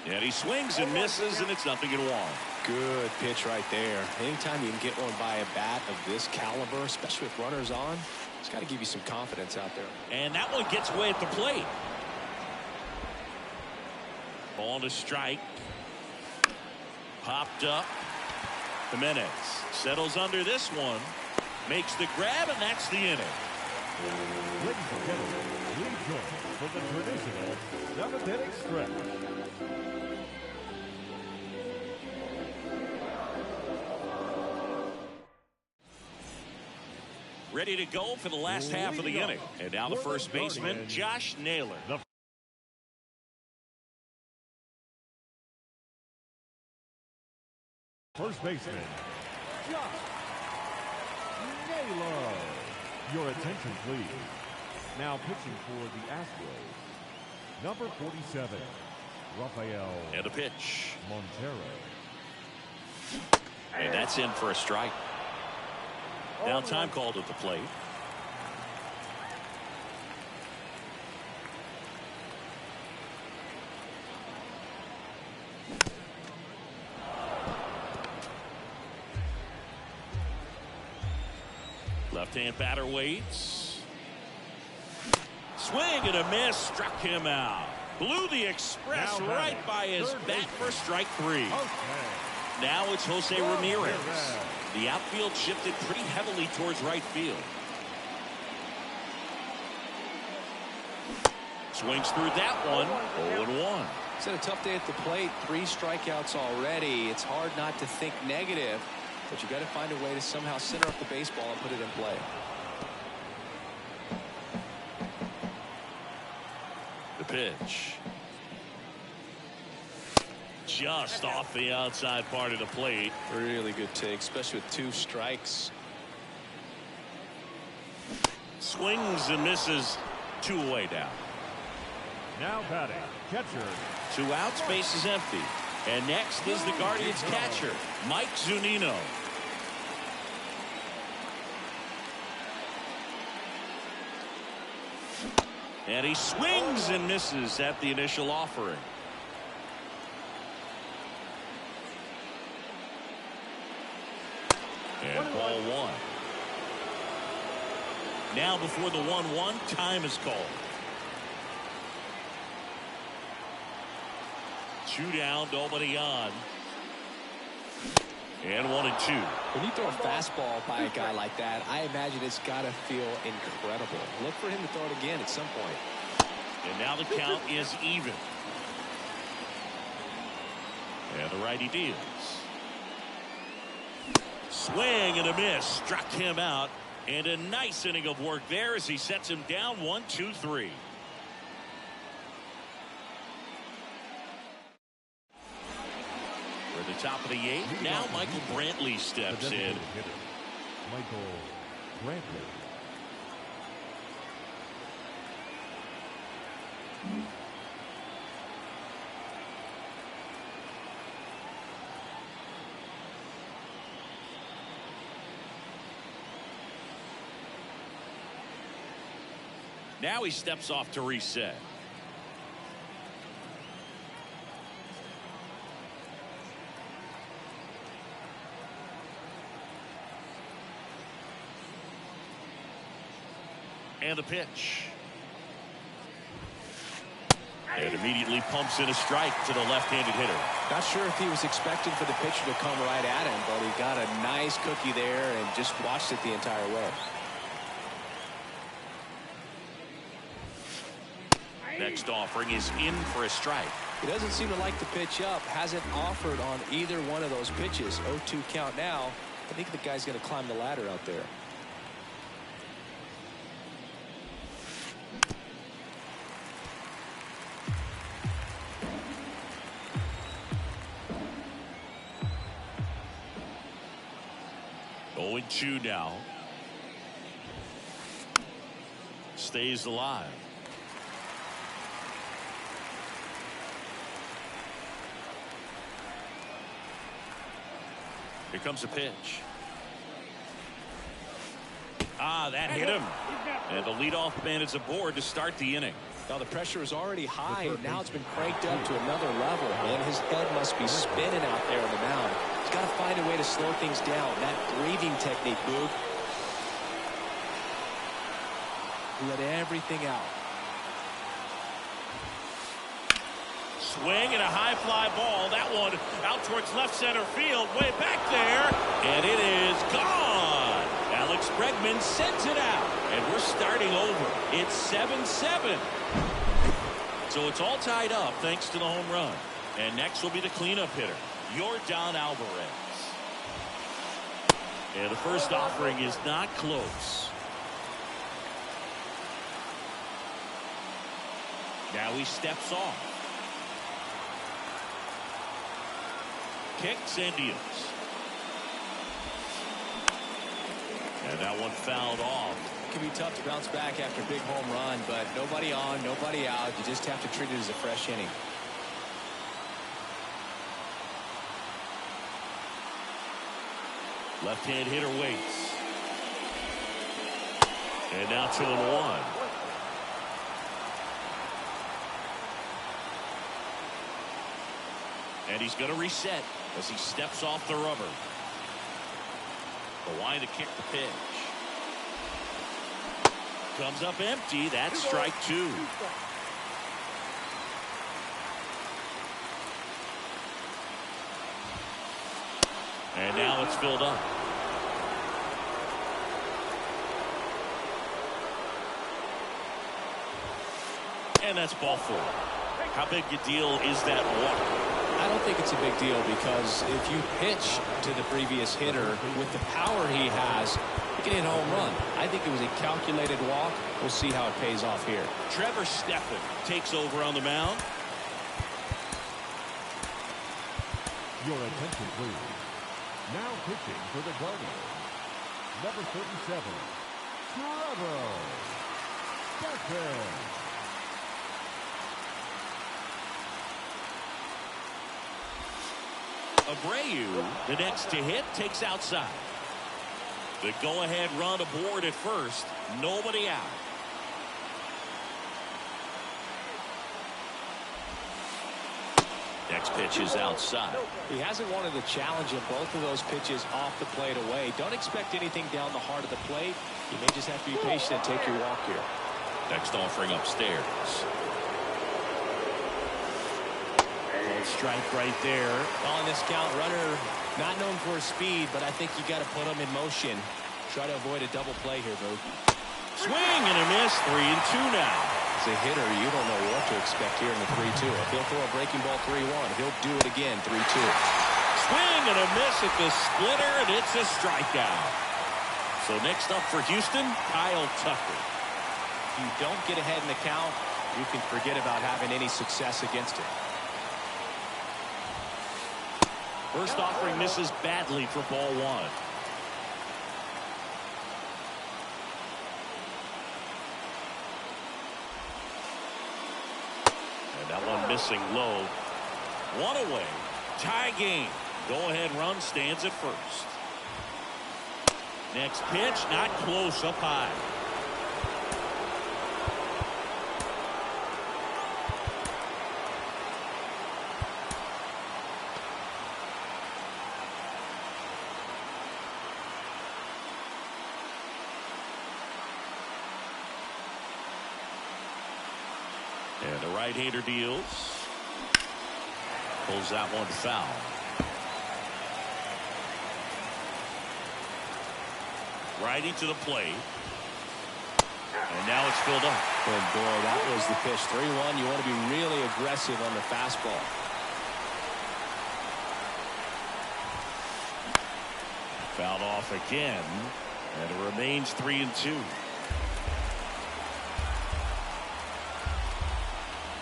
And he swings and misses, and it's 0-1. Good pitch right there. Anytime you can get one by a bat of this caliber, especially with runners on, it's got to give you some confidence out there. And that one gets away at the plate. Ball to strike. Popped up. Jimenez settles under this one. Makes the grab, and that's the inning. Ladies and gentlemen, please join for the traditional 7th-inning stretch. Ready to go for the last half of the inning. And now the first baseman, Josh Naylor. First baseman, Josh Naylor. Your attention, please. Now pitching for the Astros, number 47, Rafael. And a pitch. Montero. And that's in for a strike. Now time called at the plate. Left-hand batter waits. Swing and a miss. Struck him out. Blew the express right by his bat for strike 3. Now it's Jose Ramirez. The outfield shifted pretty heavily towards right field. Swings through that one. 0-1. It's had a tough day at the plate. 3 strikeouts already. It's hard not to think negative, but you got to find a way to somehow center up the baseball and put it in play. The pitch. Just off the outside part of the plate. Really good take, especially with 2 strikes. Swings and misses. 2 away down. Now batting, catcher. 2 outs, base is empty. And next is the Guardians catcher, Mike Zunino. And he swings and misses at the initial offering. And ball 1. Now before the 1-1, time is called. 2 down, nobody on. And 1-2. When you throw a fastball by a guy like that, I imagine it's got to feel incredible. Look for him to throw it again at some point. And now the count is even. And the righty deals. Swing and a miss. Struck him out. And a nice inning of work there as he sets him down 1-2-3. For the top of the 8th, now Michael Brantley steps in. Michael Brantley. Now he steps off to reset. And the pitch. And immediately pumps in a strike to the left-handed hitter. Not sure if he was expecting for the pitcher to come right at him, but he got a nice cookie there and just watched it the entire way. Next offering is in for a strike. He doesn't seem to like the pitch up. Hasn't offered on either one of those pitches. 0-2 count now. I think the guy's going to climb the ladder out there. Oh, 2 now. Stays alive. Here comes a pitch. That hit him. And the leadoff man is aboard to start the inning. Now the pressure is already high, and now it's been cranked up to another level. Man, his head must be spinning out there on the mound. He's got to find a way to slow things down. That breathing technique, Boog. Let everything out. Swing and a high fly ball. That one out towards left center field. Way back there. And it is gone. Alex Bregman sends it out. And we're starting over. It's 7-7. So it's all tied up thanks to the home run. And next will be the cleanup hitter, Yordan Alvarez. And the first offering is not close. Now he steps off. Kicks and deals. And that one fouled off. It can be tough to bounce back after a big home run, but nobody on, nobody out. You just have to treat it as a fresh inning. Left-hand hitter waits. And now 2-1. And he's going to reset as he steps off the rubber. The line to kick the pitch. Comes up empty. That's strike 2. And now it's filled up. And that's ball 4. How big a deal is that walk? I don't think it's a big deal because if you pitch to the previous hitter with the power he has, you can hit a home run. I think it was a calculated walk. We'll see how it pays off here. Trevor Steffen takes over on the mound. Your attention, please. Now pitching for the Guardians, number 37, Trevor Steffen. Abreu, the next to hit, takes outside. The go-ahead run aboard at first. Nobody out. Next pitch is outside. He hasn't wanted the challenge of both of those pitches off the plate away. Don't expect anything down the heart of the plate. You may just have to be patient and take your walk here. Next offering upstairs. Strike right there. On this count, runner not known for his speed, but I think you got to put him in motion. Try to avoid a double play here, Boo. Swing and a miss. 3-2 now. As a hitter, you don't know what to expect here in the 3-2. If he'll throw a breaking ball 3-1, he'll do it again 3-2. Swing and a miss at the splitter, and it's a strikeout. So next up for Houston, Kyle Tucker. If you don't get ahead in the count, you can forget about having any success against it. First offering misses badly for ball 1. And that one missing low. 1 away. Tie game. Go-ahead run stands at first. Next pitch, not close, up high. And the right-hander deals. Pulls that one foul. Righty to the plate. And now it's filled up. And boy, that was the pitch. 3-1. You want to be really aggressive on the fastball. Fouled off again. And it remains 3-2.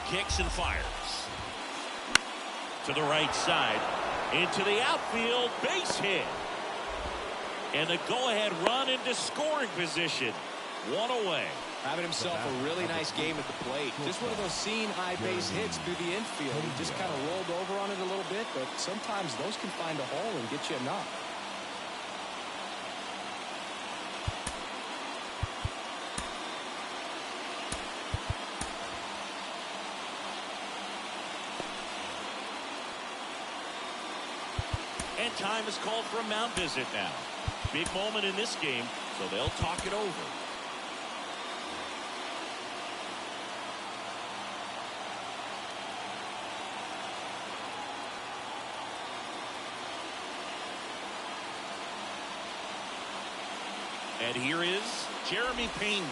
Kicks and fires. To the right side. Into the outfield. Base hit. And a go-ahead run into scoring position. 1 away. Having himself a really nice game at the plate. Just one of those seeing high base hits through the infield. He just kind of rolled over on it a little bit, but sometimes those can find a hole and get you a knock. And time is called for a mound visit now. Big moment in this game, so they'll talk it over. And here is Jeremy Pena.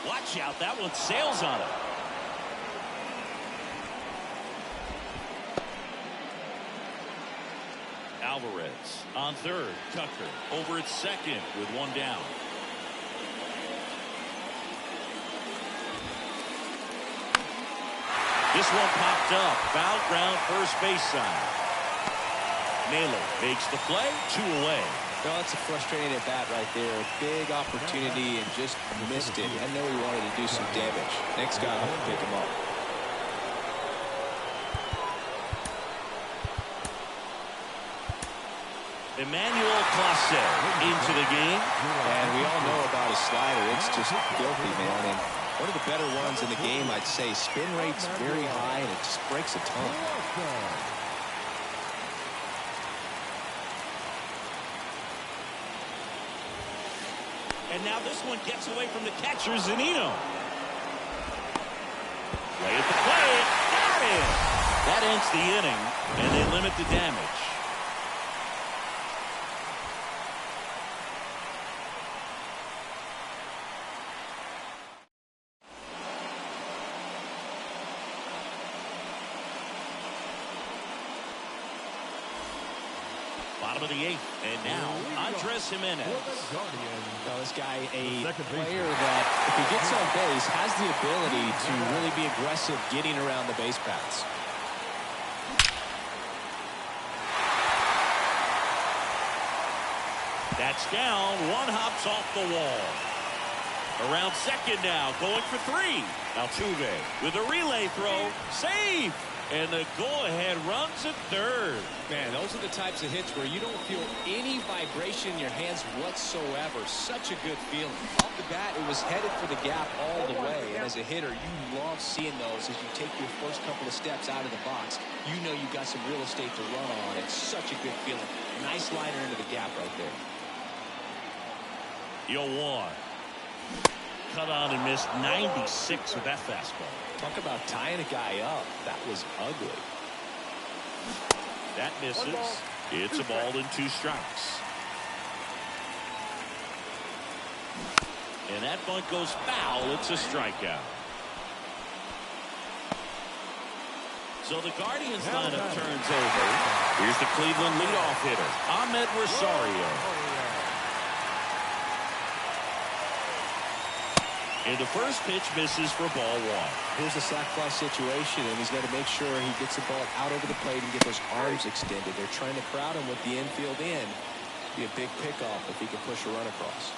Watch out, that one sails on it. Alvarez on third. Tucker over at second with 1 down. This one popped up. Foul ground first base side. Naylor makes the play. 2 away. Well, that's a frustrating at bat right there. A big opportunity and just missed it. I know he wanted to do some damage. Next guy will pick him up. Emmanuel Clase into the game. And we all know about his slider. It's just filthy, man. And one of the better ones in the game, I'd say. Spin rate's very high, and it just breaks a ton. And now this one gets away from the catcher, Zunino. Play at the plate. Got it. That ends the inning, and they limit the damage. bottom of the 8th. And now, Andres Jimenez. Well, this guy, a player that, if he gets on base, has the ability to really be aggressive getting around the base paths. That's down. One hops off the wall. Around second now, going for 3. Altuve with a relay throw. Save! And the go-ahead runs at third. Man, those are the types of hits where you don't feel any vibration in your hands whatsoever. Such a good feeling. Off the bat, it was headed for the gap all the way. And as a hitter, you love seeing those as you take your first couple of steps out of the box. You know you've got some real estate to run on. It's such a good feeling. Nice liner into the gap right there. 0-1. Cut on and missed 96 with that fastball. Talk about tying a guy up. That was ugly. That misses. It's a ball and 2 strikes. And that bunt goes foul. It's a strikeout. So the Guardians lineup turns over. Here's the Cleveland leadoff hitter, Ahmed Rosario. And the first pitch misses for ball 1. Here's a sac fly situation, and he's got to make sure he gets the ball out over the plate and get those arms extended. They're trying to crowd him with the infield in. Be a big pickoff if he can push a run across.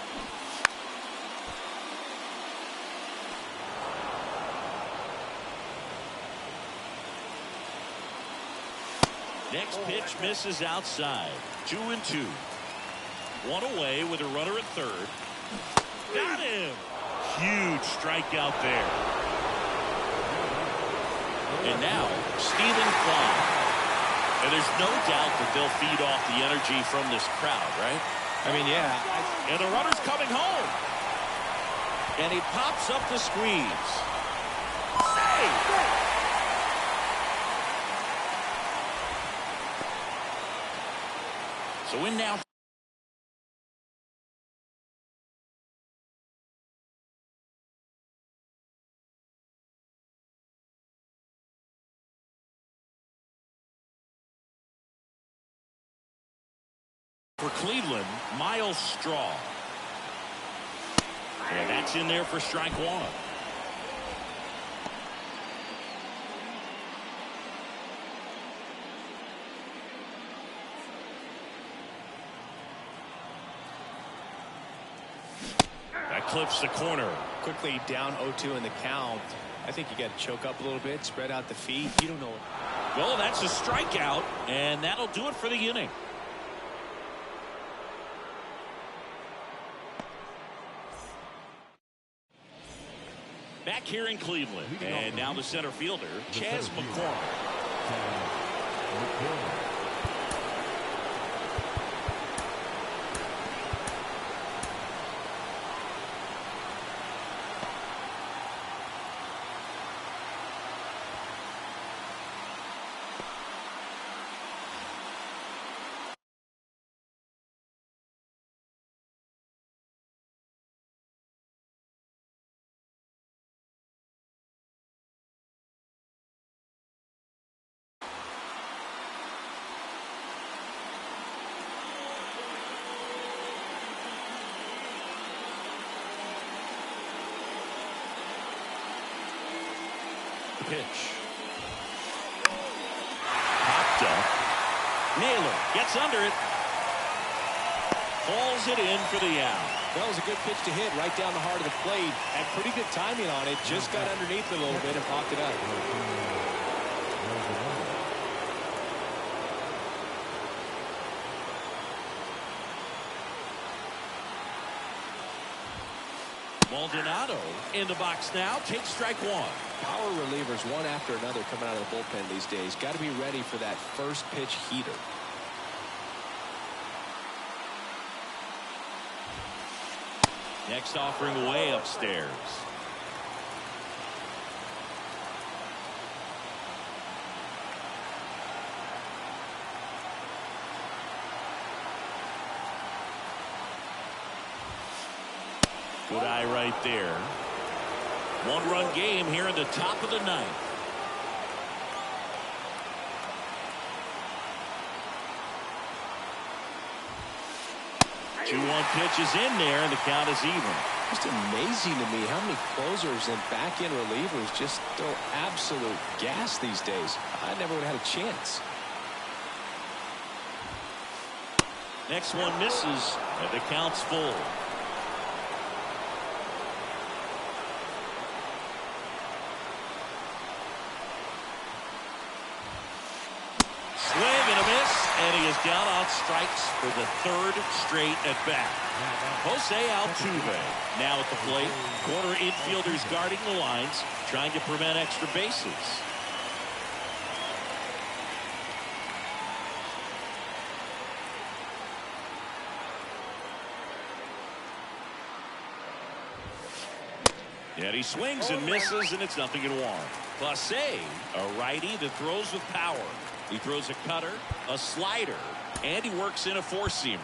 Next pitch misses outside. 2-2. 1 away with a runner at third. Got him! Huge strikeout there. And now, stealing fly. And there's no doubt that they'll feed off the energy from this crowd, right? I mean, yeah. And the runner's coming home. And he pops up the squeeze. Save! So in now. For Cleveland, Miles Straw. And that's in there for strike 1. That clips the corner. Quickly down 0-2 in the count. I think you got to choke up a little bit, spread out the feet. You don't know. Well, that's a strikeout, and that'll do it for the inning. Back here in Cleveland, and now the center fielder, Chas McCormick. Pitch. Popped up. Naylor gets under it. Falls it in for the out. That was a good pitch to hit right down the heart of the plate. Had pretty good timing on it. Just got underneath it a little bit and popped it up. Maldonado in the box now. Takes strike 1. Power relievers one after another coming out of the bullpen these days. Got to be ready for that first pitch heater. Next offering way upstairs. Good eye right there. 1-run game here in the top of the 9th. 2-1 pitch is in there, and the count is even. Just amazing to me how many closers and back-end relievers just throw absolute gas these days. I never would have had a chance. Next one misses, and the count's full. Swing and a miss, and he is down on strikes for the third straight at bat. Jose Altuve now at the plate. Corner infielders guarding the lines, trying to prevent extra bases. And he swings and misses, and it's 0-1. Clase, a righty that throws with power. He throws a cutter, a slider, and he works in a four-seamer.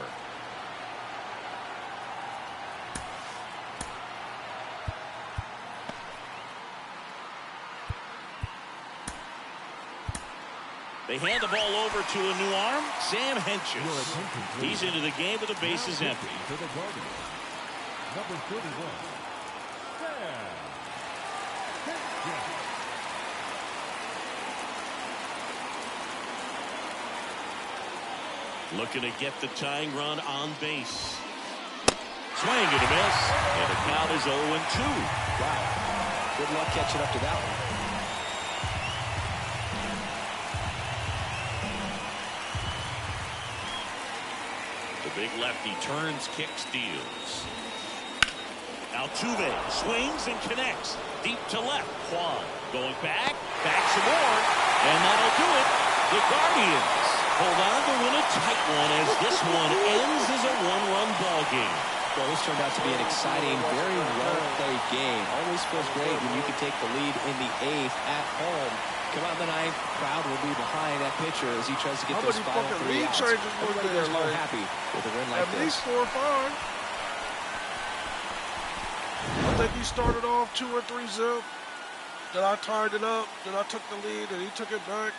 They hand the ball over to a new arm, Sam Hentges. He's into the game with the bases empty. Number 31. Looking to get the tying run on base. Swing and a miss, and the count is 0-2. Wow. Good luck catching up to that one. The big lefty turns, kicks, deals. Altuve swings and connects. Deep to left. Juan going back some more, and that'll do it. The Guardians hold on to win a tight one as this one ends as a one-run ball game. Well, this turned out to be an exciting, very well-played game. Always feels great when you can take the lead in the 8th at home. Come out in the 9th, crowd will be behind that pitcher as he tries to get those final 3 outs. Everybody was more happy with a win like at this. least 4 or 5. I think he started off 2 or 3 zip. Then I tied it up. Then I took the lead, and he took it back.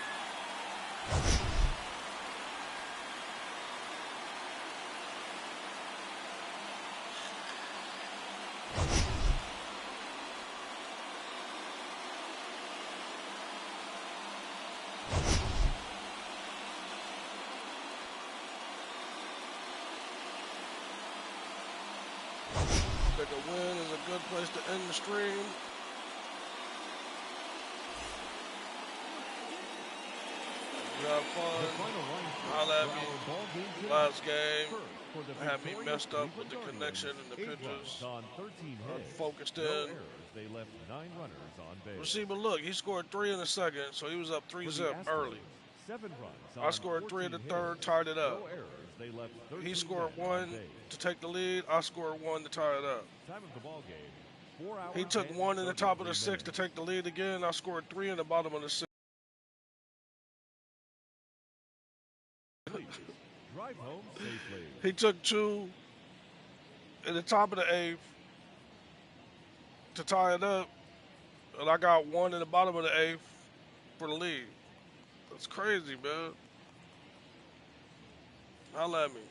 I think a win is a good place to end the stream. You have fun. Holla at me. Last game had me messed up with the connection and the pitches. Focused in. Well, see, but look, he scored 3 in the second, so he was up 3-zip early. I scored 3 in the third, tied it up. He scored 1 to take the lead. I scored 1 to tie it up. He took 1 in the top of the 6th to take the lead again. I scored 3 in the bottom of the 6th. He took 2 in the top of the 8th to tie it up, and I got 1 in the bottom of the 8th for the lead. That's crazy, man. Holla at me.